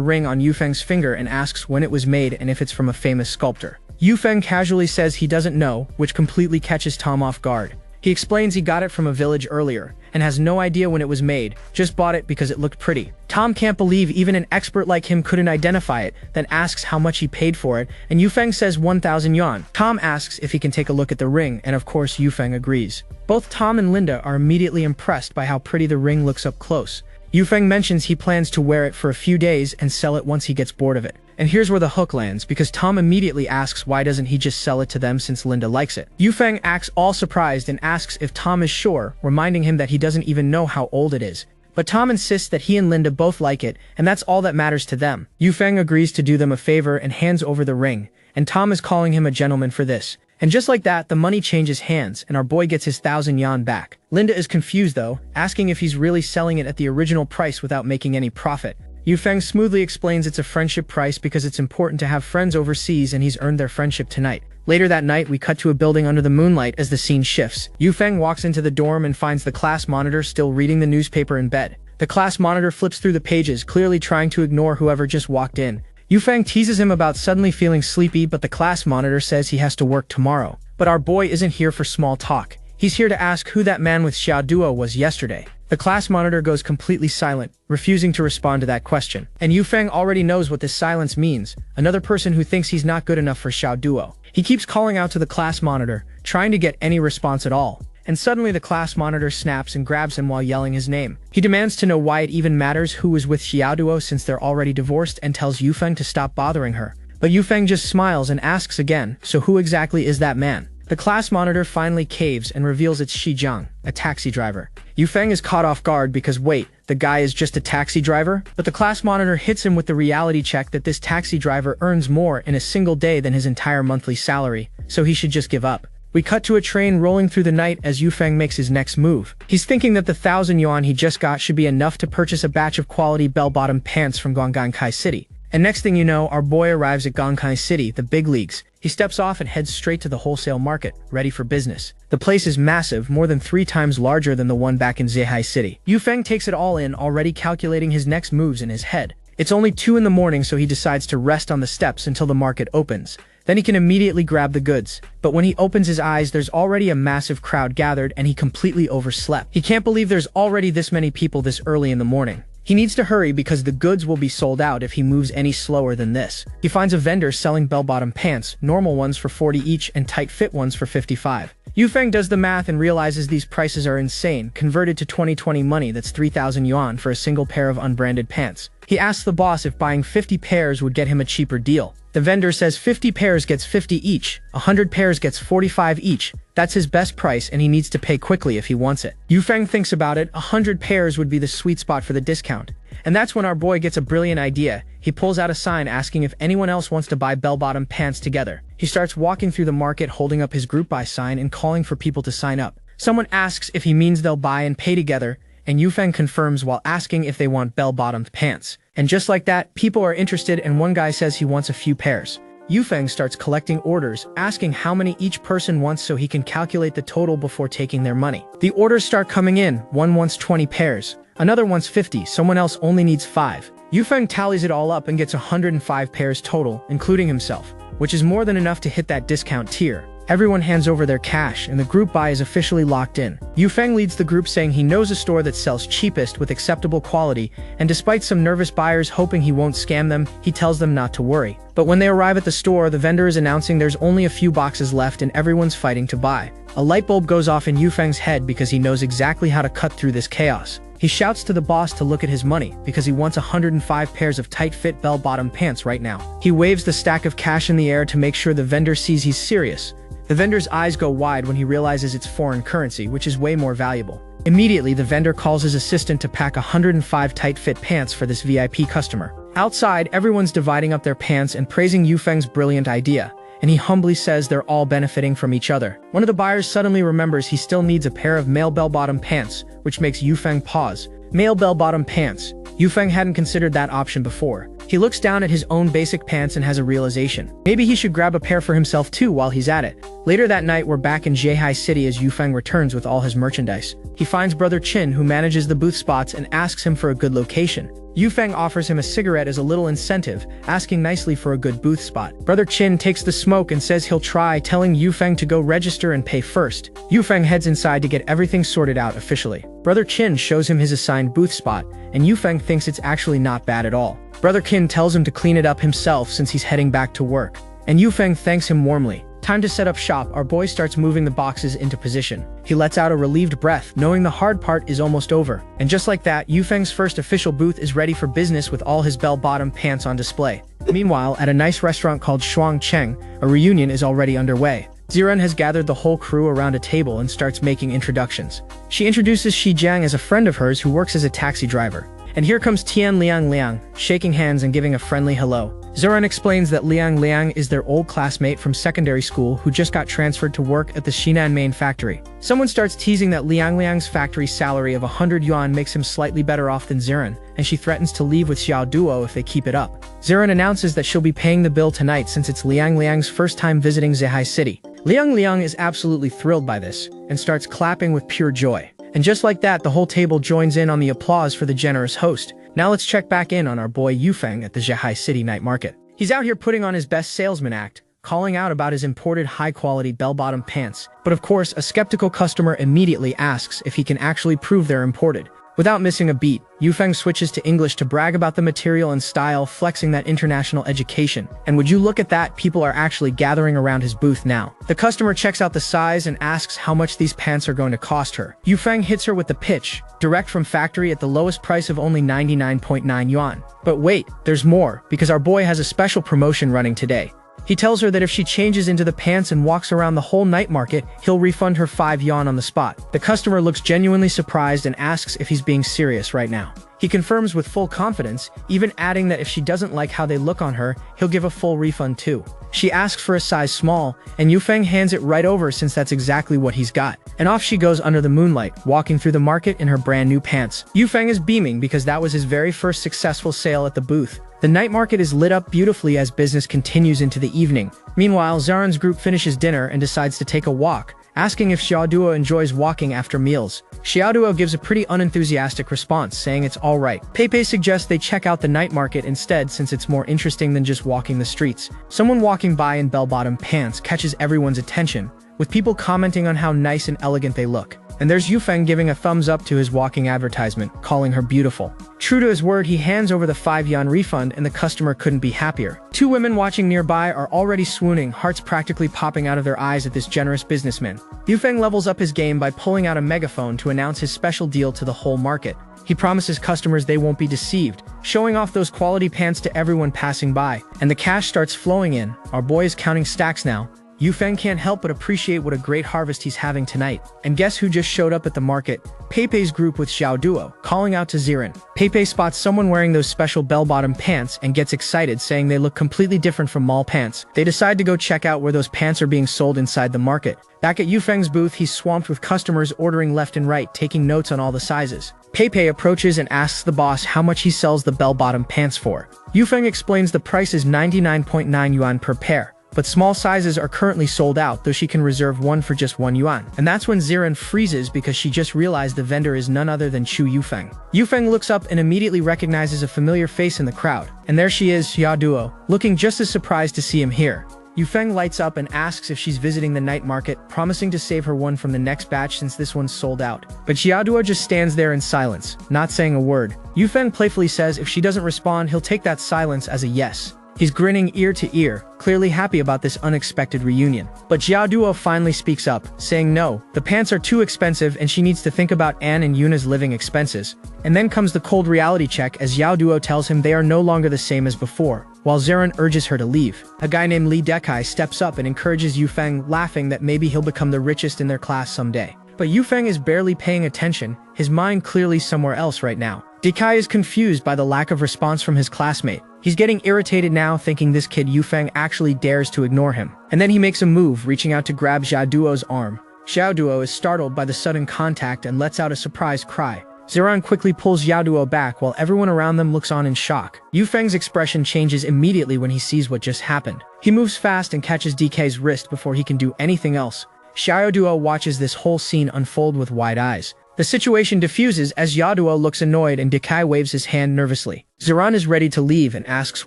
ring on Yufeng's finger and asks when it was made and if it's from a famous sculptor. Yufeng casually says he doesn't know, which completely catches Tom off guard. He explains he got it from a village earlier, and has no idea when it was made, just bought it because it looked pretty. Tom can't believe even an expert like him couldn't identify it, then asks how much he paid for it, and Yufeng says 1,000 yuan. Tom asks if he can take a look at the ring, and of course Yufeng agrees. Both Tom and Linda are immediately impressed by how pretty the ring looks up close. Yufeng mentions he plans to wear it for a few days and sell it once he gets bored of it. And here's where the hook lands, because Tom immediately asks why doesn't he just sell it to them since Linda likes it. Yufeng acts all surprised and asks if Tom is sure, reminding him that he doesn't even know how old it is. But Tom insists that he and Linda both like it, and that's all that matters to them. Yufeng agrees to do them a favor and hands over the ring, and Tom is calling him a gentleman for this. And just like that, the money changes hands, and our boy gets his 1,000 yuan back. Linda is confused though, asking if he's really selling it at the original price without making any profit. Yufeng smoothly explains it's a friendship price because it's important to have friends overseas and he's earned their friendship tonight. Later that night, we cut to a building under the moonlight as the scene shifts. Yufeng walks into the dorm and finds the class monitor still reading the newspaper in bed. The class monitor flips through the pages, clearly trying to ignore whoever just walked in. Yufeng teases him about suddenly feeling sleepy, but the class monitor says he has to work tomorrow. But our boy isn't here for small talk. He's here to ask who that man with Xiao Duo was yesterday. The class monitor goes completely silent, refusing to respond to that question. And Yufeng already knows what this silence means, another person who thinks he's not good enough for Xiao Duo. He keeps calling out to the class monitor, trying to get any response at all. And suddenly the class monitor snaps and grabs him while yelling his name. He demands to know why it even matters who was with Xiao Duo since they're already divorced and tells Yufeng to stop bothering her. But Yufeng just smiles and asks again, so who exactly is that man? The class monitor finally caves and reveals it's Shijiang, a taxi driver. Yufeng is caught off guard because wait, the guy is just a taxi driver? But the class monitor hits him with the reality check that this taxi driver earns more in a single day than his entire monthly salary, so he should just give up. We cut to a train rolling through the night as Yufeng makes his next move. He's thinking that the 1,000 yuan he just got should be enough to purchase a batch of quality bell-bottom pants from Guanggankai City. And next thing you know, our boy arrives at Gangkai City, the big leagues. He steps off and heads straight to the wholesale market, ready for business. The place is massive, more than 3 times larger than the one back in Zheihai City. Yufeng takes it all in, already calculating his next moves in his head. It's only 2 in the morning, so he decides to rest on the steps until the market opens. Then he can immediately grab the goods. But when he opens his eyes, there's already a massive crowd gathered and he completely overslept. He can't believe there's already this many people this early in the morning. He needs to hurry because the goods will be sold out if he moves any slower than this. He finds a vendor selling bell-bottom pants, normal ones for 40 each and tight-fit ones for 55. Yufeng does the math and realizes these prices are insane. Converted to 2020 money, that's 3,000 yuan for a single pair of unbranded pants. He asks the boss if buying 50 pairs would get him a cheaper deal. The vendor says 50 pairs gets 50 each, 100 pairs gets 45 each. That's his best price and he needs to pay quickly if he wants it. Yufeng thinks about it, 100 pairs would be the sweet spot for the discount. And that's when our boy gets a brilliant idea. He pulls out a sign asking if anyone else wants to buy bell-bottom pants together. He starts walking through the market holding up his group buy sign and calling for people to sign up. Someone asks if he means they'll buy and pay together, and Yufeng confirms while asking if they want bell-bottomed pants. And just like that, people are interested and one guy says he wants a few pairs. Yufeng starts collecting orders, asking how many each person wants so he can calculate the total before taking their money. The orders start coming in. One wants 20 pairs, another wants 50, someone else only needs 5. Yufeng tallies it all up and gets 105 pairs total, including himself, which is more than enough to hit that discount tier. Everyone hands over their cash and the group buy is officially locked in. Yufeng leads the group saying he knows a store that sells cheapest with acceptable quality, and despite some nervous buyers hoping he won't scam them, he tells them not to worry. But when they arrive at the store, the vendor is announcing there's only a few boxes left and everyone's fighting to buy. A light bulb goes off in Yufeng's head because he knows exactly how to cut through this chaos. He shouts to the boss to look at his money because he wants 105 pairs of tight-fit bell-bottom pants right now. He waves the stack of cash in the air to make sure the vendor sees he's serious. The vendor's eyes go wide when he realizes it's foreign currency, which is way more valuable. Immediately, the vendor calls his assistant to pack 105 tight-fit pants for this VIP customer. Outside, everyone's dividing up their pants and praising Yufeng's brilliant idea, and he humbly says they're all benefiting from each other. One of the buyers suddenly remembers he still needs a pair of male bell-bottom pants, which makes Yufeng pause. Male bell-bottom pants. Yufeng hadn't considered that option before. He looks down at his own basic pants and has a realization. Maybe he should grab a pair for himself too while he's at it. Later that night, we're back in Zheihai City as Yufeng returns with all his merchandise. He finds Brother Chin, who manages the booth spots, and asks him for a good location. Yufeng offers him a cigarette as a little incentive, asking nicely for a good booth spot. Brother Chin takes the smoke and says he'll try, telling Yufeng to go register and pay first. Yufeng heads inside to get everything sorted out officially. Brother Chin shows him his assigned booth spot, and Yufeng thinks it's actually not bad at all. Brother Chin tells him to clean it up himself since he's heading back to work, and Yufeng thanks him warmly. Time to set up shop. Our boy starts moving the boxes into position. He lets out a relieved breath, knowing the hard part is almost over. And just like that, Yufeng's first official booth is ready for business with all his bell-bottom pants on display. Meanwhile, at a nice restaurant called Shuang Cheng, a reunion is already underway. Ziren has gathered the whole crew around a table and starts making introductions. She introduces Shi Jiang as a friend of hers who works as a taxi driver. And here comes Tian Liang, shaking hands and giving a friendly hello. Ziren explains that Liang is their old classmate from secondary school who just got transferred to work at the Shinan main factory. Someone starts teasing that Liang's factory salary of 100 yuan makes him slightly better off than Ziren, and she threatens to leave with Xiao Duo if they keep it up. Ziren announces that she'll be paying the bill tonight since it's Liang's first time visiting Zheihai City. Liang is absolutely thrilled by this, and starts clapping with pure joy. And just like that, the whole table joins in on the applause for the generous host. Now let's check back in on our boy Yufeng at the Zheihai City night market. He's out here putting on his best salesman act, calling out about his imported high-quality bell-bottom pants. But of course, a skeptical customer immediately asks if he can actually prove they're imported. Without missing a beat, Yufeng switches to English to brag about the material and style, flexing that international education. And would you look at that, people are actually gathering around his booth now. The customer checks out the size and asks how much these pants are going to cost her. Yufeng hits her with the pitch, direct from factory at the lowest price of only 99.9 yuan. But wait, there's more, because our boy has a special promotion running today. He tells her that if she changes into the pants and walks around the whole night market, he'll refund her 5 yuan on the spot. The customer looks genuinely surprised and asks if he's being serious right now. He confirms with full confidence, even adding that if she doesn't like how they look on her, he'll give a full refund too. She asks for a size small, and Yufeng hands it right over since that's exactly what he's got. And off she goes under the moonlight, walking through the market in her brand new pants. Yufeng is beaming because that was his very first successful sale at the booth. The night market is lit up beautifully as business continues into the evening. Meanwhile, Zaren's group finishes dinner and decides to take a walk, asking if Xiaoduo enjoys walking after meals. Xiaoduo gives a pretty unenthusiastic response, saying it's alright. Peipei suggests they check out the night market instead since it's more interesting than just walking the streets. Someone walking by in bell-bottom pants catches everyone's attention, with people commenting on how nice and elegant they look. And there's Yufeng giving a thumbs up to his walking advertisement, calling her beautiful. True to his word, he hands over the 5 yuan refund and the customer couldn't be happier. 2 women watching nearby are already swooning, hearts practically popping out of their eyes at this generous businessman. Yufeng levels up his game by pulling out a megaphone to announce his special deal to the whole market. He promises customers they won't be deceived, showing off those quality pants to everyone passing by. And the cash starts flowing in. Our boy is counting stacks now. Yufeng can't help but appreciate what a great harvest he's having tonight. And guess who just showed up at the market? Pepe's group with Xiao Duo, calling out to Ziren. Pepe spots someone wearing those special bell-bottom pants and gets excited, saying they look completely different from mall pants. They decide to go check out where those pants are being sold inside the market. Back at Yufeng's booth, he's swamped with customers ordering left and right, taking notes on all the sizes. Pepe approaches and asks the boss how much he sells the bell-bottom pants for. Yufeng explains the price is 99.9 yuan per pair, but small sizes are currently sold out, though she can reserve one for just 1 yuan. And that's when Ziren freezes because she just realized the vendor is none other than Chu Yufeng. Yufeng looks up and immediately recognizes a familiar face in the crowd. And there she is, Xiao Duo, looking just as surprised to see him here. Yufeng lights up and asks if she's visiting the night market, promising to save her one from the next batch since this one's sold out. But Xiao Duo just stands there in silence, not saying a word. Yufeng playfully says if she doesn't respond, he'll take that silence as a yes. He's grinning ear to ear, clearly happy about this unexpected reunion. But Xiao Duo finally speaks up, saying no, the pants are too expensive and she needs to think about Anne and Yuna's living expenses. And then comes the cold reality check as Xiao Duo tells him they are no longer the same as before, while Ziren urges her to leave. A guy named Li Dekai steps up and encourages Yufeng, laughing that maybe he'll become the richest in their class someday. But Yufeng is barely paying attention, his mind clearly somewhere else right now. Dekai is confused by the lack of response from his classmate. He's getting irritated now, thinking this kid Yufeng actually dares to ignore him. And then he makes a move, reaching out to grab Xiao Duo's arm. Xiao Duo is startled by the sudden contact and lets out a surprised cry. Ziren quickly pulls Xiao Duo back while everyone around them looks on in shock. Yufeng's expression changes immediately when he sees what just happened. He moves fast and catches DK's wrist before he can do anything else. Xiao Duo watches this whole scene unfold with wide eyes. The situation diffuses as Xiao Duo looks annoyed and Dekai waves his hand nervously. Ziren is ready to leave and asks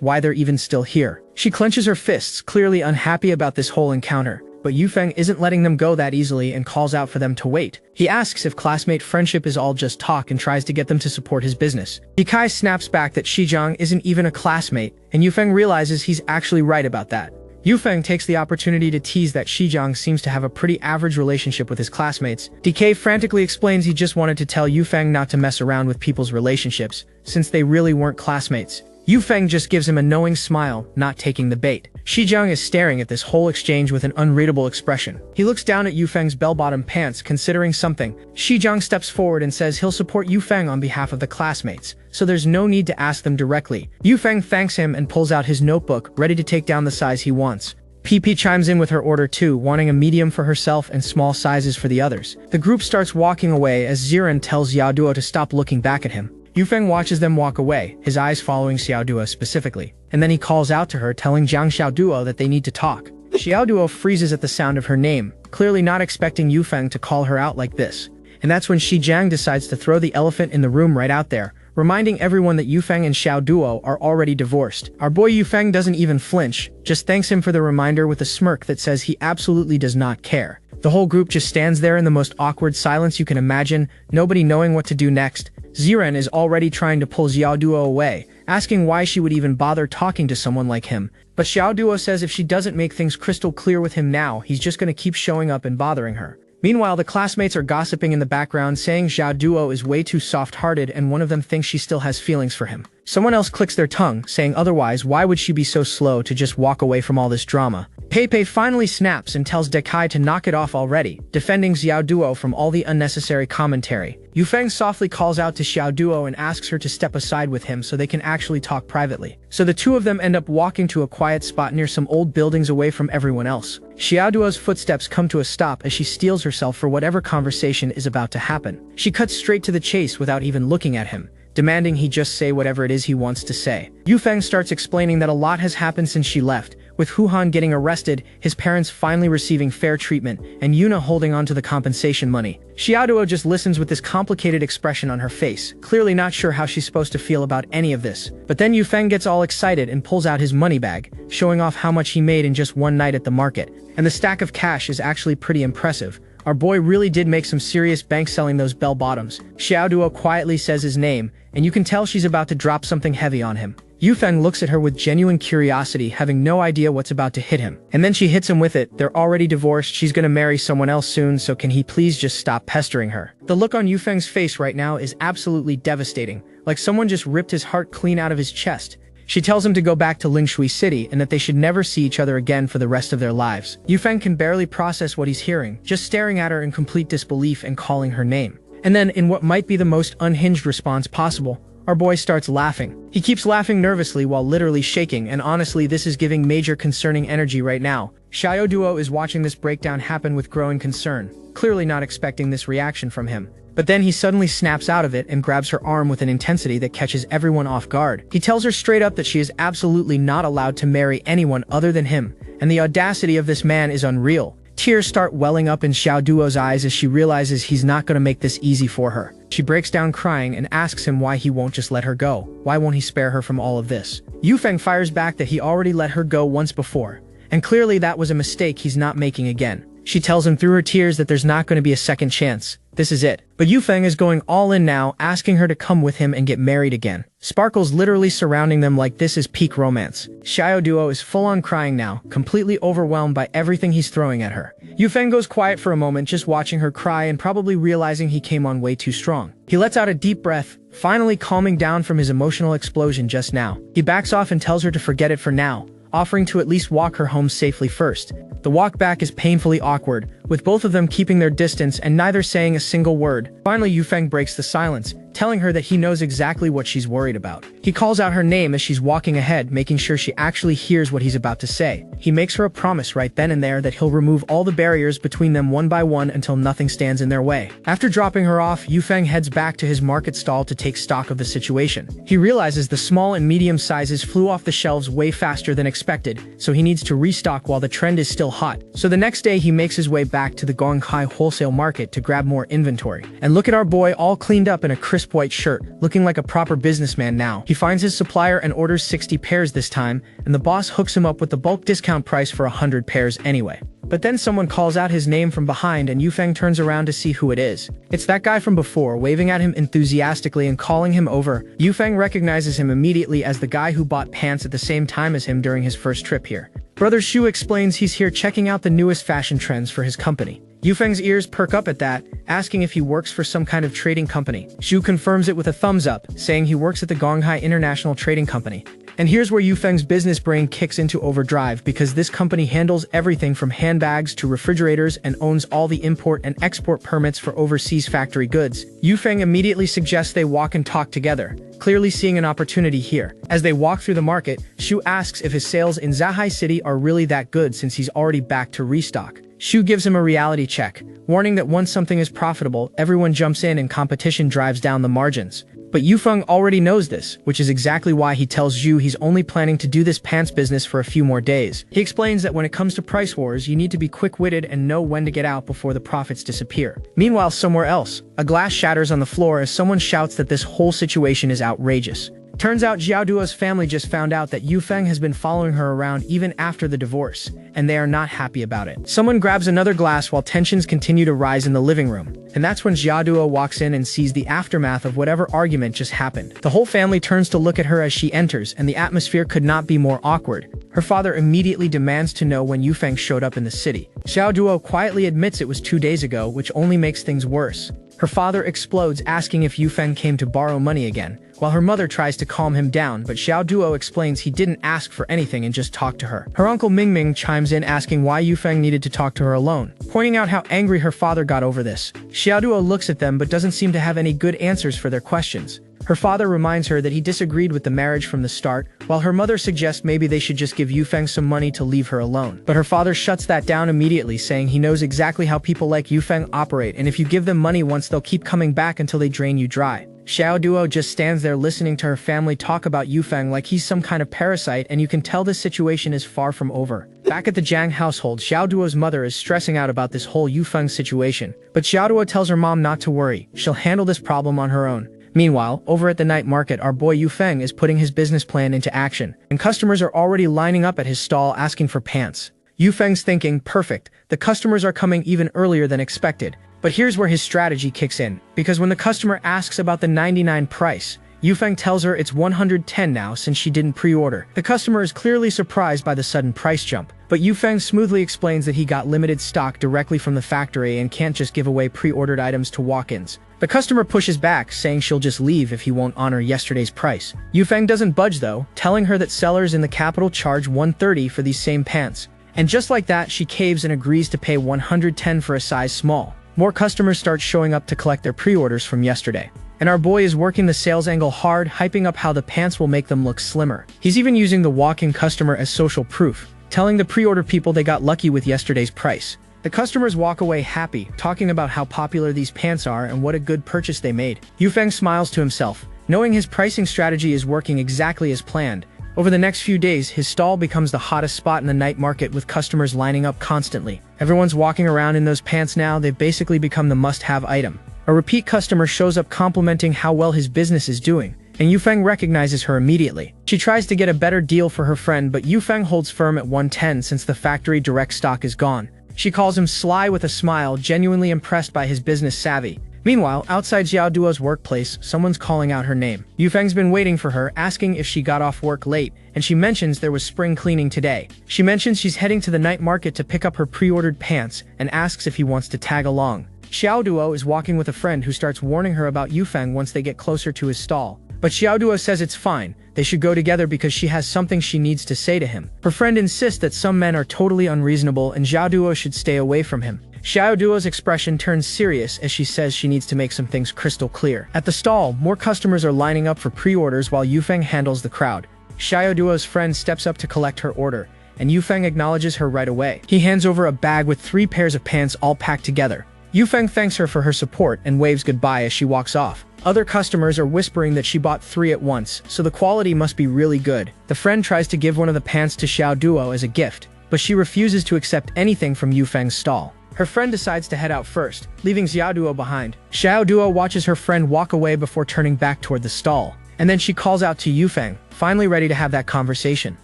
why they're even still here. She clenches her fists, clearly unhappy about this whole encounter. But Yufeng isn't letting them go that easily and calls out for them to wait. He asks if classmate friendship is all just talk and tries to get them to support his business. Dekai snaps back that Xizhang isn't even a classmate, and Yufeng realizes he's actually right about that. Yufeng takes the opportunity to tease that Xizhang seems to have a pretty average relationship with his classmates. DK frantically explains he just wanted to tell Yufeng not to mess around with people's relationships, since they really weren't classmates. Yufeng just gives him a knowing smile, not taking the bait. Xizhang is staring at this whole exchange with an unreadable expression. He looks down at Yufeng's bell-bottom pants, considering something. Xizhang steps forward and says he'll support Yufeng on behalf of the classmates, so there's no need to ask them directly. Yufeng thanks him and pulls out his notebook, ready to take down the size he wants. PP chimes in with her order too, wanting a medium for herself and small sizes for the others. The group starts walking away as Ziren tells Xiao Duo to stop looking back at him. Yufeng watches them walk away, his eyes following Xiao Duo specifically. And then he calls out to her, telling Xiao Duo that they need to talk. Xiao Duo freezes at the sound of her name, clearly not expecting Yufeng to call her out like this. And that's when Xizhang decides to throw the elephant in the room right out there, reminding everyone that Yufeng and Xiao Duo are already divorced. Our boy Yufeng doesn't even flinch, just thanks him for the reminder with a smirk that says he absolutely does not care. The whole group just stands there in the most awkward silence you can imagine, nobody knowing what to do next. Ziren is already trying to pull Xiao Duo away, asking why she would even bother talking to someone like him. But Xiao Duo says if she doesn't make things crystal clear with him now, he's just gonna keep showing up and bothering her. Meanwhile, the classmates are gossiping in the background, saying Xiao Duo is way too soft-hearted and one of them thinks she still has feelings for him. Someone else clicks their tongue, saying otherwise, why would she be so slow to just walk away from all this drama? Pepe finally snaps and tells Dekai to knock it off already, defending Xiao Duo from all the unnecessary commentary. Yufeng softly calls out to Xiao Duo and asks her to step aside with him so they can actually talk privately. So the two of them end up walking to a quiet spot near some old buildings away from everyone else. Xiao Duo's footsteps come to a stop as she steels herself for whatever conversation is about to happen. She cuts straight to the chase without even looking at him, demanding he just say whatever it is he wants to say. Yufeng starts explaining that a lot has happened since she left, with Huhan getting arrested, his parents finally receiving fair treatment, and Yuna holding on to the compensation money. Xiao Duo just listens with this complicated expression on her face, clearly not sure how she's supposed to feel about any of this. But then Yufeng gets all excited and pulls out his money bag, showing off how much he made in just one night at the market. And the stack of cash is actually pretty impressive. Our boy really did make some serious bank selling those bell bottoms. Xiao Duo quietly says his name, and you can tell she's about to drop something heavy on him. Yufeng looks at her with genuine curiosity, having no idea what's about to hit him. And then she hits him with it. They're already divorced, she's gonna marry someone else soon, so can he please just stop pestering her? The look on Yufeng's face right now is absolutely devastating, like someone just ripped his heart clean out of his chest. She tells him to go back to Lingshui City and that they should never see each other again for the rest of their lives. Yufeng can barely process what he's hearing, just staring at her in complete disbelief and calling her name. And then, in what might be the most unhinged response possible, our boy starts laughing. He keeps laughing nervously while literally shaking, and honestly, this is giving major concerning energy right now. Xiao Duo is watching this breakdown happen with growing concern, clearly not expecting this reaction from him. But then he suddenly snaps out of it and grabs her arm with an intensity that catches everyone off guard. He tells her straight up that she is absolutely not allowed to marry anyone other than him, and the audacity of this man is unreal. Tears start welling up in Xiao Duo's eyes as she realizes he's not going to make this easy for her. She breaks down crying and asks him why he won't just let her go. Why won't he spare her from all of this? Yufeng fires back that he already let her go once before, and clearly that was a mistake he's not making again. She tells him through her tears that there's not going to be a second chance. This is it. But Yufeng is going all in now, asking her to come with him and get married again. Sparkles literally surrounding them like this is peak romance. Xiao Duo is full on crying now, completely overwhelmed by everything he's throwing at her. Yufeng goes quiet for a moment, just watching her cry and probably realizing he came on way too strong. He lets out a deep breath, finally calming down from his emotional explosion just now. He backs off and tells her to forget it for now, offering to at least walk her home safely first. The walk back is painfully awkward, with both of them keeping their distance and neither saying a single word. Finally, Yufeng breaks the silence, telling her that he knows exactly what she's worried about. He calls out her name as she's walking ahead, making sure she actually hears what he's about to say. He makes her a promise right then and there that he'll remove all the barriers between them one by one until nothing stands in their way. After dropping her off, Yufeng heads back to his market stall to take stock of the situation. He realizes the small and medium sizes flew off the shelves way faster than expected, so he needs to restock while the trend is still hot. So the next day he makes his way back to the Gonghai wholesale market to grab more inventory. And look at our boy all cleaned up in a crisp white shirt, looking like a proper businessman now. He finds his supplier and orders 60 pairs this time, and the boss hooks him up with the bulk discount price for 100 pairs anyway. But then someone calls out his name from behind and Yufeng turns around to see who it is. It's that guy from before, waving at him enthusiastically and calling him over. Yufeng recognizes him immediately as the guy who bought pants at the same time as him during his first trip here. Brother Shu explains he's here checking out the newest fashion trends for his company. Yufeng's ears perk up at that, asking if he works for some kind of trading company. Shu confirms it with a thumbs up, saying he works at the Gonghai International Trading Company. And here's where Yufeng's business brain kicks into overdrive, because this company handles everything from handbags to refrigerators and owns all the import and export permits for overseas factory goods. Yufeng immediately suggests they walk and talk together, clearly seeing an opportunity here. As they walk through the market, Shu asks if his sales in Zahai City are really that good since he's already back to restock. Shu gives him a reality check, warning that once something is profitable, everyone jumps in and competition drives down the margins. But Yufeng already knows this, which is exactly why he tells Zhu he's only planning to do this pants business for a few more days. He explains that when it comes to price wars, you need to be quick-witted and know when to get out before the profits disappear. Meanwhile, somewhere else, a glass shatters on the floor as someone shouts that this whole situation is outrageous. Turns out Xiao Duo's family just found out that Yufeng has been following her around even after the divorce, and they are not happy about it. Someone grabs another glass while tensions continue to rise in the living room, and that's when Xiao Duo walks in and sees the aftermath of whatever argument just happened. The whole family turns to look at her as she enters, and the atmosphere could not be more awkward. Her father immediately demands to know when Yufeng showed up in the city. Xiao Duo quietly admits it was 2 days ago, which only makes things worse. Her father explodes, asking if Yufeng came to borrow money again, while her mother tries to calm him down, but Xiao Duo explains he didn't ask for anything and just talked to her. Her uncle Mingming chimes in asking why Yufeng needed to talk to her alone, pointing out how angry her father got over this. Xiao Duo looks at them but doesn't seem to have any good answers for their questions. Her father reminds her that he disagreed with the marriage from the start, while her mother suggests maybe they should just give Yufeng some money to leave her alone. But her father shuts that down immediately, saying he knows exactly how people like Yufeng operate, and if you give them money once, they'll keep coming back until they drain you dry. Xiao Duo just stands there listening to her family talk about Yufeng like he's some kind of parasite, and you can tell this situation is far from over. Back at the Jiang household, Xiao Duo's mother is stressing out about this whole Yufeng situation, but Xiao Duo tells her mom not to worry, she'll handle this problem on her own. Meanwhile, over at the night market, our boy Yufeng is putting his business plan into action, and customers are already lining up at his stall asking for pants. Yufeng's thinking, perfect, the customers are coming even earlier than expected. But here's where his strategy kicks in, because when the customer asks about the 99 price, Yufeng tells her it's 110 now since she didn't pre-order. The customer is clearly surprised by the sudden price jump, but Yufeng smoothly explains that he got limited stock directly from the factory and can't just give away pre-ordered items to walk-ins. The customer pushes back, saying she'll just leave if he won't honor yesterday's price. Yufeng doesn't budge though, telling her that sellers in the capital charge 130 for these same pants. And just like that, she caves and agrees to pay 110 for a size small. More customers start showing up to collect their pre-orders from yesterday. And our boy is working the sales angle hard, hyping up how the pants will make them look slimmer. He's even using the walk-in customer as social proof, telling the pre-order people they got lucky with yesterday's price. The customers walk away happy, talking about how popular these pants are and what a good purchase they made. Yufeng smiles to himself, knowing his pricing strategy is working exactly as planned. Over the next few days, his stall becomes the hottest spot in the night market with customers lining up constantly. Everyone's walking around in those pants now, they've basically become the must-have item. A repeat customer shows up complimenting how well his business is doing, and Yufeng recognizes her immediately. She tries to get a better deal for her friend, but Yufeng holds firm at 110 since the factory direct stock is gone. She calls him sly with a smile, genuinely impressed by his business savvy. Meanwhile, outside Xiao Duo's workplace, someone's calling out her name. Yufeng's been waiting for her, asking if she got off work late, and she mentions there was spring cleaning today. She mentions she's heading to the night market to pick up her pre-ordered pants, and asks if he wants to tag along. Xiao Duo is walking with a friend who starts warning her about Yufeng once they get closer to his stall. But Xiao Duo says it's fine, they should go together because she has something she needs to say to him. Her friend insists that some men are totally unreasonable and Xiao Duo should stay away from him. Xiao Duo's expression turns serious as she says she needs to make some things crystal clear. At the stall, more customers are lining up for pre-orders while Yufeng handles the crowd. Xiao Duo's friend steps up to collect her order, and Yufeng acknowledges her right away. He hands over a bag with 3 pairs of pants all packed together. Yufeng thanks her for her support and waves goodbye as she walks off. Other customers are whispering that she bought 3 at once, so the quality must be really good. The friend tries to give one of the pants to Xiao Duo as a gift, but she refuses to accept anything from Yufeng's stall. Her friend decides to head out first, leaving Xiao Duo behind. Xiao Duo watches her friend walk away before turning back toward the stall. And then she calls out to Yufeng, finally ready to have that conversation.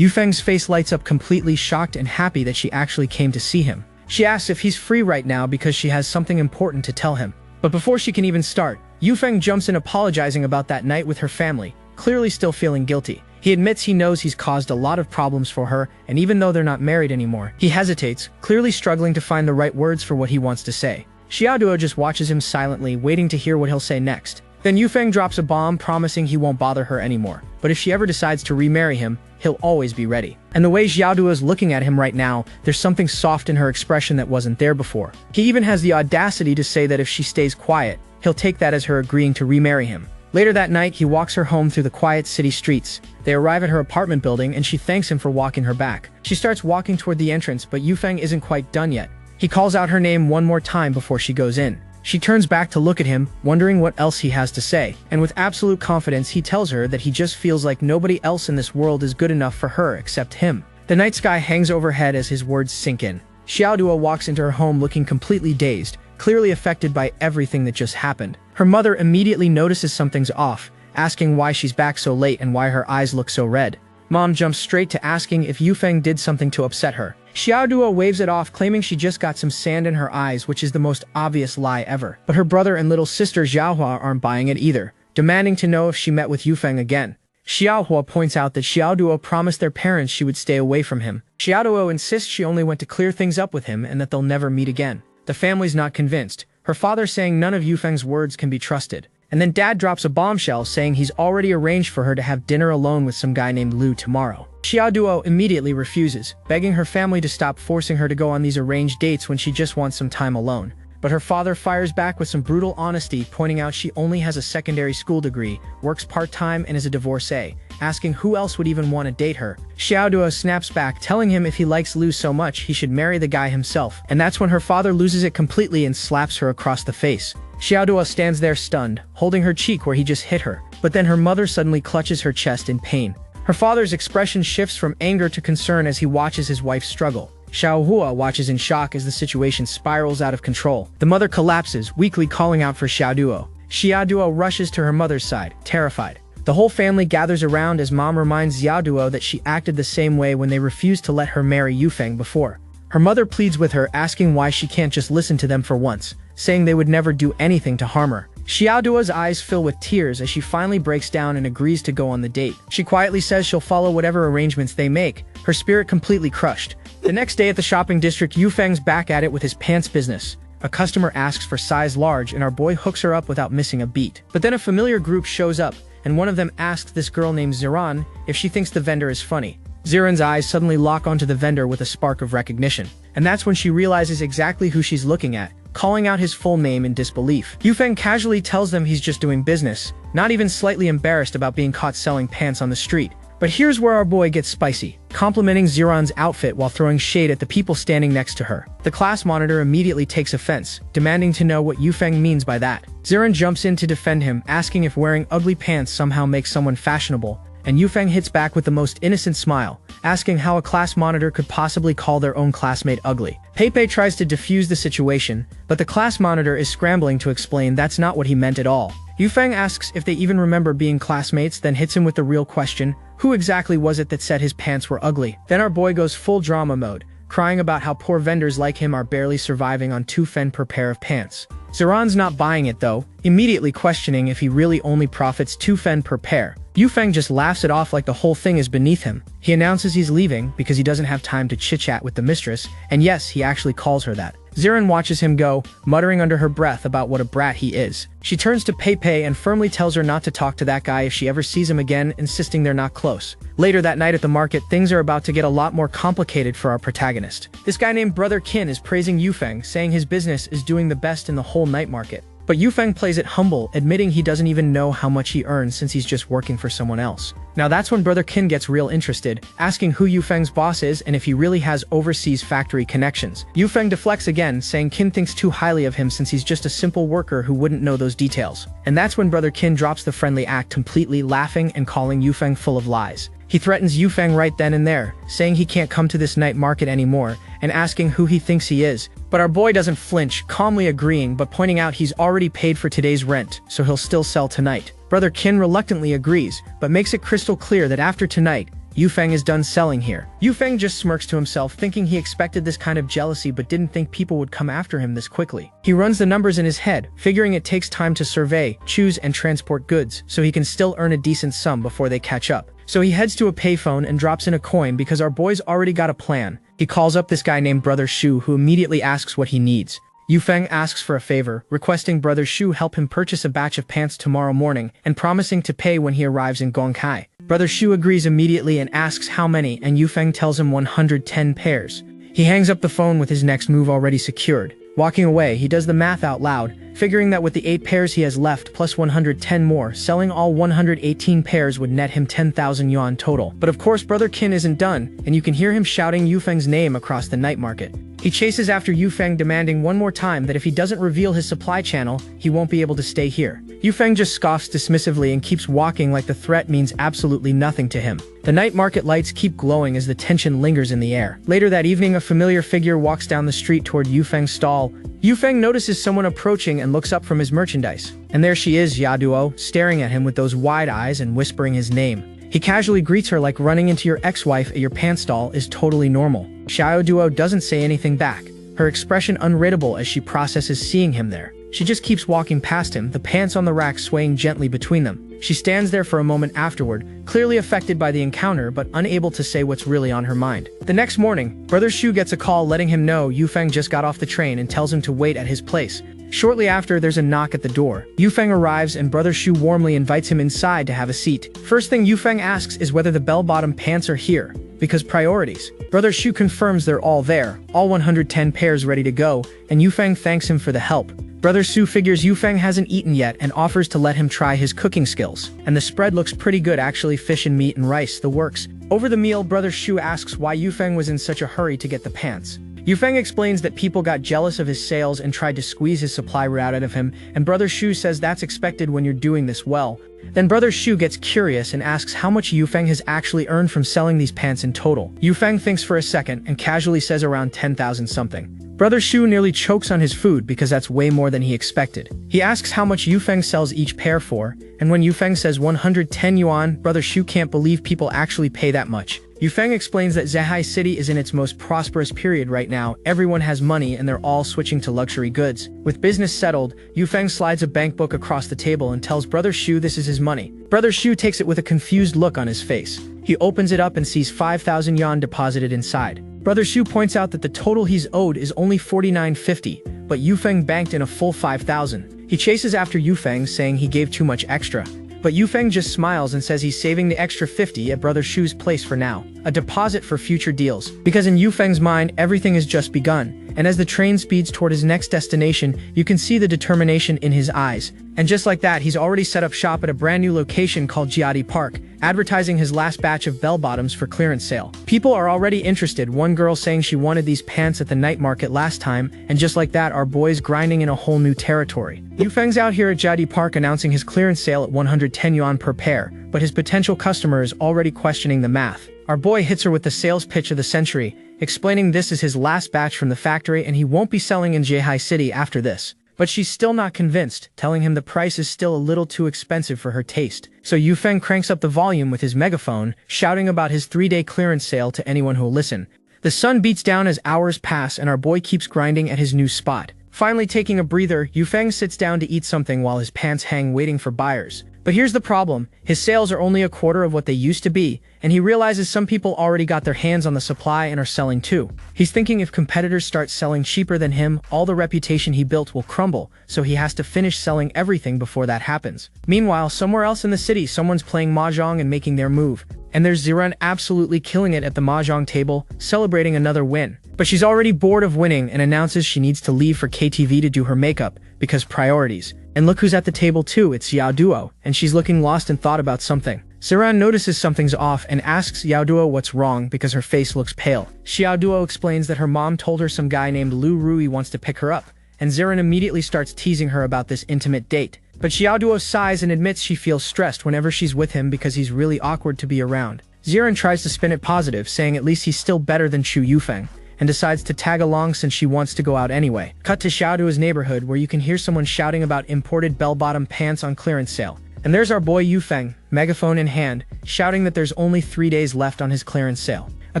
Yufeng's face lights up, completely shocked and happy that she actually came to see him. She asks if he's free right now because she has something important to tell him. But before she can even start, Yufeng jumps in apologizing about that night with her family, clearly still feeling guilty. He admits he knows he's caused a lot of problems for her, and even though they're not married anymore, he hesitates, clearly struggling to find the right words for what he wants to say. Xiao Duo just watches him silently, waiting to hear what he'll say next. Then Yufeng drops a bomb, promising he won't bother her anymore. But if she ever decides to remarry him, he'll always be ready. And the way Xiao Duo is looking at him right now, there's something soft in her expression that wasn't there before. He even has the audacity to say that if she stays quiet, he'll take that as her agreeing to remarry him. Later that night, he walks her home through the quiet city streets. They arrive at her apartment building and she thanks him for walking her back. She starts walking toward the entrance, but Yufeng isn't quite done yet. He calls out her name one more time before she goes in. She turns back to look at him, wondering what else he has to say. And with absolute confidence, he tells her that he just feels like nobody else in this world is good enough for her except him. The night sky hangs overhead as his words sink in. Xiao Duo walks into her home looking completely dazed, clearly affected by everything that just happened. Her mother immediately notices something's off, asking why she's back so late and why her eyes look so red. Mom jumps straight to asking if Yufeng did something to upset her. Xiao Duo waves it off, claiming she just got some sand in her eyes, which is the most obvious lie ever. But her brother and little sister Xiaohua aren't buying it either, demanding to know if she met with Yufeng again. Xiaohua points out that Xiao Duo promised their parents she would stay away from him. Xiao Duo insists she only went to clear things up with him and that they'll never meet again. The family's not convinced, her father saying none of Yufeng's words can be trusted. And then Dad drops a bombshell saying he's already arranged for her to have dinner alone with some guy named Lu tomorrow. Xiao Duo immediately refuses, begging her family to stop forcing her to go on these arranged dates when she just wants some time alone. But her father fires back with some brutal honesty, pointing out she only has a secondary school degree, works part-time, and is a divorcee, asking who else would even want to date her. Xiao Duo snaps back, telling him if he likes Lu so much, he should marry the guy himself. And that's when her father loses it completely and slaps her across the face. Xiao Duo stands there stunned, holding her cheek where he just hit her. But then her mother suddenly clutches her chest in pain. Her father's expression shifts from anger to concern as he watches his wife struggle. Xiaohua watches in shock as the situation spirals out of control. The mother collapses, weakly calling out for Xiao Duo. Xiao Duo rushes to her mother's side, terrified. The whole family gathers around as Mom reminds Xiao Duo that she acted the same way when they refused to let her marry Yufeng before. Her mother pleads with her, asking why she can't just listen to them for once, saying they would never do anything to harm her. Xiaoduo's eyes fill with tears as she finally breaks down and agrees to go on the date. She quietly says she'll follow whatever arrangements they make, her spirit completely crushed. The next day at the shopping district, Yufeng's back at it with his pants business. A customer asks for size large and our boy hooks her up without missing a beat. But then a familiar group shows up, and one of them asks this girl named Ziran if she thinks the vendor is funny. Ziran's eyes suddenly lock onto the vendor with a spark of recognition. And that's when she realizes exactly who she's looking at, calling out his full name in disbelief. Yufeng casually tells them he's just doing business, not even slightly embarrassed about being caught selling pants on the street. But here's where our boy gets spicy, complimenting Ziran's outfit while throwing shade at the people standing next to her. The class monitor immediately takes offense, demanding to know what Yufeng means by that. Ziran jumps in to defend him, asking if wearing ugly pants somehow makes someone fashionable, and Yufeng hits back with the most innocent smile, asking how a class monitor could possibly call their own classmate ugly. Peipei tries to defuse the situation, but the class monitor is scrambling to explain that's not what he meant at all. Yufeng asks if they even remember being classmates, then hits him with the real question, who exactly was it that said his pants were ugly? Then our boy goes full drama mode, crying about how poor vendors like him are barely surviving on 2 fen per pair of pants. Ziran's not buying it though, immediately questioning if he really only profits 2 fen per pair. Yufeng just laughs it off like the whole thing is beneath him. He announces he's leaving because he doesn't have time to chit-chat with the mistress, and yes, he actually calls her that. Ziran watches him go, muttering under her breath about what a brat he is. She turns to Peipei and firmly tells her not to talk to that guy if she ever sees him again, insisting they're not close. Later that night at the market, things are about to get a lot more complicated for our protagonist. This guy named Brother Qin is praising Yufeng, saying his business is doing the best in the whole night market. But Yufeng plays it humble, admitting he doesn't even know how much he earns since he's just working for someone else. Now that's when Brother Qin gets real interested, asking who Yufeng's boss is and if he really has overseas factory connections. Yufeng deflects again, saying Qin thinks too highly of him since he's just a simple worker who wouldn't know those details. And that's when Brother Qin drops the friendly act completely, laughing and calling Yufeng full of lies. He threatens Yufeng right then and there, saying he can't come to this night market anymore, and asking who he thinks he is. But our boy doesn't flinch, calmly agreeing but pointing out he's already paid for today's rent, so he'll still sell tonight. Brother Qin reluctantly agrees, but makes it crystal clear that after tonight, Yufeng is done selling here. Yufeng just smirks to himself, thinking he expected this kind of jealousy but didn't think people would come after him this quickly. He runs the numbers in his head, figuring it takes time to survey, choose, and transport goods, so he can still earn a decent sum before they catch up. So he heads to a payphone and drops in a coin because our boy's already got a plan. He calls up this guy named Brother Shu, who immediately asks what he needs. Yufeng asks for a favor, requesting Brother Shu help him purchase a batch of pants tomorrow morning and promising to pay when he arrives in Gongkai. Brother Shu agrees immediately and asks how many, and Yufeng tells him 110 pairs. He hangs up the phone with his next move already secured. Walking away, he does the math out loud, figuring that with the 8 pairs he has left plus 110 more, selling all 118 pairs would net him 10,000 yuan total. But of course Brother Qin isn't done, and you can hear him shouting Yufeng's name across the night market. He chases after Yufeng, demanding one more time that if he doesn't reveal his supply channel, he won't be able to stay here. Yufeng just scoffs dismissively and keeps walking like the threat means absolutely nothing to him. The night market lights keep glowing as the tension lingers in the air. Later that evening, a familiar figure walks down the street toward Yufeng's stall. Yufeng notices someone approaching and looks up from his merchandise. And there she is, Yaduo, staring at him with those wide eyes and whispering his name. He casually greets her like running into your ex-wife at your pants stall is totally normal. Xiaoduo doesn't say anything back, her expression unreadable as she processes seeing him there. She just keeps walking past him, the pants on the rack swaying gently between them. She stands there for a moment afterward, clearly affected by the encounter but unable to say what's really on her mind. The next morning, Brother Shu gets a call letting him know Yufeng just got off the train and tells him to wait at his place. Shortly after, there's a knock at the door. Yufeng arrives and Brother Shu warmly invites him inside to have a seat. First thing Yufeng asks is whether the bell-bottom pants are here, because priorities. Brother Shu confirms they're all there, all 110 pairs ready to go, and Yufeng thanks him for the help. Brother Shu figures Yufeng hasn't eaten yet and offers to let him try his cooking skills. And the spread looks pretty good actually, fish and meat and rice, the works. Over the meal, Brother Shu asks why Yufeng was in such a hurry to get the pants. Yufeng explains that people got jealous of his sales and tried to squeeze his supply route out of him, and Brother Shu says that's expected when you're doing this well. Then Brother Shu gets curious and asks how much Yufeng has actually earned from selling these pants in total. Yufeng thinks for a second and casually says around 10,000 something. Brother Shu nearly chokes on his food because that's way more than he expected. He asks how much Yufeng sells each pair for, and when Yufeng says 110 yuan, Brother Shu can't believe people actually pay that much. Yufeng explains that Zehai City is in its most prosperous period right now. Everyone has money and they're all switching to luxury goods. With business settled, Yufeng slides a bank book across the table and tells Brother Shu this is his money. Brother Shu takes it with a confused look on his face. He opens it up and sees 5,000 yuan deposited inside. Brother Shu points out that the total he's owed is only 49.50, but Yufeng banked in a full 5,000. He chases after Yufeng, saying he gave too much extra. But Yufeng just smiles and says he's saving the extra 50 at Brother Shu's place for now, a deposit for future deals. Because in Yufeng's mind, everything has just begun, and as the train speeds toward his next destination, you can see the determination in his eyes. And just like that, he's already set up shop at a brand new location called Jiadi Park, advertising his last batch of bell-bottoms for clearance sale. People are already interested, one girl saying she wanted these pants at the night market last time, and just like that, our boy's grinding in a whole new territory. Yufeng's out here at Jiadi Park announcing his clearance sale at 110 yuan per pair, but his potential customer is already questioning the math. Our boy hits her with the sales pitch of the century, explaining this is his last batch from the factory and he won't be selling in Zehai City after this. But she's still not convinced, telling him the price is still a little too expensive for her taste. So Yufeng cranks up the volume with his megaphone, shouting about his 3-day clearance sale to anyone who'll listen. The sun beats down as hours pass and our boy keeps grinding at his new spot. Finally taking a breather, Yufeng sits down to eat something while his pants hang waiting for buyers. But here's the problem, his sales are only a quarter of what they used to be, and he realizes some people already got their hands on the supply and are selling too. He's thinking if competitors start selling cheaper than him, all the reputation he built will crumble, so he has to finish selling everything before that happens. Meanwhile, somewhere else in the city, someone's playing mahjong and making their move. And there's Ziran absolutely killing it at the mahjong table, celebrating another win. But she's already bored of winning and announces she needs to leave for KTV to do her makeup, because priorities. And look who's at the table too, it's Xiao Duo, and she's looking lost in thought about something. Ziran notices something's off and asks Xiao Duo what's wrong because her face looks pale. Xiao Duo explains that her mom told her some guy named Lu Rui wants to pick her up, and Ziran immediately starts teasing her about this intimate date. But Xiao Duo sighs and admits she feels stressed whenever she's with him because he's really awkward to be around. Ziran tries to spin it positive, saying at least he's still better than Chu Yufeng, and decides to tag along since she wants to go out anyway. Cut to Xiao Duo's neighborhood where you can hear someone shouting about imported bell-bottom pants on clearance sale. And there's our boy Yufeng, megaphone in hand, shouting that there's only 3 days left on his clearance sale. A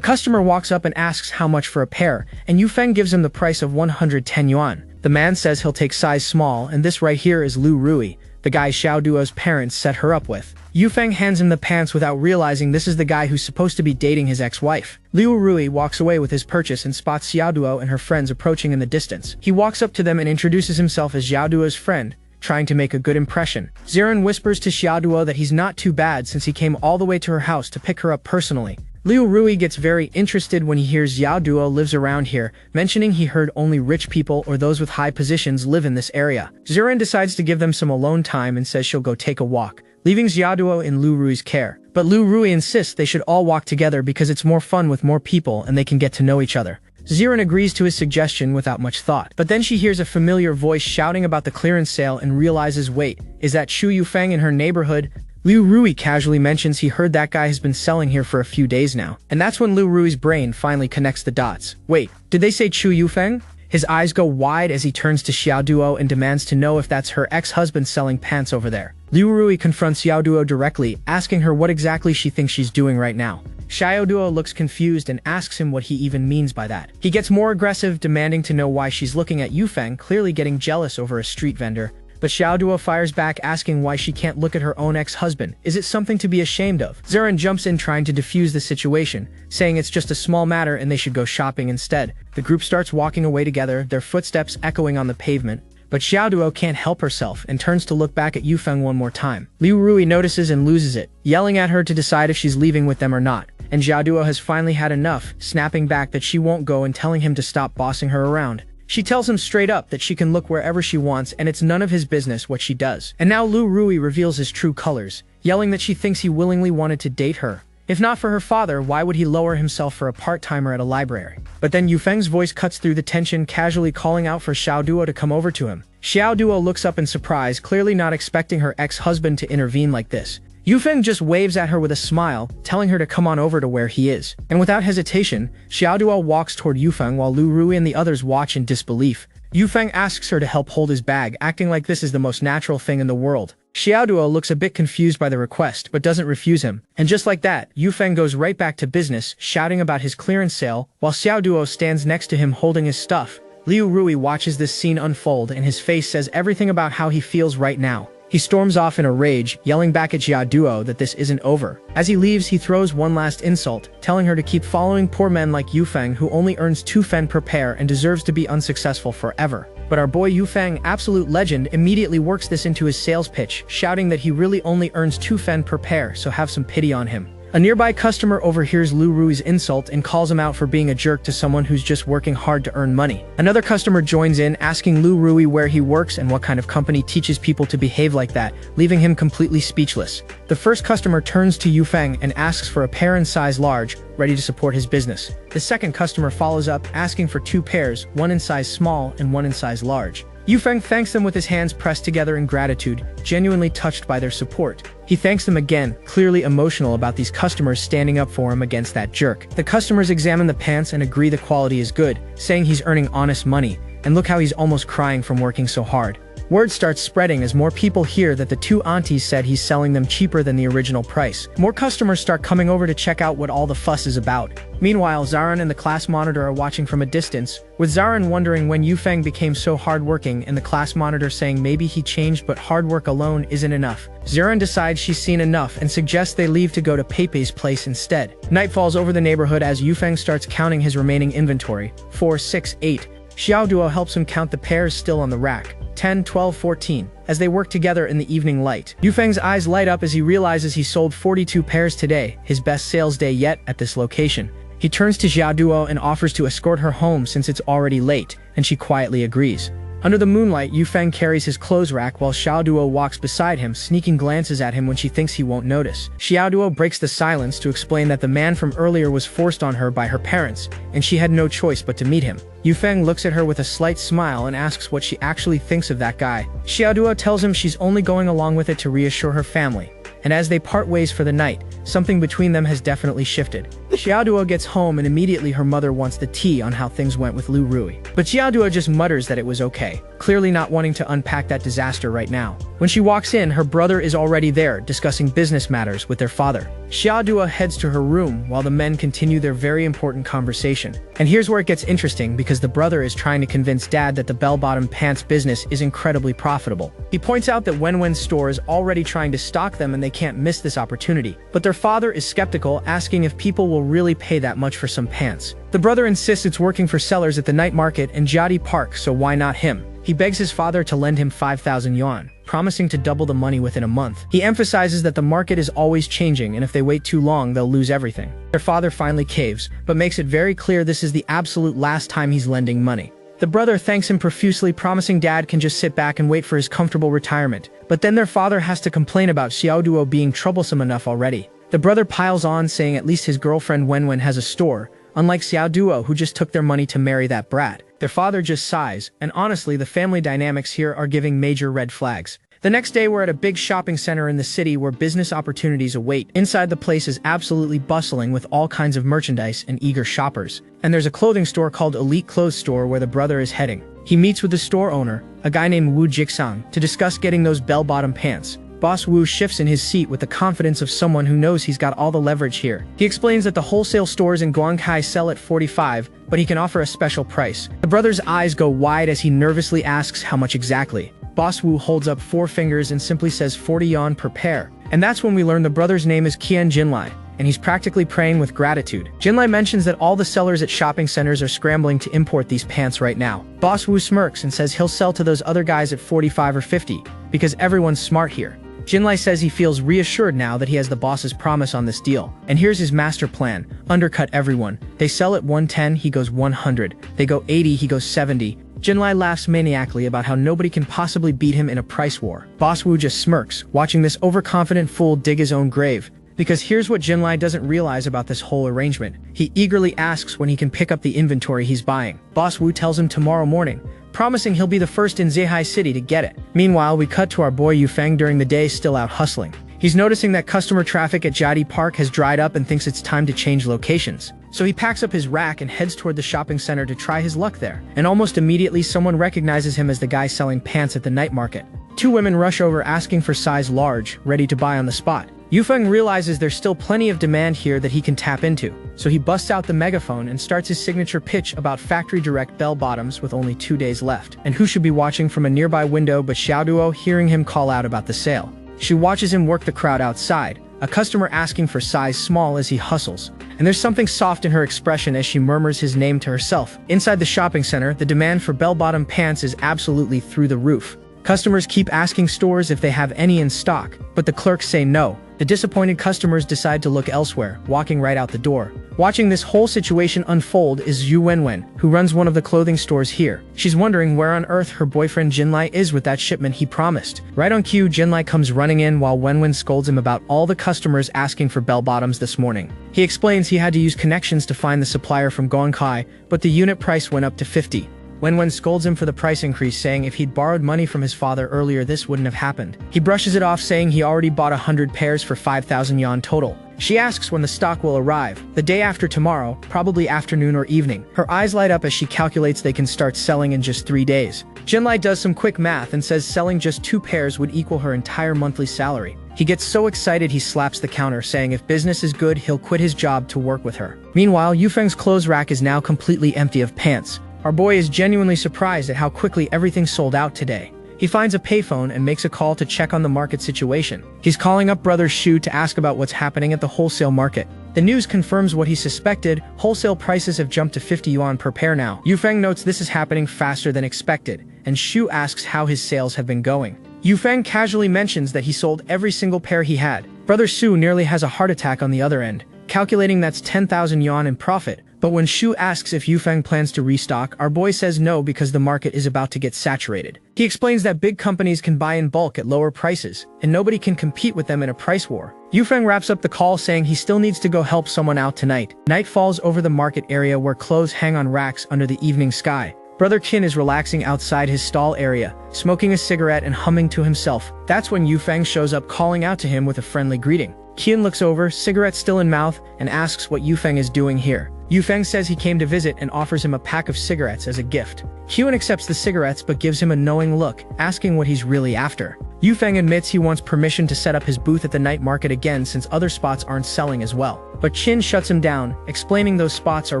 customer walks up and asks how much for a pair, and Yufeng gives him the price of 110 yuan. The man says he'll take size small, and this right here is Lu Rui, the guy Xiao Duo's parents set her up with. Yufeng hands him the pants without realizing this is the guy who's supposed to be dating his ex-wife. Liu Rui walks away with his purchase and spots Xiao Duo and her friends approaching in the distance. He walks up to them and introduces himself as Xiao Duo's friend, trying to make a good impression. Ziran whispers to Xiao Duo that he's not too bad since he came all the way to her house to pick her up personally. Liu Rui gets very interested when he hears Xiao Duo lives around here, mentioning he heard only rich people or those with high positions live in this area. Ziran decides to give them some alone time and says she'll go take a walk, leaving Xiao Duo in Lu Rui's care. But Lu Rui insists they should all walk together because it's more fun with more people and they can get to know each other. Ziran agrees to his suggestion without much thought. But then she hears a familiar voice shouting about the clearance sale and realizes, wait, is that Chu Yufeng in her neighborhood? Liu Rui casually mentions he heard that guy has been selling here for a few days now. And that's when Liu Rui's brain finally connects the dots. Wait, did they say Chu Yufeng? His eyes go wide as he turns to Xiao Duo and demands to know if that's her ex-husband selling pants over there. Liu Rui confronts Xiao Duo directly, asking her what exactly she thinks she's doing right now. Xiao Duo looks confused and asks him what he even means by that. He gets more aggressive, demanding to know why she's looking at Yufeng, clearly getting jealous over a street vendor. But Xiao Duo fires back, asking why she can't look at her own ex-husband. Is it something to be ashamed of? Ziran jumps in trying to defuse the situation, saying it's just a small matter and they should go shopping instead. The group starts walking away together, their footsteps echoing on the pavement. But Xiao Duo can't help herself and turns to look back at Yufeng one more time. Liu Rui notices and loses it, yelling at her to decide if she's leaving with them or not. And Xiao Duo has finally had enough, snapping back that she won't go and telling him to stop bossing her around. She tells him straight up that she can look wherever she wants and it's none of his business what she does. And now Lu Rui reveals his true colors, yelling that she thinks he willingly wanted to date her. If not for her father, why would he lower himself for a part-timer at a library? But then Yufeng's voice cuts through the tension, casually calling out for Xiao Duo to come over to him. Xiao Duo looks up in surprise, clearly not expecting her ex-husband to intervene like this. Yufeng just waves at her with a smile, telling her to come on over to where he is. And without hesitation, Xiaoduo walks toward Yufeng while Lu Rui and the others watch in disbelief. Yufeng asks her to help hold his bag, acting like this is the most natural thing in the world. Xiaoduo looks a bit confused by the request, but doesn't refuse him. And just like that, Yufeng goes right back to business, shouting about his clearance sale, while Xiaoduo stands next to him holding his stuff. Liu Rui watches this scene unfold and his face says everything about how he feels right now. He storms off in a rage, yelling back at Xiaoduo that this isn't over. As he leaves, he throws one last insult, telling her to keep following poor men like Yufeng who only earns 2 fen per pair and deserves to be unsuccessful forever. But our boy Yufeng, absolute legend, immediately works this into his sales pitch, shouting that he really only earns 2 fen per pair, so have some pity on him. A nearby customer overhears Lu Rui's insult and calls him out for being a jerk to someone who's just working hard to earn money. Another customer joins in, asking Lu Rui where he works and what kind of company teaches people to behave like that, leaving him completely speechless. The first customer turns to Yufeng and asks for a pair in size large, ready to support his business. The second customer follows up, asking for 2 pairs, one in size small and one in size large. Yufeng thanks them with his hands pressed together in gratitude, genuinely touched by their support. He thanks them again, clearly emotional about these customers standing up for him against that jerk. The customers examine the pants and agree the quality is good, saying he's earning honest money, and look how he's almost crying from working so hard. Word starts spreading as more people hear that the 2 aunties said he's selling them cheaper than the original price. More customers start coming over to check out what all the fuss is about. Meanwhile, Zaran and the class monitor are watching from a distance, with Zaran wondering when Yufeng became so hardworking and the class monitor saying maybe he changed but hard work alone isn't enough. Zaran decides she's seen enough and suggests they leave to go to Pepe's place instead. Night falls over the neighborhood as Yufeng starts counting his remaining inventory. 4, 6, 8. Xiaoduo helps him count the pairs still on the rack. 10, 12, 14. As they work together in the evening light, Yufeng's eyes light up as he realizes he sold 42 pairs today, his best sales day yet at this location. He turns to Xiaoduo and offers to escort her home since it's already late, and she quietly agrees. Under the moonlight, Yufeng carries his clothes rack while Xiaoduo walks beside him, sneaking glances at him when she thinks he won't notice. Xiaoduo breaks the silence to explain that the man from earlier was forced on her by her parents, and she had no choice but to meet him. Yufeng looks at her with a slight smile and asks what she actually thinks of that guy. Xiaoduo tells him she's only going along with it to reassure her family. And as they part ways for the night, something between them has definitely shifted. Xiaoduo gets home and immediately her mother wants the tea on how things went with Lu Rui. But Xiaoduo just mutters that it was okay, clearly not wanting to unpack that disaster right now. When she walks in, her brother is already there, discussing business matters with their father. Xiaoduo heads to her room while the men continue their very important conversation. And here's where it gets interesting because the brother is trying to convince dad that the bell-bottom pants business is incredibly profitable. He points out that Wenwen's store is already trying to stock them and they can't miss this opportunity. But their father is skeptical, asking if people will really pay that much for some pants. The brother insists it's working for sellers at the night market and Jadi Park, so why not him? He begs his father to lend him 5,000 yuan, promising to double the money within a month. He emphasizes that the market is always changing and if they wait too long, they'll lose everything. Their father finally caves, but makes it very clear this is the absolute last time he's lending money. The brother thanks him profusely, promising dad can just sit back and wait for his comfortable retirement. But then their father has to complain about Xiaoduo being troublesome enough already. The brother piles on, saying at least his girlfriend Wenwen has a store, unlike Xiaoduo who just took their money to marry that brat. Their father just sighs, and honestly the family dynamics here are giving major red flags. The next day we're at a big shopping center in the city where business opportunities await. Inside the place is absolutely bustling with all kinds of merchandise and eager shoppers. And there's a clothing store called Elite Clothes Store where the brother is heading. He meets with the store owner, a guy named Wu Jixang, to discuss getting those bell-bottom pants. Boss Wu shifts in his seat with the confidence of someone who knows he's got all the leverage here. He explains that the wholesale stores in Guangkai sell at 45, but he can offer a special price. The brother's eyes go wide as he nervously asks how much exactly. Boss Wu holds up 4 fingers and simply says 40 yuan per pair. And that's when we learn the brother's name is Qian Jinlai, and he's practically praying with gratitude. Jinlai mentions that all the sellers at shopping centers are scrambling to import these pants right now. Boss Wu smirks and says he'll sell to those other guys at 45 or 50, because everyone's smart here. Jinlai says he feels reassured now that he has the boss's promise on this deal. And here's his master plan: undercut everyone. They sell at 110, he goes 100. They go 80, he goes 70. Jinlai laughs maniacally about how nobody can possibly beat him in a price war. Boss Wu just smirks, watching this overconfident fool dig his own grave. Because here's what Jinlai doesn't realize about this whole arrangement. He eagerly asks when he can pick up the inventory he's buying. Boss Wu tells him tomorrow morning, promising he'll be the first in Zehai City to get it. Meanwhile, we cut to our boy Yufeng during the day, still out hustling. He's noticing that customer traffic at Jadi Park has dried up and thinks it's time to change locations. So he packs up his rack and heads toward the shopping center to try his luck there. And almost immediately, someone recognizes him as the guy selling pants at the night market. Two women rush over asking for size large, ready to buy on the spot. Yufeng realizes there's still plenty of demand here that he can tap into, so he busts out the megaphone and starts his signature pitch about factory direct bell-bottoms with only 2 days left, and who should be watching from a nearby window but Xiaoduo, hearing him call out about the sale. She watches him work the crowd outside, a customer asking for size small as he hustles, and there's something soft in her expression as she murmurs his name to herself. Inside the shopping center, the demand for bell-bottom pants is absolutely through the roof. Customers keep asking stores if they have any in stock, but the clerks say no. The disappointed customers decide to look elsewhere, walking right out the door. Watching this whole situation unfold is Yu Wenwen, who runs one of the clothing stores here. She's wondering where on earth her boyfriend Jinlai is with that shipment he promised. Right on cue, Jinlai comes running in while Wenwen scolds him about all the customers asking for bell-bottoms this morning. He explains he had to use connections to find the supplier from Gongkai, but the unit price went up to 50. Wenwen scolds him for the price increase, saying if he'd borrowed money from his father earlier this wouldn't have happened. He brushes it off, saying he already bought 100 pairs for 5,000 yuan total. She asks when the stock will arrive. The day after tomorrow, probably afternoon or evening. Her eyes light up as she calculates they can start selling in just 3 days. Jinlai does some quick math and says selling just 2 pairs would equal her entire monthly salary. He gets so excited he slaps the counter, saying if business is good, he'll quit his job to work with her. Meanwhile, Yufeng's clothes rack is now completely empty of pants. Our boy is genuinely surprised at how quickly everything sold out today. He finds a payphone and makes a call to check on the market situation. He's calling up brother Shu to ask about what's happening at the wholesale market. The news confirms what he suspected. Wholesale prices have jumped to 50 yuan per pair now. Yufeng notes this is happening faster than expected, and Shu asks how his sales have been going. Yufeng casually mentions that he sold every single pair he had. Brother Shu nearly has a heart attack on the other end, calculating that's 10,000 yuan in profit. But when Shu asks if Yufeng plans to restock, our boy says no because the market is about to get saturated. He explains that big companies can buy in bulk at lower prices, and nobody can compete with them in a price war. Yufeng wraps up the call saying he still needs to go help someone out tonight. Night falls over the market area where clothes hang on racks under the evening sky. Brother Qin is relaxing outside his stall area, smoking a cigarette and humming to himself. That's when Yufeng shows up, calling out to him with a friendly greeting. Qin looks over, cigarette still in mouth, and asks what Yufeng is doing here. Yufeng says he came to visit and offers him a pack of cigarettes as a gift. Qin accepts the cigarettes but gives him a knowing look, asking what he's really after. Yufeng admits he wants permission to set up his booth at the night market again since other spots aren't selling as well. But Qin shuts him down, explaining those spots are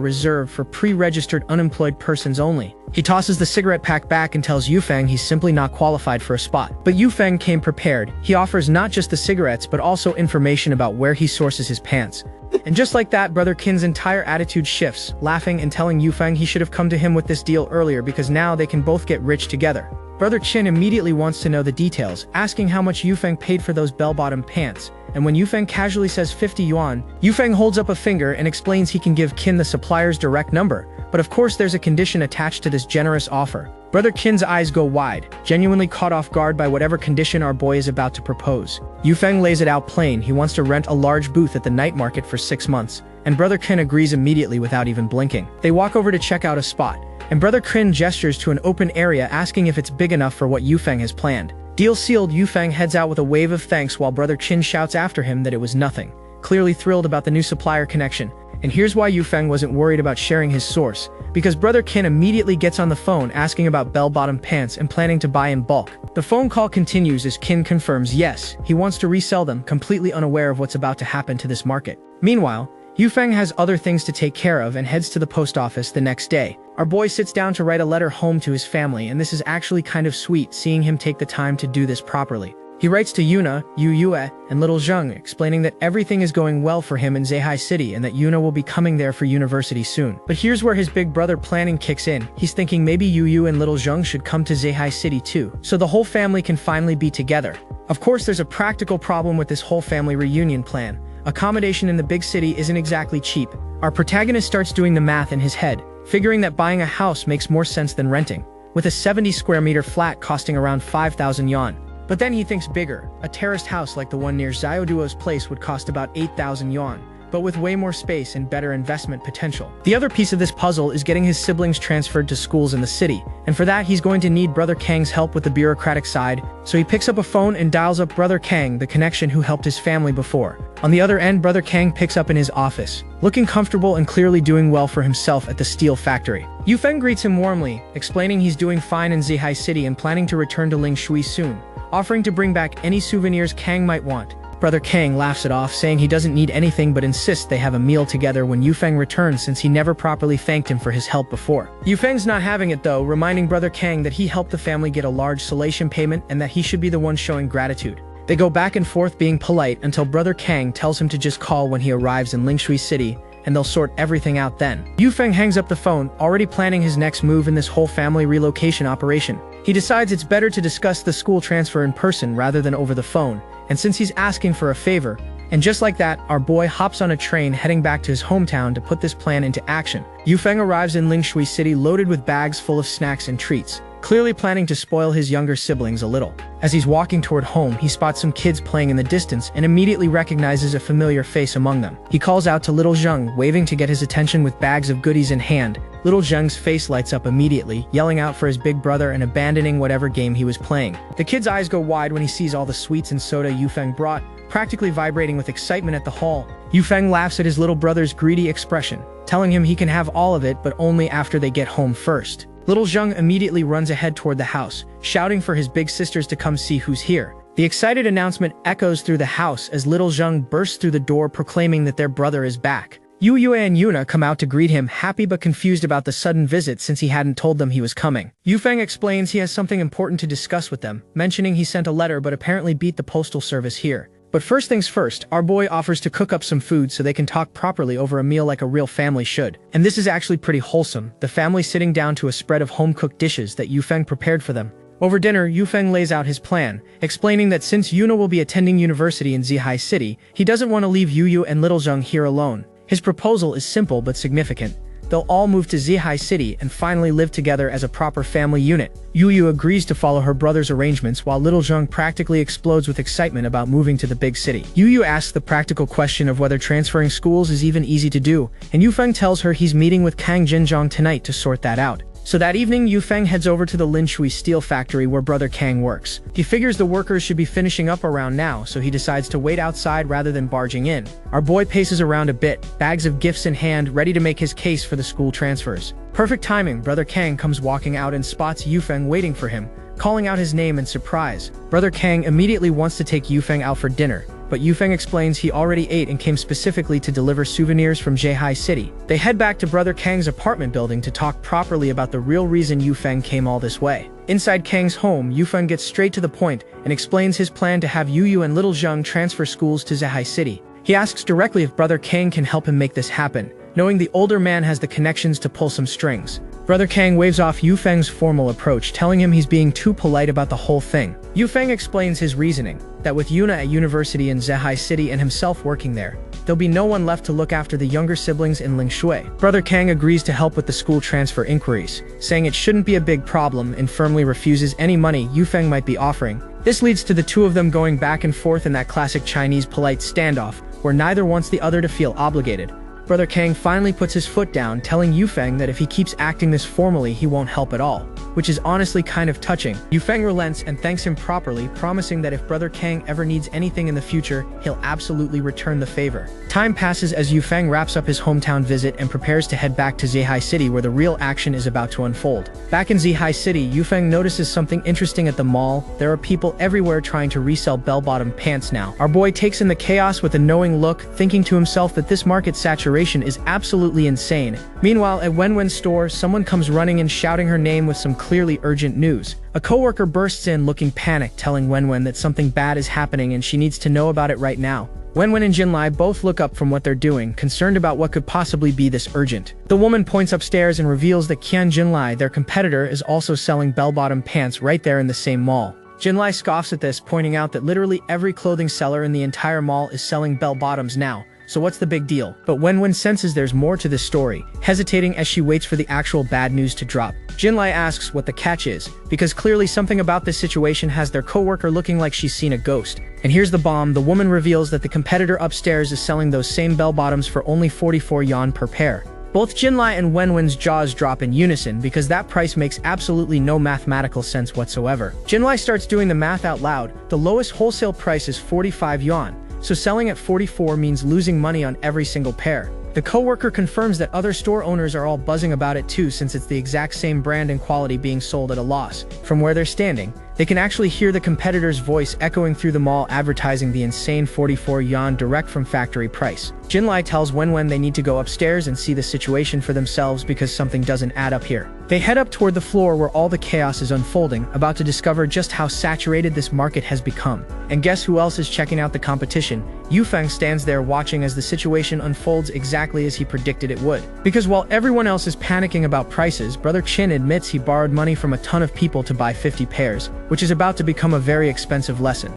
reserved for pre-registered unemployed persons only. He tosses the cigarette pack back and tells Yufeng he's simply not qualified for a spot. But Yufeng came prepared. He offers not just the cigarettes but also information about where he sources his pants. And just like that, Brother Qin's entire attitude shifts, laughing and telling Yufeng he should have come to him with this deal earlier because now they can both get rich together. Brother Qin immediately wants to know the details, asking how much Yufeng paid for those bell-bottom pants. And when Yufeng casually says 50 yuan, Yufeng holds up a finger and explains he can give Qin the supplier's direct number. But of course there's a condition attached to this generous offer. Brother Qin's eyes go wide, genuinely caught off guard by whatever condition our boy is about to propose. Yufeng lays it out plain. He wants to rent a large booth at the night market for 6 months, and Brother Qin agrees immediately without even blinking. They walk over to check out a spot, and Brother Qin gestures to an open area asking if it's big enough for what Yufeng has planned. Deal sealed. Yufeng heads out with a wave of thanks while Brother Qin shouts after him that it was nothing, clearly thrilled about the new supplier connection. And here's why Yufeng wasn't worried about sharing his source, because Brother Qin immediately gets on the phone asking about bell-bottom pants and planning to buy in bulk. The phone call continues as Qin confirms yes, he wants to resell them, completely unaware of what's about to happen to this market. Meanwhile, Yufeng has other things to take care of and heads to the post office the next day. Our boy sits down to write a letter home to his family, and this is actually kind of sweet seeing him take the time to do this properly. He writes to Yuna, Yu Yue, and little Zheng, explaining that everything is going well for him in Zeihai City and that Yuna will be coming there for university soon. But here's where his big brother planning kicks in. He's thinking maybe Yu Yu and little Zheng should come to Zeihai City too, so the whole family can finally be together. Of course, there's a practical problem with this whole family reunion plan. Accommodation in the big city isn't exactly cheap. Our protagonist starts doing the math in his head, figuring that buying a house makes more sense than renting, with a 70 square meter flat costing around 5,000 yuan. But then he thinks bigger. A terraced house like the one near Xiaoduo's place would cost about 8,000 yuan, but with way more space and better investment potential. The other piece of this puzzle is getting his siblings transferred to schools in the city, and for that he's going to need Brother Kang's help with the bureaucratic side, so he picks up a phone and dials up Brother Kang, the connection who helped his family before. On the other end, Brother Kang picks up in his office, looking comfortable and clearly doing well for himself at the steel factory. Yufeng greets him warmly, explaining he's doing fine in Zihai City and planning to return to Lingshui soon, offering to bring back any souvenirs Kang might want. Brother Kang laughs it off, saying he doesn't need anything but insists they have a meal together when Yufeng returns since he never properly thanked him for his help before. Yufeng's not having it though, reminding Brother Kang that he helped the family get a large solation payment and that he should be the one showing gratitude. They go back and forth being polite until Brother Kang tells him to just call when he arrives in Lingshui City, and they'll sort everything out then. Yufeng hangs up the phone, already planning his next move in this whole family relocation operation. He decides it's better to discuss the school transfer in person rather than over the phone, and since he's asking for a favor, and just like that, our boy hops on a train heading back to his hometown to put this plan into action. Yufeng arrives in Lingshui City loaded with bags full of snacks and treats, clearly planning to spoil his younger siblings a little. As he's walking toward home, he spots some kids playing in the distance and immediately recognizes a familiar face among them. He calls out to little Zheng, waving to get his attention with bags of goodies in hand. Little Zheng's face lights up immediately, yelling out for his big brother and abandoning whatever game he was playing. The kid's eyes go wide when he sees all the sweets and soda Yufeng brought, practically vibrating with excitement at the haul. Yufeng laughs at his little brother's greedy expression, telling him he can have all of it but only after they get home first. Little Zheng immediately runs ahead toward the house, shouting for his big sisters to come see who's here. The excited announcement echoes through the house as little Zheng bursts through the door proclaiming that their brother is back. Yu Yue and Yuna come out to greet him, happy but confused about the sudden visit since he hadn't told them he was coming. Yufeng explains he has something important to discuss with them, mentioning he sent a letter but apparently beat the postal service here. But first things first, our boy offers to cook up some food so they can talk properly over a meal like a real family should. And this is actually pretty wholesome, the family sitting down to a spread of home-cooked dishes that Yufeng prepared for them. Over dinner, Yufeng lays out his plan, explaining that since Yuna will be attending university in Zihai City, he doesn't want to leave Yu and little Zheng here alone. His proposal is simple but significant. They'll all move to Zihai City and finally live together as a proper family unit. Yu agrees to follow her brother's arrangements while little Zheng practically explodes with excitement about moving to the big city. Yu asks the practical question of whether transferring schools is even easy to do, and Yufeng tells her he's meeting with Kang Jinzhong tonight to sort that out. So that evening, Yufeng heads over to the Linshui steel factory where Brother Kang works. He figures the workers should be finishing up around now, so he decides to wait outside rather than barging in. Our boy paces around a bit, bags of gifts in hand, ready to make his case for the school transfers. Perfect timing, Brother Kang comes walking out and spots Yufeng waiting for him, calling out his name in surprise. Brother Kang immediately wants to take Yufeng out for dinner, but Yufeng explains he already ate and came specifically to deliver souvenirs from Zihai City. They head back to Brother Kang's apartment building to talk properly about the real reason Yufeng came all this way. Inside Kang's home, Yufeng gets straight to the point and explains his plan to have Yu and little Zheng transfer schools to Zihai City. He asks directly if Brother Kang can help him make this happen, knowing the older man has the connections to pull some strings. Brother Kang waves off Yufeng's formal approach, telling him he's being too polite about the whole thing. Yufeng explains his reasoning, that with Yuna at university in Zihai City and himself working there, there'll be no one left to look after the younger siblings in Lingshui. Brother Kang agrees to help with the school transfer inquiries, saying it shouldn't be a big problem and firmly refuses any money Yufeng might be offering. This leads to the two of them going back and forth in that classic Chinese polite standoff, where neither wants the other to feel obligated. Brother Kang finally puts his foot down, telling Yufeng that if he keeps acting this formally, he won't help at all, which is honestly kind of touching. Yufeng relents and thanks him properly, promising that if Brother Kang ever needs anything in the future, he'll absolutely return the favor. Time passes as Yufeng wraps up his hometown visit and prepares to head back to Zihai City where the real action is about to unfold. Back in Zihai City, Yufeng notices something interesting at the mall. There are people everywhere trying to resell bell-bottom pants now. Our boy takes in the chaos with a knowing look, thinking to himself that this market saturation is absolutely insane. Meanwhile, at Wenwen's store, someone comes running in shouting her name with some clearly urgent news. A coworker bursts in looking panicked, telling Wenwen that something bad is happening and she needs to know about it right now. Wenwen and Jinlai both look up from what they're doing, concerned about what could possibly be this urgent. The woman points upstairs and reveals that Qian Jinlai, their competitor, is also selling bell-bottom pants right there in the same mall. Jinlai scoffs at this, pointing out that literally every clothing seller in the entire mall is selling bell-bottoms now, so what's the big deal? But Wenwen senses there's more to this story, hesitating as she waits for the actual bad news to drop. Jinlai asks what the catch is, because clearly something about this situation has their coworker looking like she's seen a ghost. And here's the bomb: the woman reveals that the competitor upstairs is selling those same bell-bottoms for only 44 yuan per pair. Both Jinlai and Wenwen's jaws drop in unison because that price makes absolutely no mathematical sense whatsoever. Jinlai starts doing the math out loud. The lowest wholesale price is 45 yuan, so selling at 44 means losing money on every single pair. The coworker confirms that other store owners are all buzzing about it too, since it's the exact same brand and quality being sold at a loss. From where they're standing, they can actually hear the competitor's voice echoing through the mall advertising the insane 44 yuan direct from factory price. Jinlai tells Wenwen they need to go upstairs and see the situation for themselves because something doesn't add up here. They head up toward the floor where all the chaos is unfolding, about to discover just how saturated this market has become. And guess who else is checking out the competition? Yufeng stands there watching as the situation unfolds exactly as he predicted it would. Because while everyone else is panicking about prices, Brother Chin admits he borrowed money from a ton of people to buy 50 pairs, which is about to become a very expensive lesson.